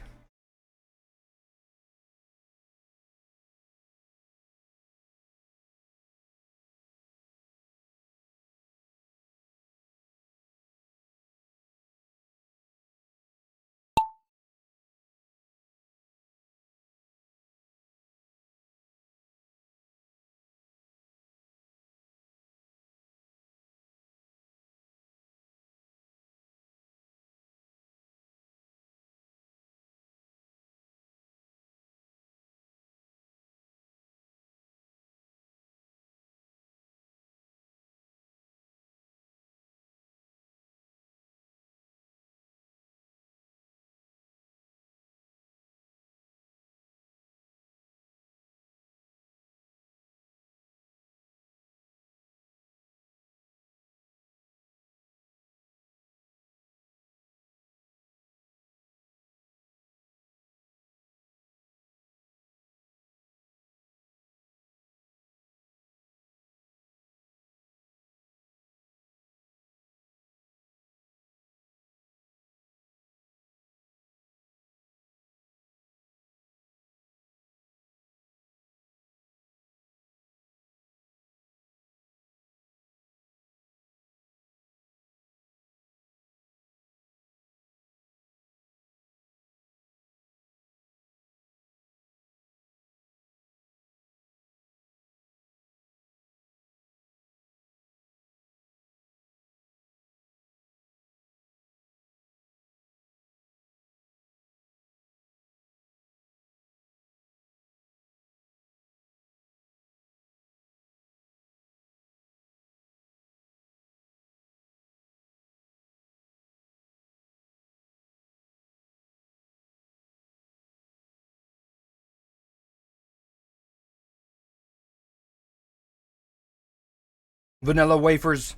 Vanilla wafers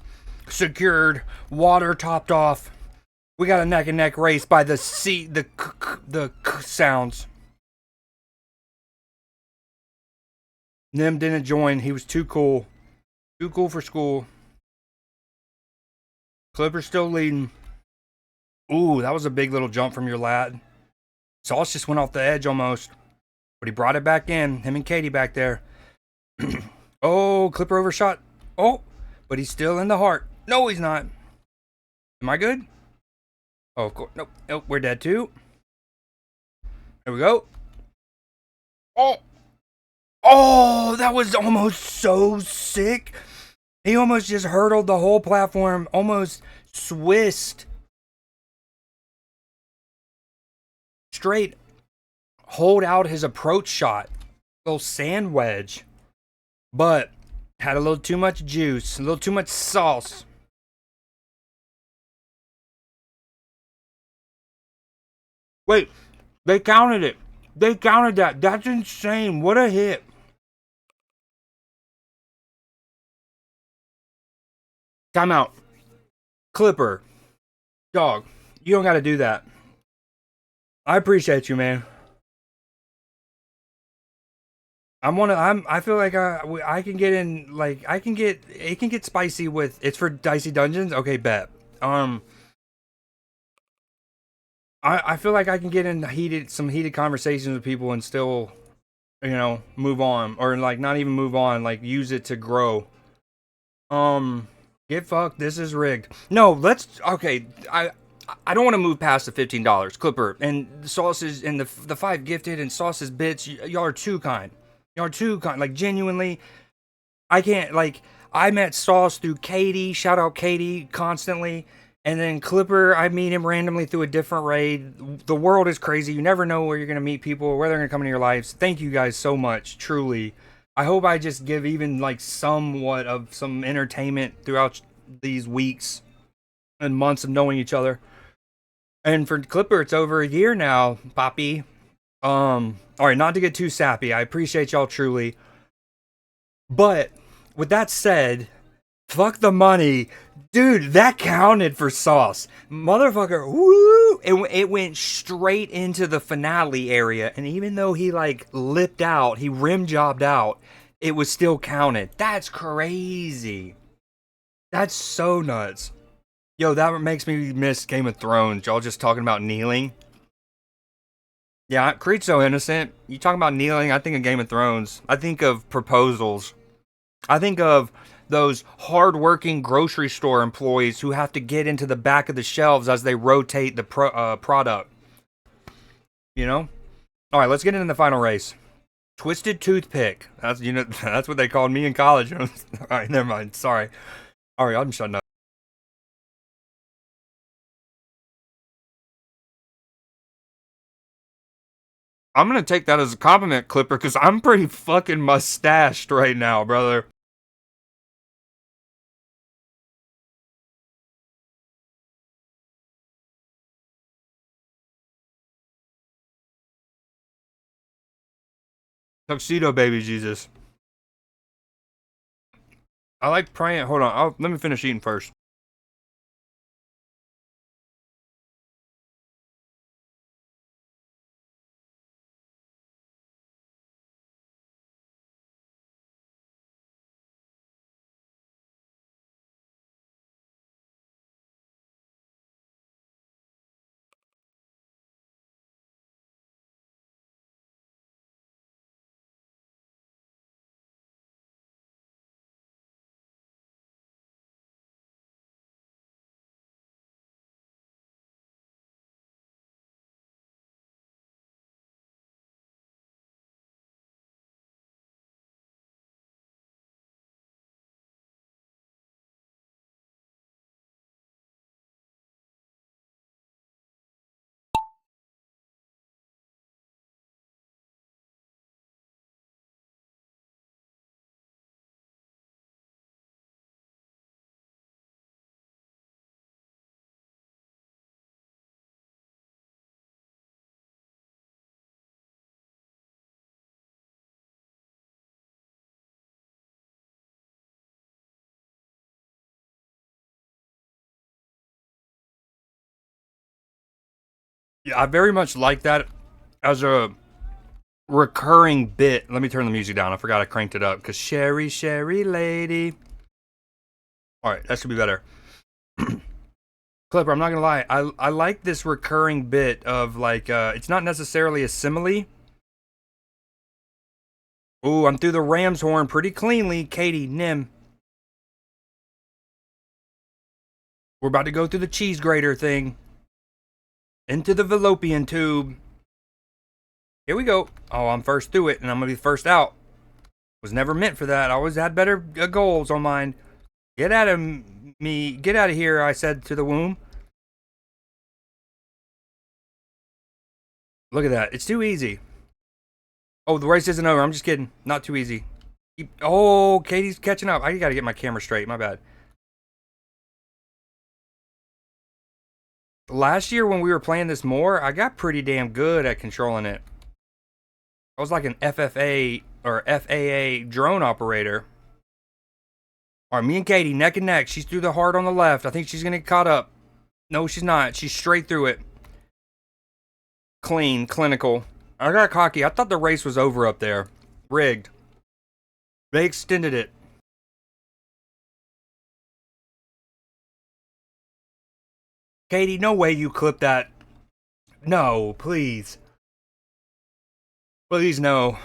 secured, water topped off. We got a neck and neck race by the sounds. Nim didn't join. He was too cool. Too cool for school. Clipper's still leading. Ooh, that was a big little jump from your lad. Sauce just went off the edge almost. But he brought it back in. Him and Katie back there. Oh, Clipper overshot. Oh, but he's still in the heart. No, he's not. Am I good? Oh, of course. Nope. Nope, we're dead too. There we go. Oh. Oh, that was almost so sick. He almost just hurdled the whole platform. Almost swissed. Straight. Hold out his approach shot. Little sand wedge. But had a little too much juice. A little too much sauce. Wait. They counted it. They counted that. That's insane. What a hit. Timeout. Clipper. Dog. You don't got to do that. I appreciate you, man. I feel like I can get in, like, it can get spicy with, it's for Dicey Dungeons? Okay, bet. I feel like I can get in some heated conversations with people and still, you know, move on. Or, like, not even move on, like, use it to grow. Get fucked, this is rigged. No, okay, I don't want to move past the $15. Clipper, and Sauces, and the 5 gifted, and Sauces bits, y'all are too kind. Y'all are too kind, like, genuinely, I can't, like, I met Sauce through Katie, shout out Katie, constantly, and then Clipper, I meet him randomly through a different raid. The world is crazy, you never know where you're going to meet people, or where they're going to come into your lives. Thank you guys so much, truly. I hope I just give even, like, somewhat of some entertainment throughout these weeks and months of knowing each other. And for Clipper, it's over a year now, Poppy. Alright, not to get too sappy. I appreciate y'all truly. But, with that said, fuck the money. Dude, that counted for Sauce. Motherfucker, woo! It went straight into the finale area. And even though he, like, lipped out, he rim jobbed out, it was still counted. That's crazy. That's so nuts. Yo, that makes me miss Game of Thrones. Y'all just talking about kneeling. Yeah, Creed's so innocent. You talking about kneeling, I think of Game of Thrones. I think of proposals. I think of those hard-working grocery store employees who have to get into the back of the shelves as they rotate the product. You know? Alright, let's get into the final race. Twisted Toothpick. That's, you know, that's what they called me in college. Alright, never mind. Sorry. Alright, I'm shutting up. I'm gonna take that as a compliment, Clipper, because I'm pretty fucking mustached right now, brother. Tuxedo baby Jesus. I like praying. Hold on. Let me finish eating first. Yeah, I very much like that as a recurring bit. Let me turn the music down. I forgot I cranked it up. Because Sherry, Sherry lady. Alright, that should be better. Clipper, I'm not gonna lie. I like this recurring bit of, like, it's not necessarily a simile. Ooh, I'm through the ram's horn pretty cleanly. Katie, Nim. We're about to go through the cheese grater thing. Into the fallopian tube. Here we go. Oh, I'm first through it, and I'm gonna be first out. Was never meant for that. I always had better goals on mine. Get out of me. Get out of here, I said to the womb. Look at that. It's too easy. Oh, the race isn't over. I'm just kidding. Not too easy. Oh, Katie's catching up. I gotta get my camera straight. My bad. Last year when we were playing this more, I got pretty damn good at controlling it. I was like an FFA or FAA drone operator. Alright, me and Katie, neck and neck. She's through the heart on the left. I think she's gonna get caught up. No, she's not. She's straight through it. Clean, clinical. I got cocky. I thought the race was over up there. Rigged. They extended it. Katie, no way you clipped that. No, please. Please, no.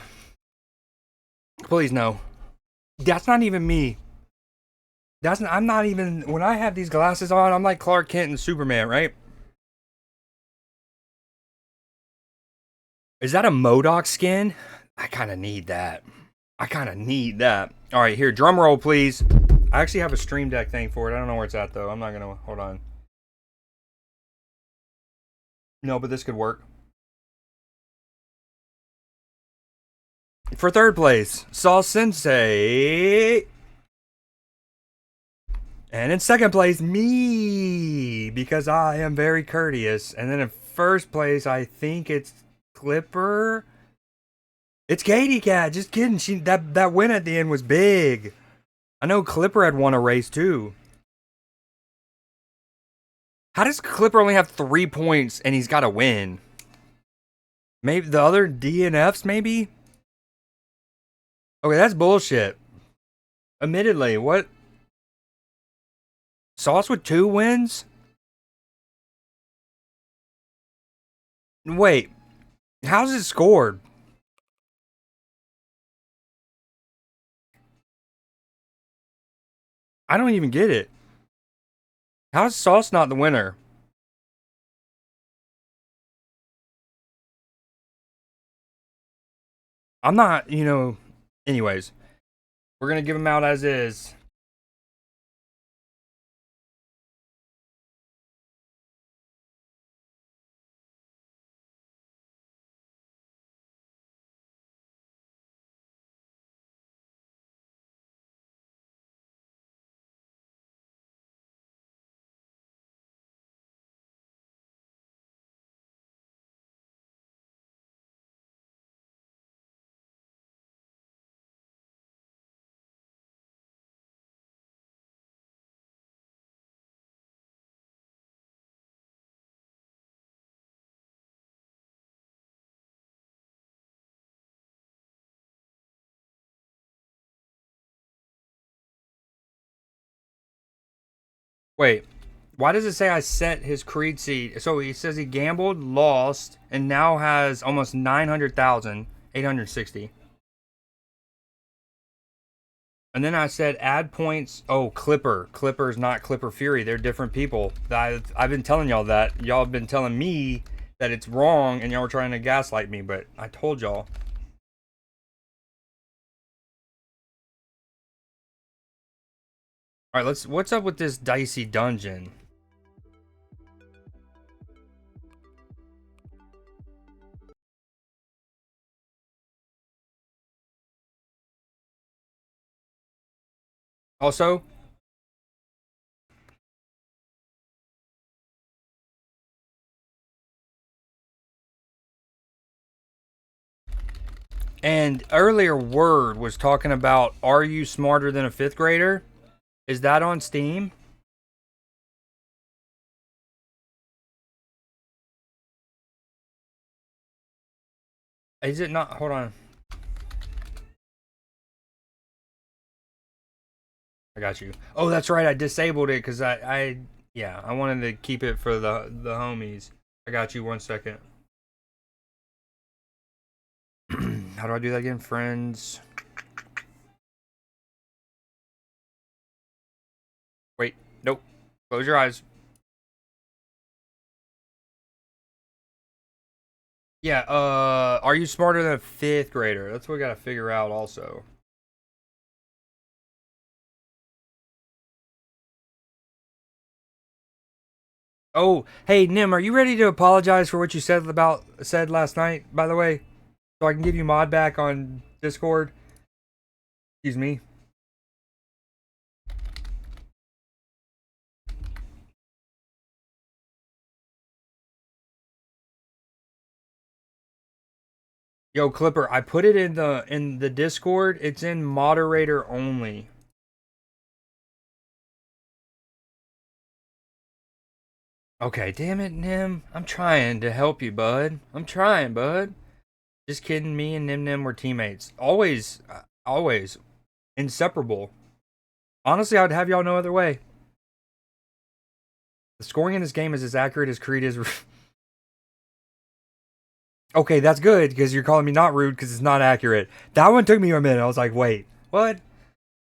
Please, no. That's not even me. I'm not even, when I have these glasses on, I'm like Clark Kent and Superman, right? Is that a MODOK skin? I kind of need that. All right, here, drum roll, please. I actually have a Stream Deck thing for it. I don't know where it's at, though. I'm not going to, hold on. No, but this could work. For third place, Saw Sensei. And in second place, me, because I am very courteous. And then in first place, I think it's Clipper. It's Katie Cat. Just kidding. That win at the end was big. I know Clipper had won a race too. How does Clipper only have 3 points and he's got to win? Maybe the other DNFs, maybe? Okay, that's bullshit. Admittedly, what? Sauce with 2 wins? Wait, how's it scored? I don't even get it. How's Sauce not the winner? I'm not, anyways. We're going to give him out as is. Wait, why does it say I set his Creed seed? So he says he gambled, lost, and now has almost 900,000, 860. And then I said add points. Oh, Clipper. Clipper's not Clipper Fury. They're different people. I've been telling y'all that. Y'all have been telling me that it's wrong, and y'all were trying to gaslight me, but I told y'all. All right, what's up with this dicey dungeon? Also, and earlier Word was talking about, are you smarter than a 5th grader? Is that on Steam? Is it not? Hold on. I got you. Oh, that's right. I disabled it because yeah, I wanted to keep it for the homies. I got you. 1 second. How do I do that again? Friends. Wait. Nope. Close your eyes. Yeah, are you smarter than a 5th grader? That's what we gotta figure out also. Oh, hey, Nim, are you ready to apologize for what you said last night, by the way? So I can give you mod back on Discord? Excuse me. Yo, Clipper, I put it in the Discord. It's in moderator only. Okay, damn it, Nim. I'm trying to help you, bud. I'm trying, bud. Just kidding. Me and Nim were teammates. Always, always. inseparable. Honestly, I'd have y'all no other way. The scoring in this game is as accurate as Creed is. Okay, that's good, because you're calling me not rude because it's not accurate. That one took me a minute. I was like, wait, what?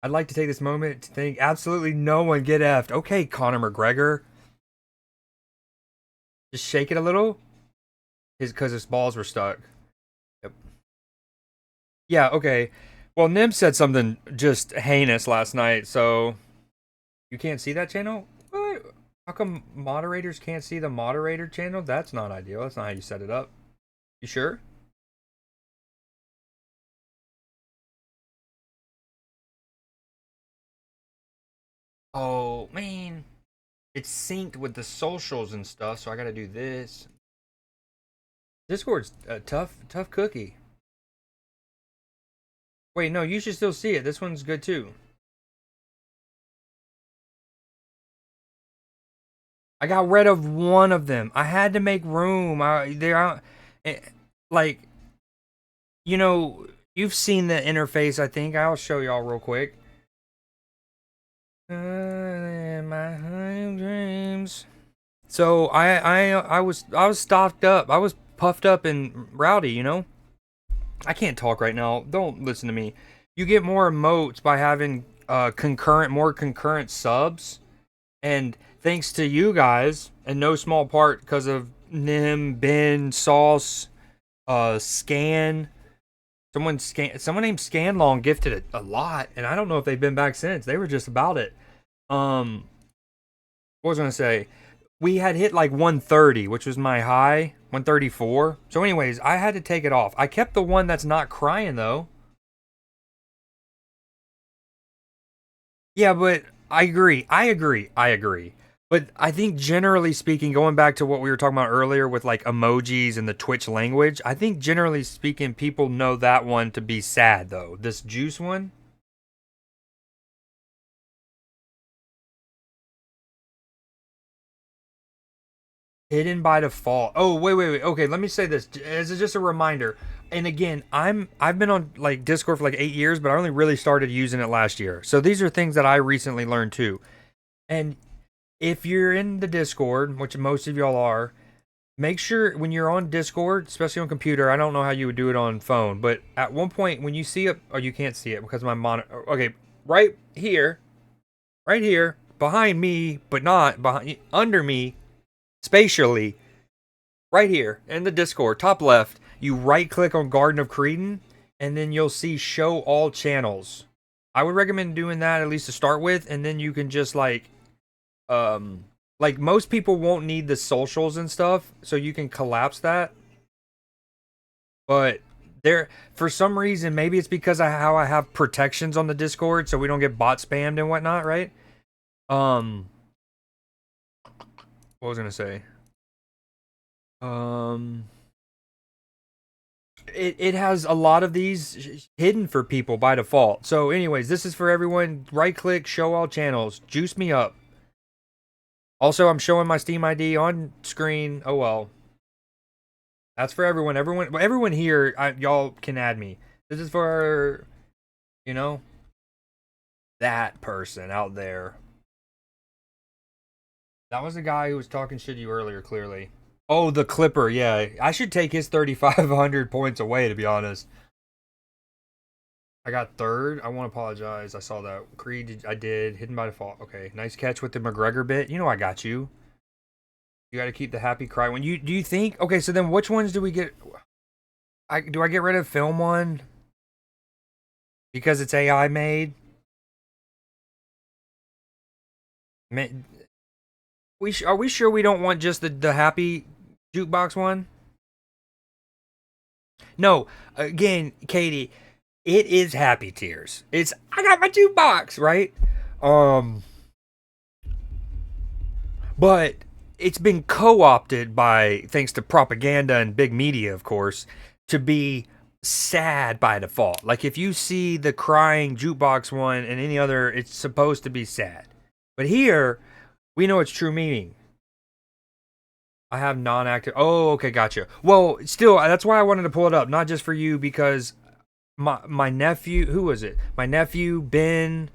I'd like to take this moment to thank absolutely no one get effed. Okay, Conor McGregor. Just shake it a little. Because his balls were stuck. Yep. Yeah, okay. Well, Nim said something just heinous last night, so... You can't see that channel? What? How come moderators can't see the moderator channel? That's not ideal. That's not how you set it up. You sure? Oh, man. It's synced with the socials and stuff, so I gotta do this. Discord's a tough cookie. Wait, no, you should still see it. This one's good too. I got rid of one of them. I had to make room. Like, you know, you've seen the interface, I think. I'll show y'all real quick. My dreams. So I was stocked up. I was puffed up and rowdy, you know? I can't talk right now. Don't listen to me. You get more emotes by having more concurrent subs. And thanks to you guys, in no small part because of Nim, Ben, Sauce, Scan. Someone named Scanlong gifted it a lot, and I don't know if they've been back since. They were just about it. What was I gonna say? We had hit like 130, which was my high, 134. So anyways, I had to take it off. I kept the one that's not crying though. Yeah, but I agree. But I think generally speaking, going back to what we were talking about earlier with like emojis and the Twitch language, I think generally speaking, people know that one to be sad though. This juice one. Hidden by default. Oh, wait. Okay, let me say this as just a reminder. And again, I've been on like Discord for like 8 years, but I only really started using it last year. So these are things that I recently learned too. And if you're in the Discord, which most of y'all are, make sure when you're on Discord, especially on computer, I don't know how you would do it on phone, but at one point when you see it, oh, you can't see it because my monitor. Okay, right here, behind me, but not behind, under me. Spatially, right here in the Discord, top left, you right click on Garden of Creedon, and then you'll see show all channels. I would recommend doing that at least to start with, and then you can just like most people won't need the socials and stuff, so you can collapse that. But there, for some reason, maybe it's because of how I have protections on the Discord, so we don't get bot spammed and whatnot, right? What was I gonna say? It has a lot of these hidden for people by default. So anyways, this is for everyone. Right click, show all channels. Juice me up. Also, I'm showing my Steam ID on screen. Oh well. That's for everyone. Everyone here, y'all can add me. This is for, you know, that person out there. That was the guy who was talking shit to you earlier, clearly. Oh, the Clipper, yeah. I should take his 3,500 points away, to be honest. I got third. I want to apologize. I saw that. Creed, I did. Hidden by default. Okay, nice catch with the McGregor bit. You know I got you. You got to keep the happy cry. Do you think... Okay, so then which ones do we get... Do I get rid of film one? Because it's AI made? Man, are we sure we don't want just the happy jukebox one? No, again, Katie, it is happy tears. It's I got my jukebox, right? But it's been co-opted by, thanks to propaganda and big media, of course, to be sad by default. Like if you see the crying jukebox one and any other, it's supposed to be sad. But here, we know its true meaning. I have non-active. Oh, okay, gotcha. Well, still, that's why I wanted to pull it up. Not just for you, because my nephew, who was it? My nephew, Ben,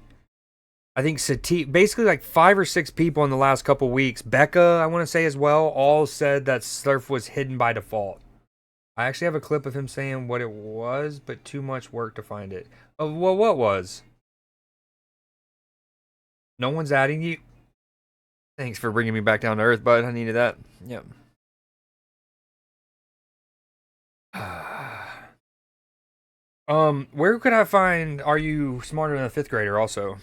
I think Sati, basically like 5 or 6 people in the last couple weeks. Becca, I want to say as well, all said that surf was hidden by default. I actually have a clip of him saying what it was, but too much work to find it. Oh, well, what was? No one's adding you? Thanks for bringing me back down to earth, bud. I needed that. Yep. Where could I find Are You Smarter Than a Fifth Grader also?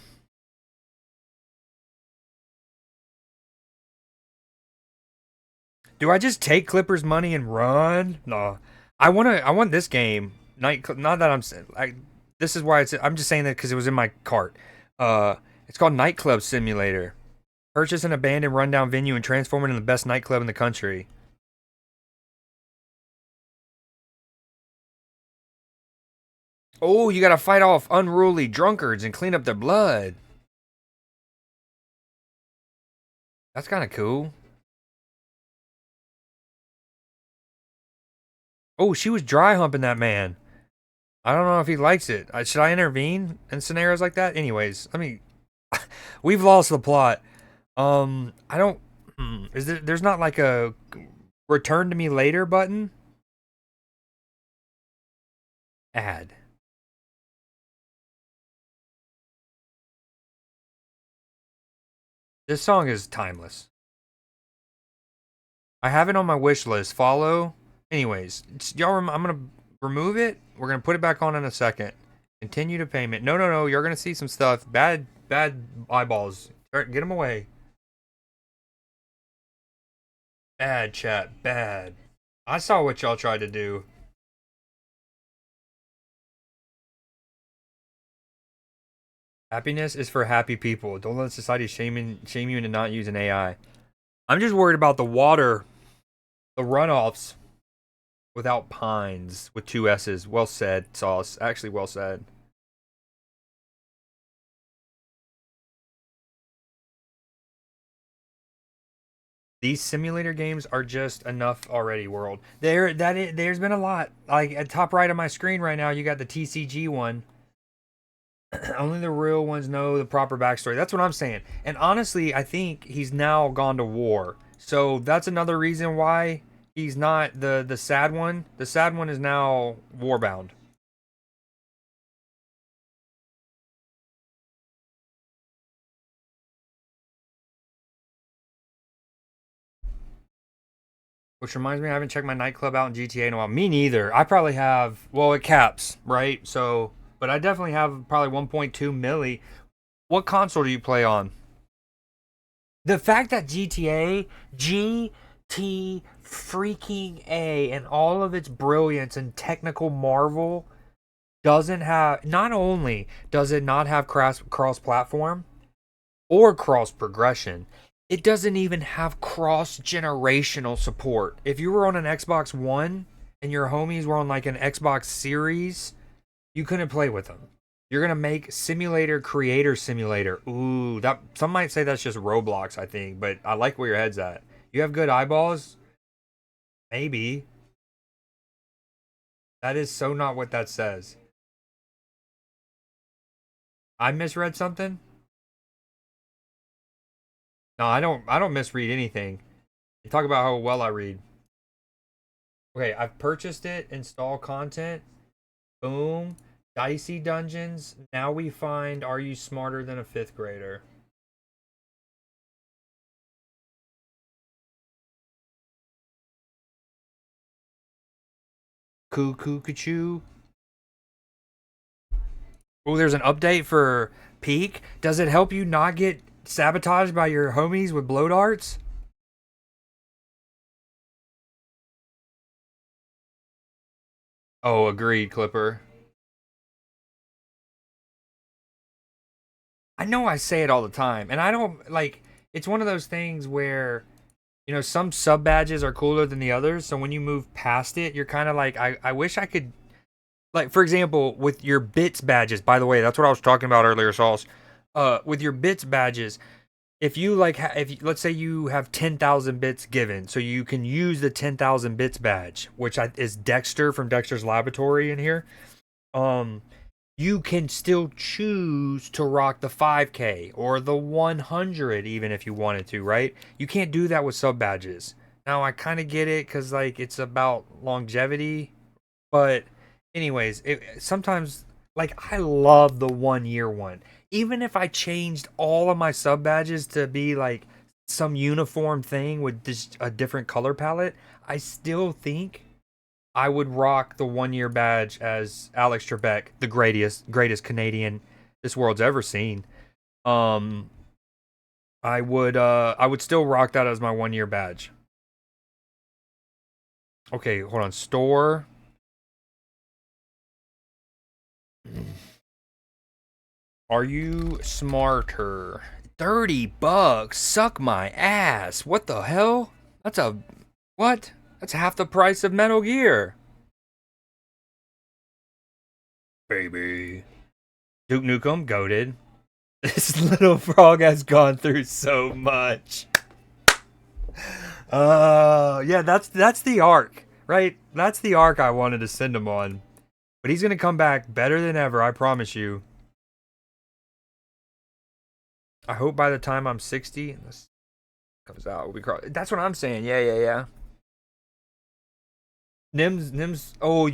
Do I just take Clippers money and run? No. I want this game. Not that this is why I'm just saying that because it was in my cart. It's called Nightclub Simulator. Purchase an abandoned rundown venue and transform it into the best nightclub in the country. Oh, you gotta fight off unruly drunkards and clean up their blood. That's kind of cool. Oh, she was dry humping that man. I don't know if he likes it. Should I intervene in scenarios like that? Anyways, we've lost the plot. I don't. There's not like a return to me later button? Add. This song is timeless. I have it on my wish list. Follow. Anyways, y'all, I'm going to remove it. We're going to put it back on in a second. Continue to payment. No. You're going to see some stuff. Bad eyeballs. Get them away. Bad chat. Bad. I saw what y'all tried to do. Happiness is for happy people. Don't let society shame you into not using AI. I'm just worried about the water. The runoffs. Without pines. With 2 S's. Well said, Sauce. Actually, well said. These simulator games are just enough already, world. There's been a lot. Like, at top right of my screen right now, you got the TCG one. Only the real ones know the proper backstory. That's what I'm saying. And honestly, I think he's now gone to war. So that's another reason why he's not the sad one. The sad one is now warbound. Which reminds me, I haven't checked my nightclub out in GTA in a while. Me neither. I probably have, well, it caps, right? So, but I definitely have probably 1.2 milli. What console do you play on? The fact that GTA, GT freaking A, and all of its brilliance and technical marvel doesn't have, not only does it not have cross-platform or cross-progression, it doesn't even have cross-generational support. If you were on an Xbox One and your homies were on like an Xbox Series, you couldn't play with them. You're going to make simulator creator simulator. Ooh, that some might say that's just Roblox, I think, but I like where your head's at. You have good eyeballs? Maybe. That is so not what that says. I misread something? No, I don't misread anything. You talk about how well I read. Okay, I've purchased it. Install content. Boom. Dicey dungeons. Now we find Are You Smarter Than a Fifth Grader? Cuckoo. Oh, there's an update for Peak. Does it help you not get sabotaged by your homies with blow darts? Oh, agreed, Clipper. I know I say it all the time, and I don't, like, it's one of those things where, you know, some sub badges are cooler than the others, so when you move past it, you're kind of like, I wish I could, like, for example, with your bits badges, by the way, that's what I was talking about earlier, Sauce. With your bits badges, if you like, let's say you have 10,000 bits given, so you can use the 10,000 bits badge, which is Dexter from Dexter's Laboratory in here. you can still choose to rock the 5K or the 100 even if you wanted to, right? You can't do that with sub badges. Now I kind of get it because like it's about longevity, but anyways, sometimes like I love the 1 year one. Even if I changed all of my sub badges to be like some uniform thing with just a different color palette, I still think I would rock the 1 year badge as Alex Trebek, the greatest Canadian this world's ever seen. I would still rock that as my 1 year badge. Okay, hold on. Store. Are you smarter? $30. Suck my ass. What the hell? What? That's half the price of Metal Gear. Baby. Duke Nukem, goated. This little frog has gone through so much. Yeah, that's the arc, right? That's the arc I wanted to send him on. But he's gonna come back better than ever, I promise you. I hope by the time I'm 60 and this comes out, that's what I'm saying. Yeah. Nims. Oh,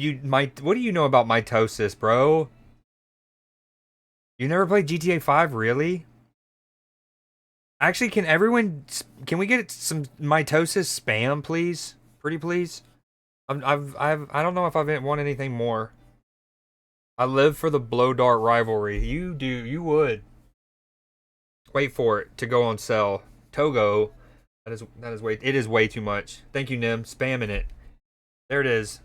what do you know about mitosis, bro? You never played GTA 5, really? Actually, can we get some mitosis spam, please? Pretty please. I don't know if I've won anything more. I live for the blow dart rivalry. You do. You would. Wait for it to go on sale. Togo. That is way. It is way too much. Thank you, Nim. Spamming it. There it is.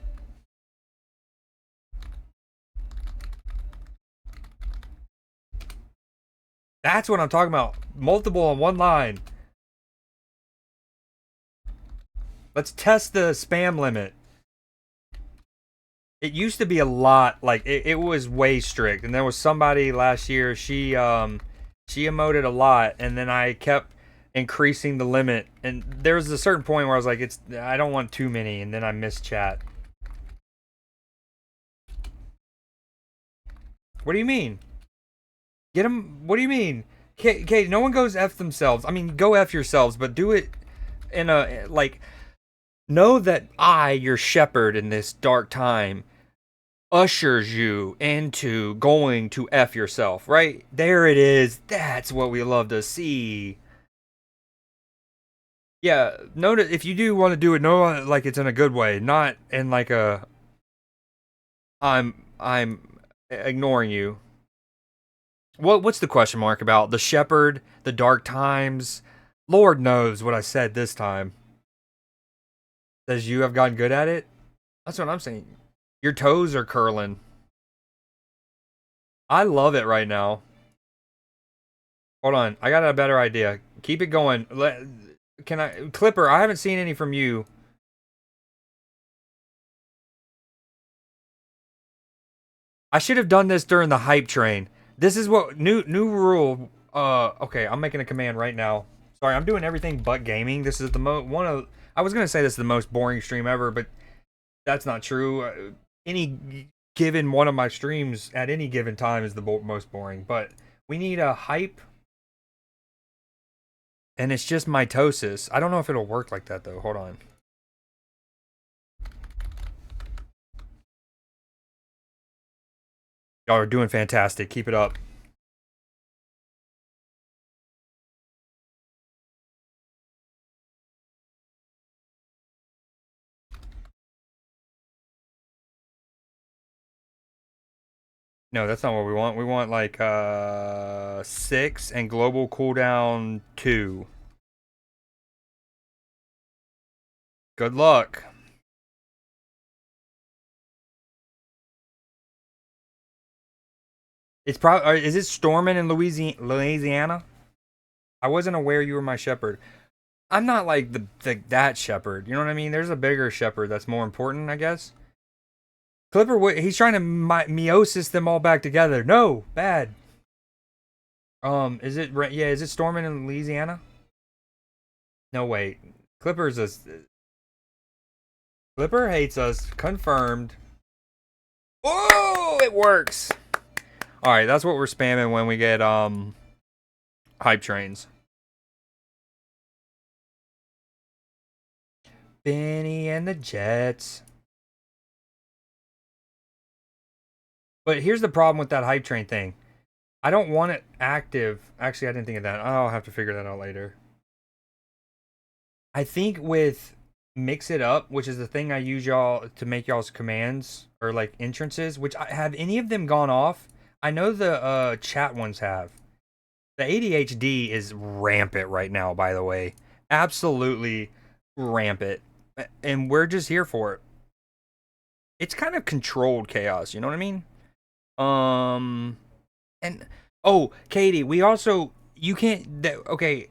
That's what I'm talking about. Multiple on one line. Let's test the spam limit. It used to be a lot. Like it was way strict. And there was somebody last year. She emoted a lot, and then I kept increasing the limit. And there was a certain point where I was like, I don't want too many, and then I missed chat. What do you mean? Get them. What do you mean? Okay, no one goes F themselves. I mean, go F yourselves, but do it in a, like, know that I, your shepherd in this dark time, ushers you into going to F yourself, right? There it is. That's what we love to see. Yeah, notice if you do want to do it, know like it's in a good way, not in like a I'm ignoring you. What's the question mark about? The shepherd, the dark times. Lord knows what I said this time. Says you have gotten good at it? That's what I'm saying. Your toes are curling. I love it right now. Hold on, I got a better idea. Keep it going. Clipper, I haven't seen any from you. I should have done this during the hype train. This is what new rule. Okay, I'm making a command right now. Sorry, I'm doing everything but gaming. This is the I was gonna say this is the most boring stream ever, but that's not true. Any given one of my streams at any given time is the most boring. But we need a hype, and it's just mitosis. I don't know if it'll work like that though. Hold on. Y'all are doing fantastic. Keep it up. No, that's not what we want. We want like 6 and global cooldown 2. Good luck. It's probably is it storming in Louisiana? I wasn't aware you were my shepherd. I'm not like that shepherd. You know what I mean? There's a bigger shepherd that's more important, I guess. Clipper, he's trying to meiosis them all back together. No, bad. Is it storming in Louisiana? No, wait. Clipper hates us. Confirmed. Oh, it works. All right, that's what we're spamming when we get hype trains. Benny and the Jets. But here's the problem with that hype train thing. I don't want it active. Actually, I didn't think of that. I'll have to figure that out later. I think with Mix It Up, which is the thing I use y'all to make y'all's commands or like entrances, which have any of them gone off? I know the chat ones have. The ADHD is rampant right now, by the way. Absolutely rampant. And we're just here for it. It's kind of controlled chaos, you know what I mean? And oh, Katie, we also okay,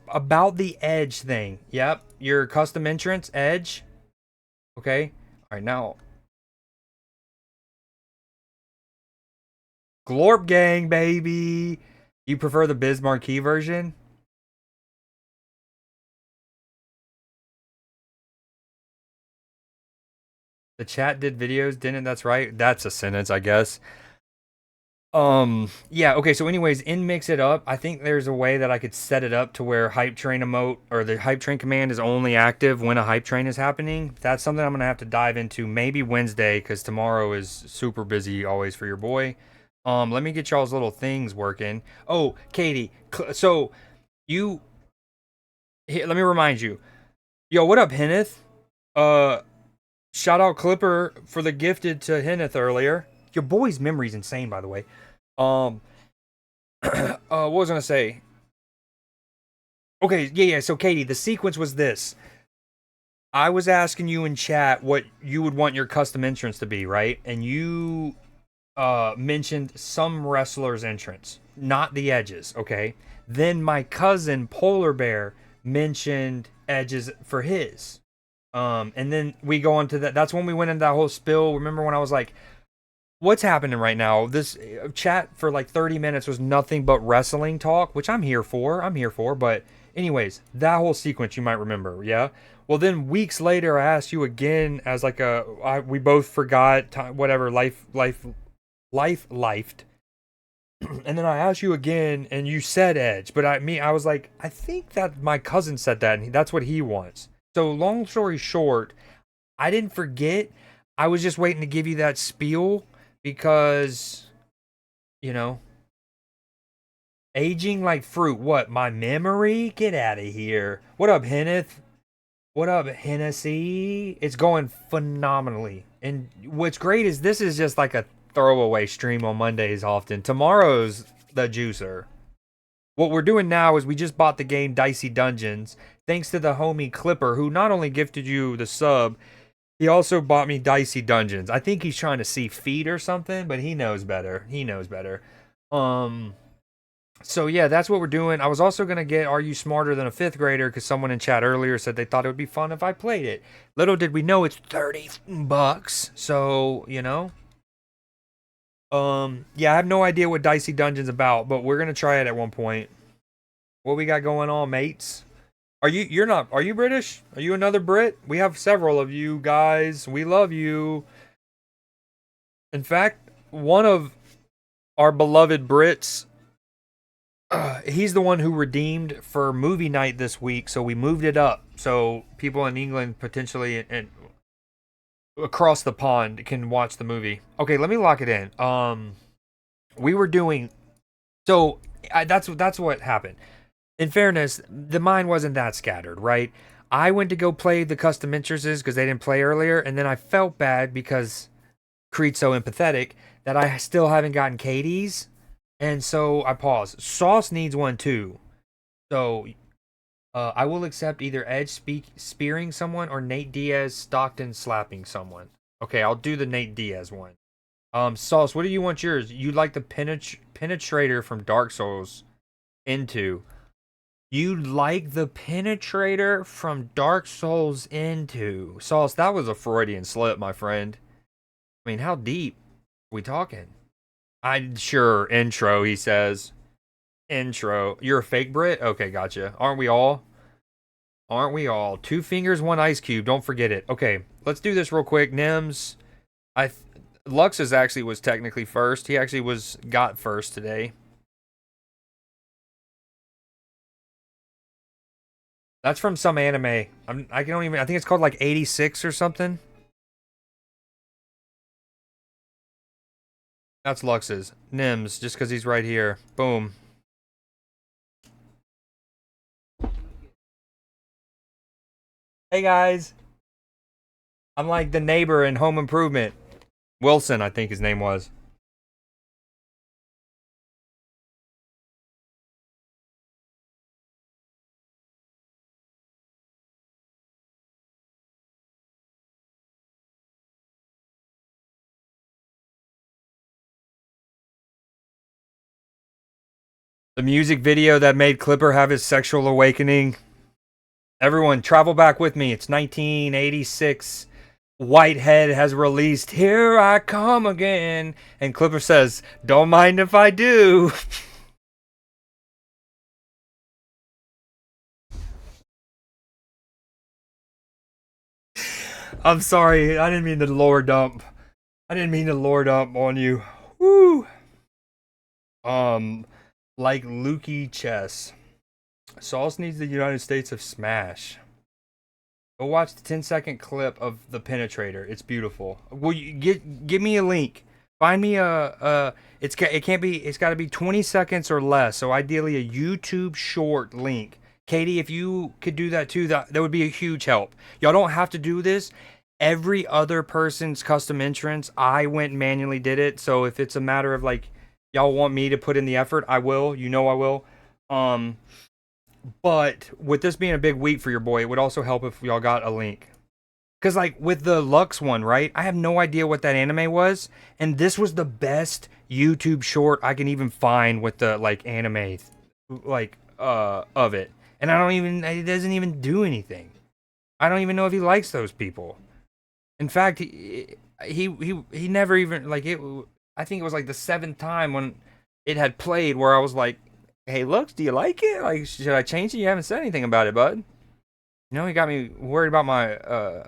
about the edge thing. Yep, your custom entrance edge. Okay. All right, now Glorp Gang, baby. You prefer the Biz Marquee version? The chat did videos, didn't it? That's right. That's a sentence, I guess. Yeah, okay, so anyways, in Mix It Up, I think there's a way that I could set it up to where hype train emote or the hype train command is only active when a hype train is happening. That's something I'm gonna have to dive into maybe Wednesday, because tomorrow is super busy always for your boy. Let me get y'all's little things working. Oh, Katie, so you here, let me remind you. Yo, what up, Henneth? Shout out Clipper for the gifted to Henneth earlier. Your boy's memory's insane, by the way. What was I gonna say? Okay, yeah. So, Katie, the sequence was this. I was asking you in chat what you would want your custom entrance to be, right? And you mentioned some wrestler's entrance, not the edges, okay? Then my cousin Polar Bear mentioned edges for his. And then we go on to that. That's when we went into that whole spill. Remember when I was like, what's happening right now? This chat for like 30 minutes was nothing but wrestling talk, which I'm here for. But anyways, that whole sequence you might remember, yeah? Well, then weeks later, I asked you again as like we both forgot, whatever, lifed. And then I asked you again, and you said Edge. But I was like, I think that my cousin said that, and that's what he wants. So long story short, I didn't forget. I was just waiting to give you that spiel because, you know, aging like fruit. What, my memory? Get out of here. What up, Henneth? What up, Hennessy? It's going phenomenally. And what's great is this is just like a throwaway stream on Mondays often. Tomorrow's the juicer. What we're doing now is we just bought the game Dicey Dungeons. Thanks to the homie Clipper, who not only gifted you the sub, he also bought me Dicey Dungeons. I think he's trying to see feet or something, but he knows better. So yeah, that's what we're doing. I was also going to get Are You Smarter Than a Fifth Grader, because someone in chat earlier said they thought it would be fun if I played it. Little did we know it's $30. So, you know. Yeah, I have no idea what Dicey Dungeon's about, but we're going to try it at one point. What we got going on, mates? Are you British? Are you another Brit? We have several of you guys. We love you. In fact, one of our beloved Brits, he's the one who redeemed for movie night this week, so we moved it up. So people in England potentially and across the pond can watch the movie. Okay, let me lock it in. We were doing so that's what happened. In fairness, the mine wasn't that scattered, right? I went to go play the custom entrances because they didn't play earlier, and then I felt bad because Creed's so empathetic that I still haven't gotten Katie's, and so I paused. Sauce needs one too, so I will accept either Edge spearing someone or Nate Diaz Stockton slapping someone. Okay, I'll do the Nate Diaz one. Sauce, what do you want yours? You like the penetrator from Dark Souls into. You like the penetrator from Dark Souls into. Sauce, that was a Freudian slip, my friend. I mean, how deep are we talking? Sure, intro, he says. Intro. You're a fake Brit? Okay, gotcha. Aren't we all? 2 fingers, 1 ice cube. Don't forget it. Okay, let's do this real quick. Nims, Lux's actually was technically first. He actually got first today. That's from some anime. I think it's called like 86 or something. That's Lux's. Nims, just because he's right here. Boom. Hey guys. I'm like the neighbor in Home Improvement. Wilson, I think his name was. The music video that made Clipper have his sexual awakening. Everyone, travel back with me. It's 1986. Whitehead has released Here I Come Again. And Clipper says, don't mind if I do. I'm sorry. I didn't mean to lower dump. I didn't mean to lower dump on you. Woo. Like Lukey Chess. Sauce needs the United States of Smash. Go watch the 10-second clip of the Penetrator. It's beautiful. Will you give me a link? Find me it's got to be 20 seconds or less. So ideally a YouTube short link. Katie, if you could do that too, that would be a huge help. Y'all don't have to do this. Every other person's custom entrance, I went and manually did it. So if it's a matter of like y'all want me to put in the effort, I will. You know I will. But with this being a big week for your boy, it would also help if y'all got a link. Because, like, with the Lux one, right? I have no idea what that anime was. And this was the best YouTube short I can even find with the, like, anime, like, of it. And it doesn't even do anything. I don't even know if he likes those people. In fact, he never even, like, I think it was, like, the 7th time when it had played where I was like, hey, Lux, do you like it? Like, should I change it? You haven't said anything about it, bud. You know, he got me worried about my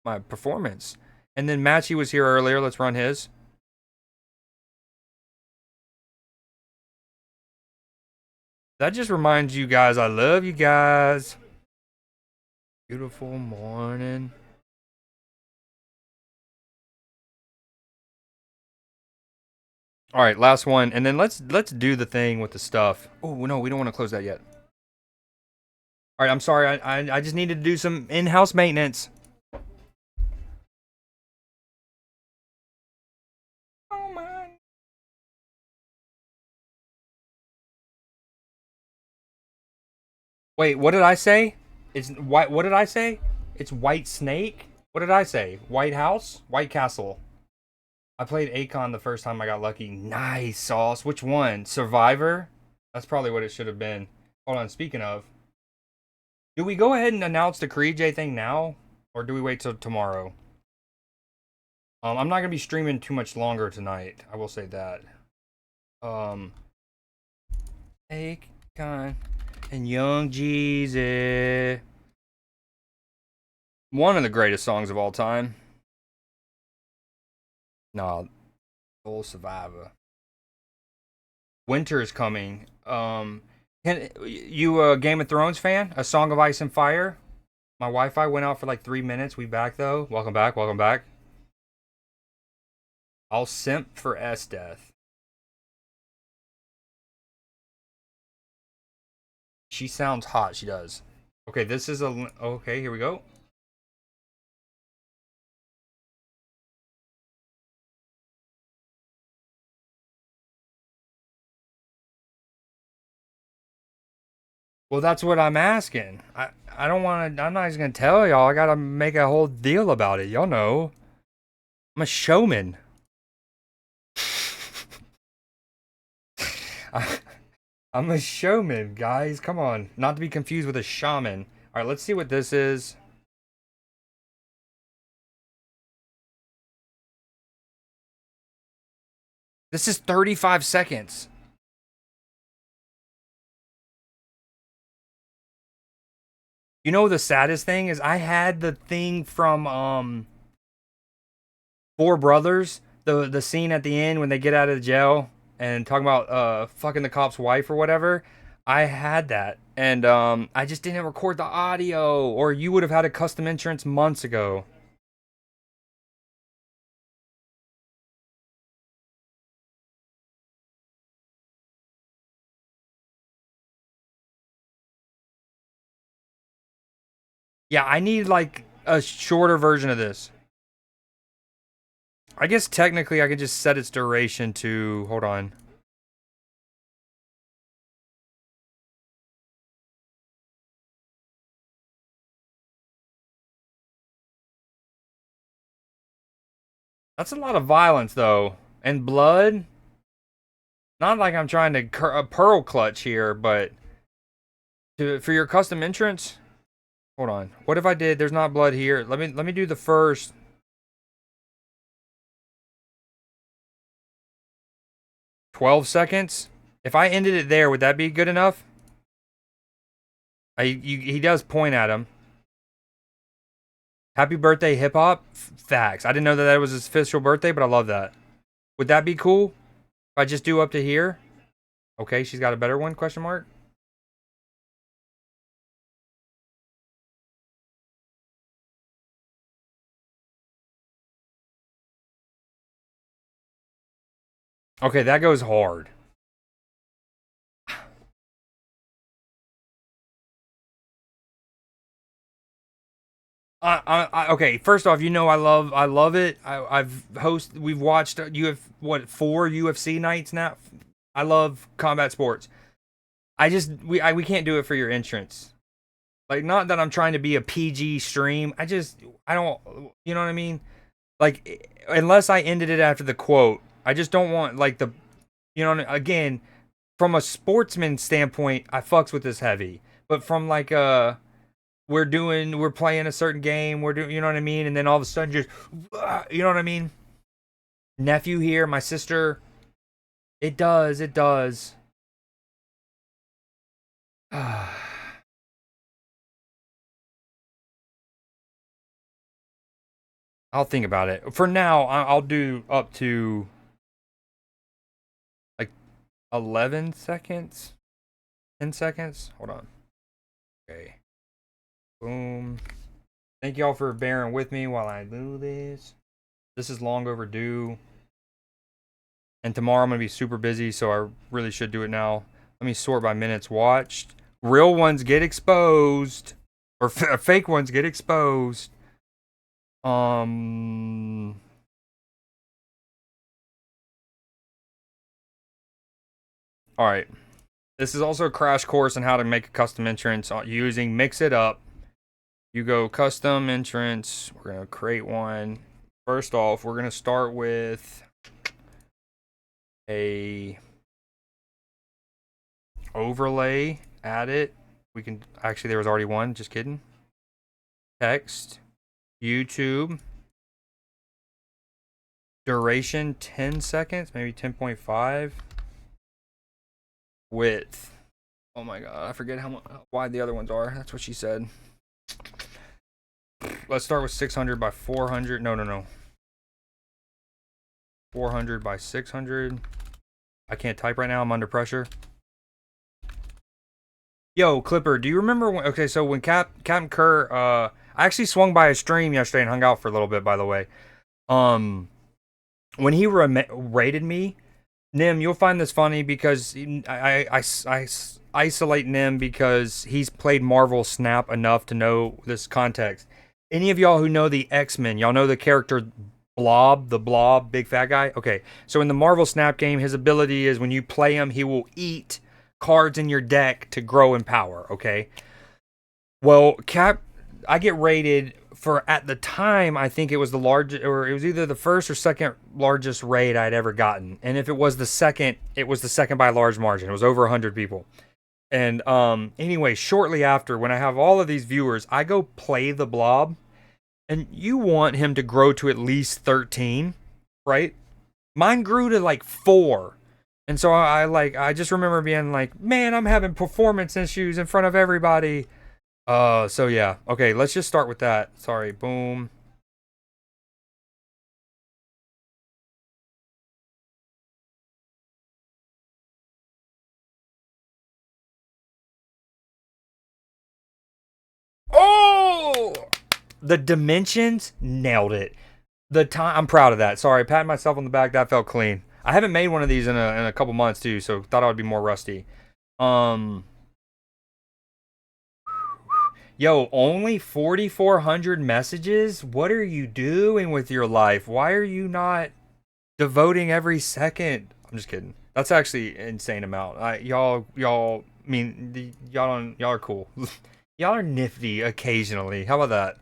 my performance. And then Matchy was here earlier. Let's run his. That just reminds you guys, I love you guys. Beautiful morning. All right, last one, and then let's do the thing with the stuff. Oh no, we don't want to close that yet. All right, I'm sorry. I just needed to do some in-house maintenance. Oh man. Wait, what did I say? It's white. What did I say? It's White Snake. What did I say? White House, White Castle. I played Akon the first time I got lucky. Nice, Sauce. Which one? Survivor? That's probably what it should have been. Hold on, speaking of. Do we go ahead and announce the Creed J thing now? Or do we wait till tomorrow? I'm not going to be streaming too much longer tonight. I will say that. Akon and Young Jeezy. One of the greatest songs of all time. Nah, Soul Survivor. Winter is coming. You a Game of Thrones fan? A Song of Ice and Fire? My Wi-Fi went out for like 3 minutes. We back though. Welcome back. Welcome back. I'll simp for S-Death. She sounds hot. She does. Okay, this is a... Okay, here we go. Well, that's what I'm asking. I don't want to... I'm not even going to tell y'all. I got to make a whole deal about it. Y'all know. I'm a showman. I'm a showman, guys. Come on. Not to be confused with a shaman. All right, let's see what this is. This is 35 seconds. You know the saddest thing is I had the thing from Four Brothers, the scene at the end when they get out of the jail and talking about fucking the cop's wife or whatever. I had that, and I just didn't record the audio, or you would have had a custom entrance months ago. Yeah, I need like a shorter version of this. I guess technically I could just set its duration to, hold on. That's a lot of violence though, and blood. Not like I'm trying to pearl clutch here, but for your custom entrance. Hold on. What if I did? There's not blood here. Let me do the first. $12. If I ended it there, would that be good enough? He does point at him. Happy birthday, hip hop. Facts. I didn't know that was his official birthday, but I love that. Would that be cool? If I just do up to here? Okay, she's got a better one? Question mark. Okay, that goes hard. Okay, first off, you know I love it. We've watched what 4 UFC nights now. I love combat sports. We can't do it for your entrance. Like, not that I'm trying to be a PG stream. I don't, you know what I mean? Like, unless I ended it after the quote, I just don't want like the, you know, again, from a sportsman standpoint, I fucks with this heavy. But from like we're playing a certain game, we're doing, you know what I mean? And then all of a sudden just, you know what I mean? Nephew here, my sister. It does. I'll think about it. For now, I'll do up to like 11 seconds. 10 seconds. Hold on. Okay. Boom. Thank y'all for bearing with me while I do this. This is long overdue. And tomorrow I'm going to be super busy, so I really should do it now. Let me sort by minutes watched. Real ones get exposed. Or fake ones get exposed. All right. This is also a crash course on how to make a custom entrance using Mix It Up. You go custom entrance. We're going to create one. First off, we're going to start with a overlay. Add it. We can actually, there was already one. Just kidding. Text. YouTube. Duration 10 seconds, maybe 10.5. Width. Oh my god, I forget how wide the other ones are. That's what she said. Let's start with 600 by 400. No. 400 by 600. I can't type right now. I'm under pressure. Yo, Clipper, do you remember when... Okay, so when Captain Kerr... I actually swung by a stream yesterday and hung out for a little bit, by the way. When he rated me... Nim, you'll find this funny because I isolate Nim because he's played Marvel Snap enough to know this context. Any of y'all who know the X-Men, y'all know the character Blob, the Blob, big fat guy? Okay, so in the Marvel Snap game, his ability is when you play him, he will eat cards in your deck to grow in power, okay? Well, I get rated for, at the time, I think it was the largest, or it was either the first or second largest raid I'd ever gotten. And if it was the second, it was the second by a large margin. It was over 100 people. And anyway, shortly after, when I have all of these viewers, I go play the Blob. And you want him to grow to at least 13, right? Mine grew to like 4. And so I just remember being like, man, I'm having performance issues in front of everybody. So yeah. Okay, let's just start with that. Sorry, boom. The dimensions, nailed it. The time, I'm proud of that. Sorry, patting myself on the back. That felt clean. I haven't made one of these in a couple months too, so thought I would be more rusty. Yo, only 4,400 messages? What are you doing with your life? Why are you not devoting every second? I'm just kidding. That's actually an insane amount. Y'all are cool. Y'all are nifty occasionally. How about that?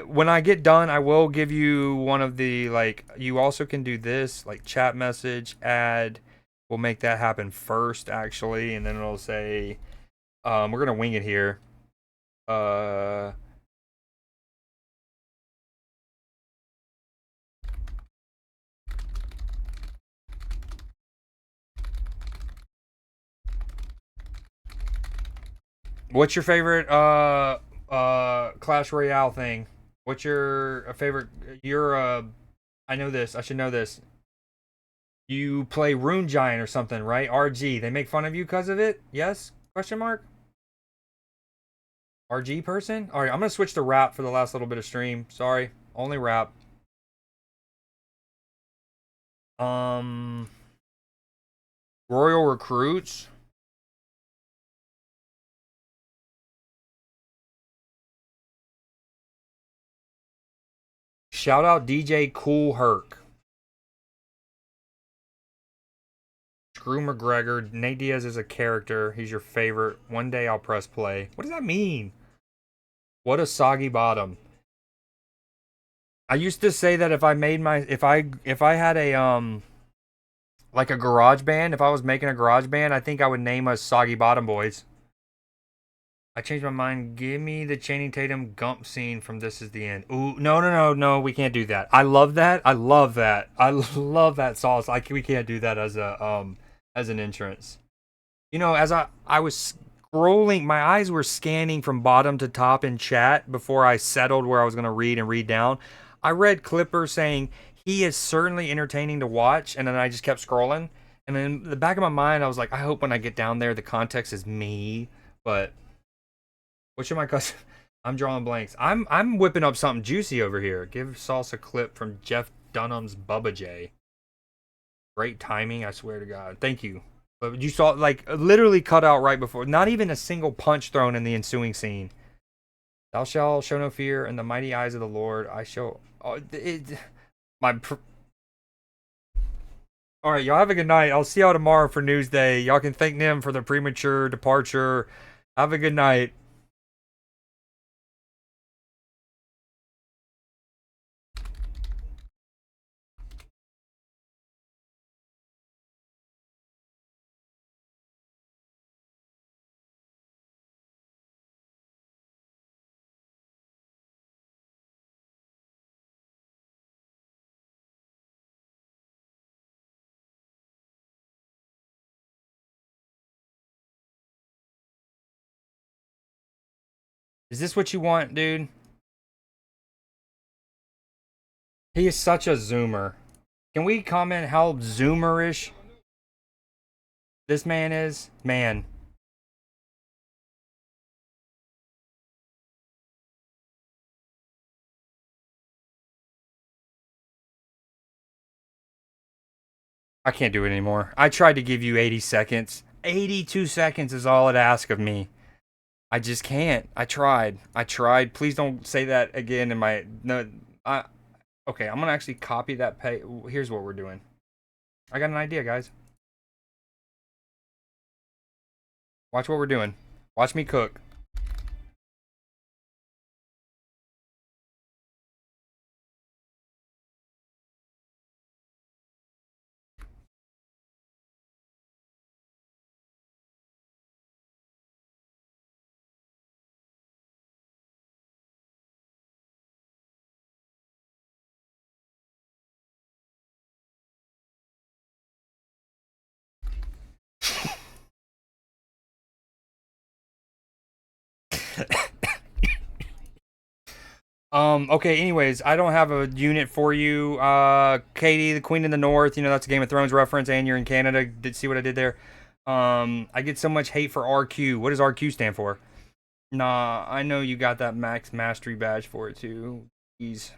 When I get done, I will give you one of the, like, you also can do this, like chat message, add. We'll make that happen first, actually, and then it'll say, we're gonna wing it here. What's your favorite Clash Royale thing? What's your favorite? I know this. I should know this. You play Rune Giant or something, right? RG. They make fun of you because of it? Yes? Question mark? RG person? All right, I'm gonna switch to rap for the last little bit of stream. Sorry, only rap. Royal Recruits. Shout out DJ Cool Herc. Screw McGregor. Nate Diaz is a character. He's your favorite. One day I'll press play. What does that mean? What a soggy bottom. I used to say that if I made my if I had a like a garage band, if I was making a garage band, I think I would name us Soggy Bottom Boys. I changed my mind. Give me the Channing Tatum Gump scene from This Is the End. Ooh, no, we can't do that. I love that. I love that. I love that sauce. We can't do that as a as an entrance. You know, as I was scrolling, my eyes were scanning from bottom to top in chat before I settled where I was going to read and read down. I read Clipper saying he is certainly entertaining to watch, and then I just kept scrolling. And then in the back of my mind, I was like, I hope when I get down there, the context is me. But what should my cousin? I'm drawing blanks. I'm whipping up something juicy over here. Give Sauce a clip from Jeff Dunham's Bubba J. Great timing, I swear to God. Thank you. But you saw, like, literally cut out right before. Not even a single punch thrown in the ensuing scene. Thou shalt show no fear in the mighty eyes of the Lord. I shall. All right, y'all have a good night. I'll see y'all tomorrow for Newsday. Y'all can thank them for the premature departure. Have a good night. Is this what you want, dude? He is such a zoomer. Can we comment how zoomerish this man is? Man. I can't do it anymore. I tried to give you 80 seconds. 82 seconds is all it asks of me. I just can't. I tried. Please don't say that again in my... No, okay, I'm going to actually copy that pay. Here's what we're doing. I got an idea, guys. Watch what we're doing. Watch me cook. Okay, anyways, I don't have a unit for you. Katie, the Queen in the North, you know, that's a Game of Thrones reference, and you're in Canada. Did see what I did there? I get so much hate for RQ. What does RQ stand for? Nah, I know you got that max mastery badge for it too. Jeez.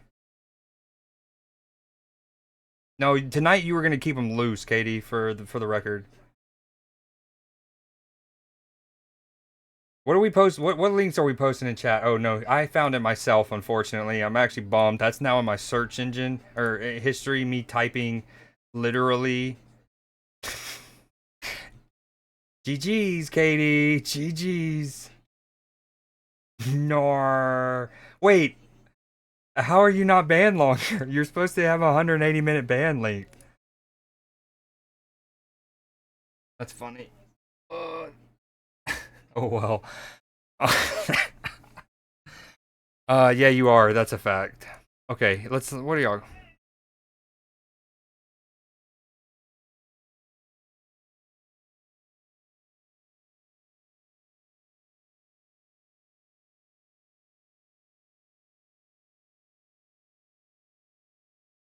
No, tonight you were gonna keep them loose, Katie, for the record. What do we post? What links are we posting in chat? Oh no, I found it myself. Unfortunately, I'm actually bummed. That's now in my search engine or history. Me typing, literally. GG's, Katie. GG's. Nor. Wait. How are you not banned longer? You're supposed to have a 180-minute ban length. That's funny. Oh well. Yeah, you are. That's a fact. Okay, let's. What are y'all?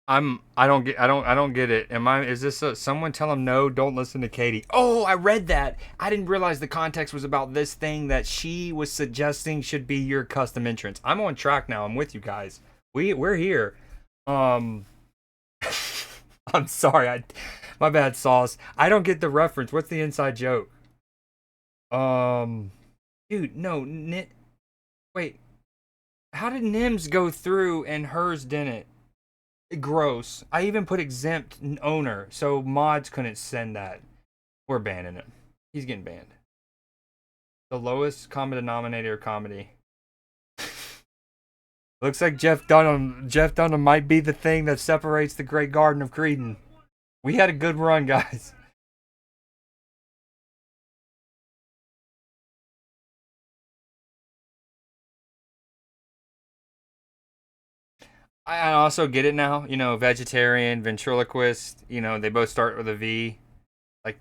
I don't get it. Is this someone tell him no, don't listen to Katie? Oh, I read that. I didn't realize the context was about this thing that she was suggesting should be your custom entrance. I'm on track now. I'm with you guys. We're here. I'm sorry. My bad, Sauce. I don't get the reference. What's the inside joke? Dude, no, wait. How did Nims go through and hers didn't? Gross. I even put exempt owner, so mods couldn't send that. We're banning him. He's getting banned. The lowest common denominator comedy. Looks like Jeff Dunham might be the thing that separates the Great Garden of Creedon. We had a good run, guys. I also get it now. You know, vegetarian, ventriloquist. You know, they both start with a V. Like,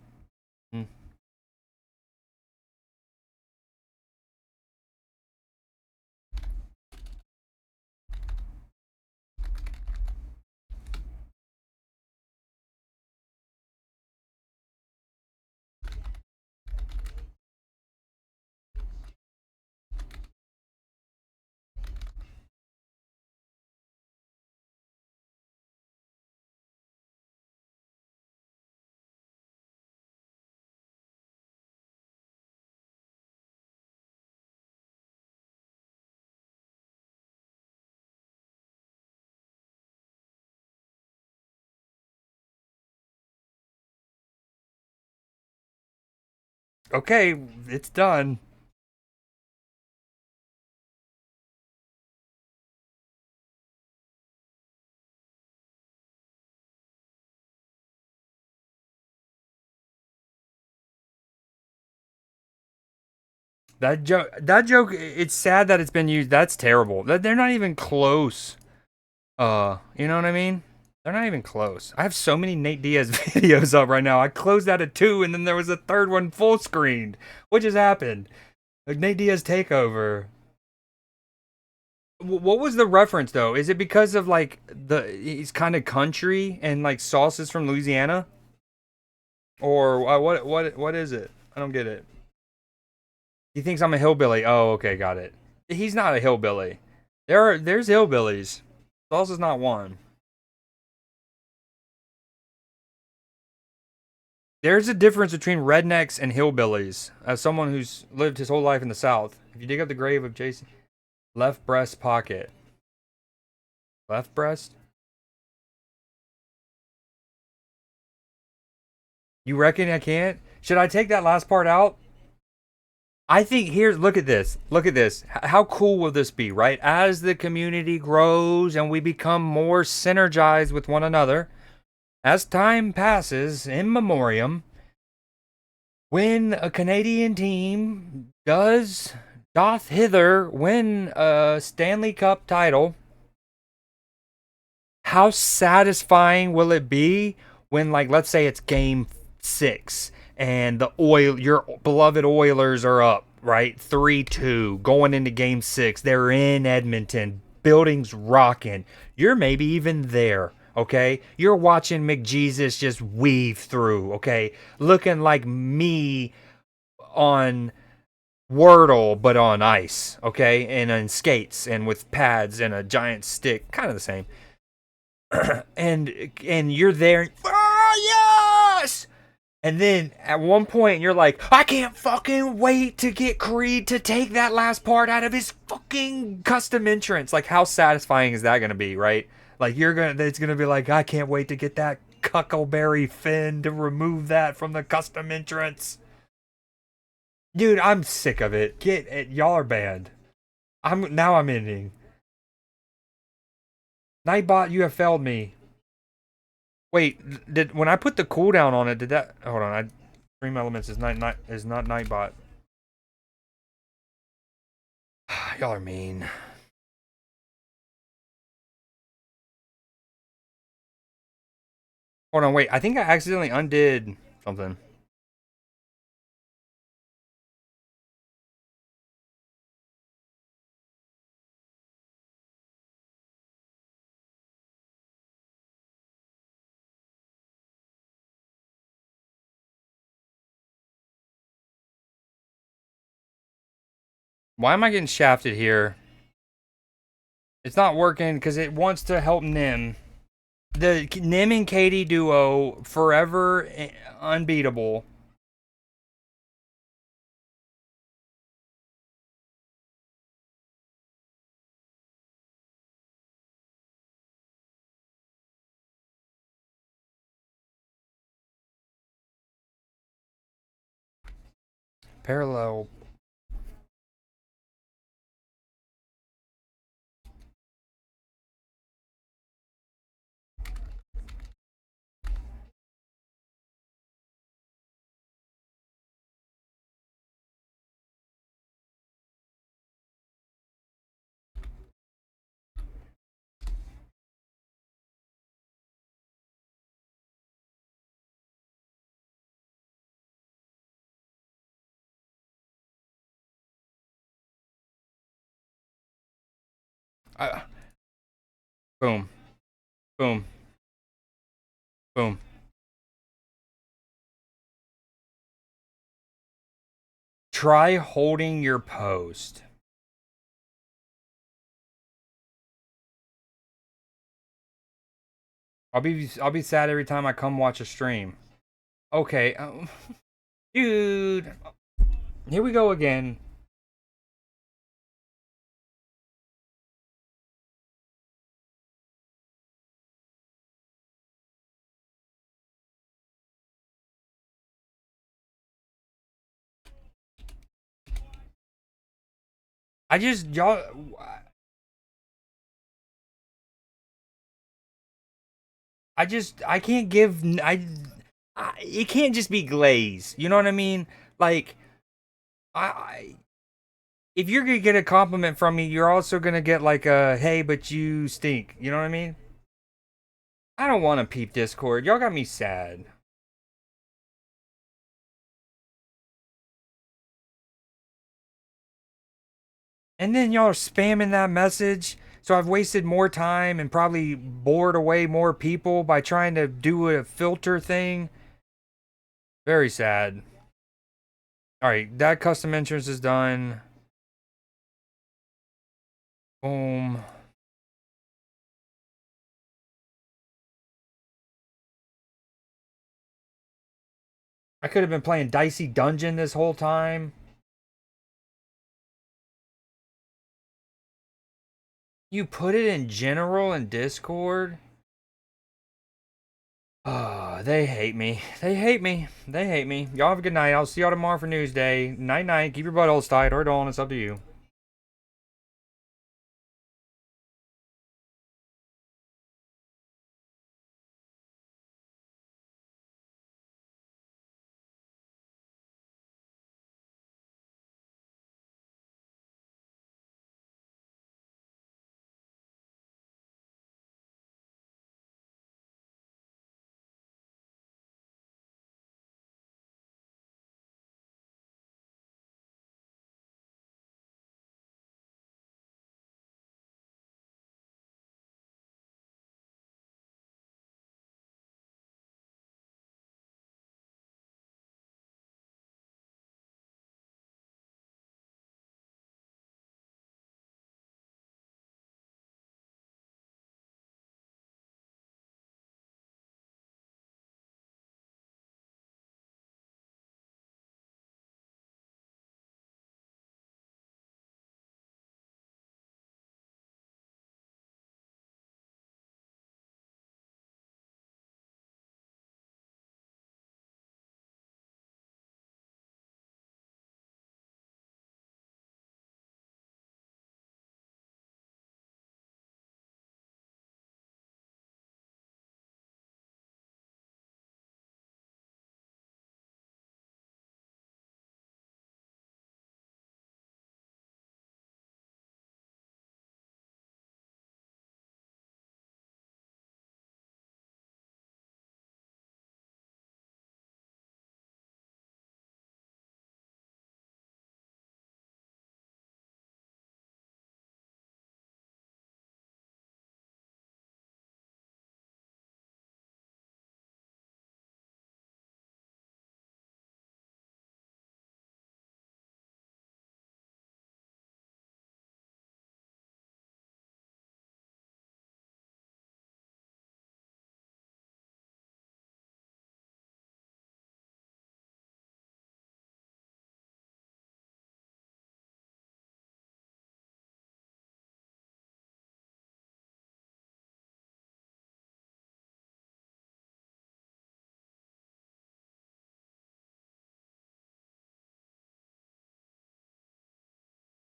okay, it's done. That joke, it's sad that it's been used. That's terrible. They're not even close. You know what I mean? They're not even close. I have so many Nate Diaz videos up right now. I closed out at 2, and then there was a third one full screened. What just happened? Like Nate Diaz takeover. What was the reference though? Is it because of like he's kind of country and like Sauce is from Louisiana? Or what is it? I don't get it. He thinks I'm a hillbilly. Oh, okay, got it. He's not a hillbilly. There's hillbillies. Sauce is not one. There's a difference between rednecks and hillbillies. As someone who's lived his whole life in the South, if you dig up the grave of Jason, left breast pocket. Left breast? You reckon I can't? Should I take that last part out? I think look at this. Look at this. How cool will this be, right? As the community grows and we become more synergized with one another, as time passes in memoriam, when a Canadian team doth hither win a Stanley Cup title, how satisfying will it be when, like, let's say it's game 6 and your beloved Oilers are up, right? 3-2 going into game 6. They're in Edmonton. Building's rocking. You're maybe even there, okay? You're watching McJesus just weave through, okay? Looking like me on Wordle, but on ice, okay? And on skates and with pads and a giant stick. Kind of the same. and you're there. Oh, yes! And then at one point you're like, I can't fucking wait to get Creed to take that last part out of his fucking custom entrance. Like, how satisfying is that gonna be, right? Like, it's gonna be like, I can't wait to get that Cuckleberry Finn to remove that from the custom entrance. Dude, I'm sick of it. Get it. Y'all are banned. I'm ending. Nightbot, you have failed me. Wait, when I put the cooldown on it, did that? Hold on, Stream Elements is not Nightbot. Y'all are mean. Hold on, wait. I think I accidentally undid something. Why am I getting shafted here? It's not working because it wants to help Nim. The Nim and Katie duo, forever unbeatable. Parallel. Boom. Boom. Boom. Try holding your post. I'll be sad every time I come watch a stream. Okay, dude. Here we go again. I can't give, it can't just be glaze. You know what I mean? Like, if you're gonna get a compliment from me, you're also gonna get like a, hey, but you stink. You know what I mean? I don't want to peep Discord. Y'all got me sad. And then y'all are spamming that message. So I've wasted more time and probably bored away more people by trying to do a filter thing. Very sad. Alright, that custom entrance is done. Boom. I could have been playing Dicey Dungeon this whole time. You put it in general in Discord? They hate me. They hate me. They hate me. Y'all have a good night. I'll see y'all tomorrow for Newsday. Night night. Keep your buttholes tight or don't. It's up to you.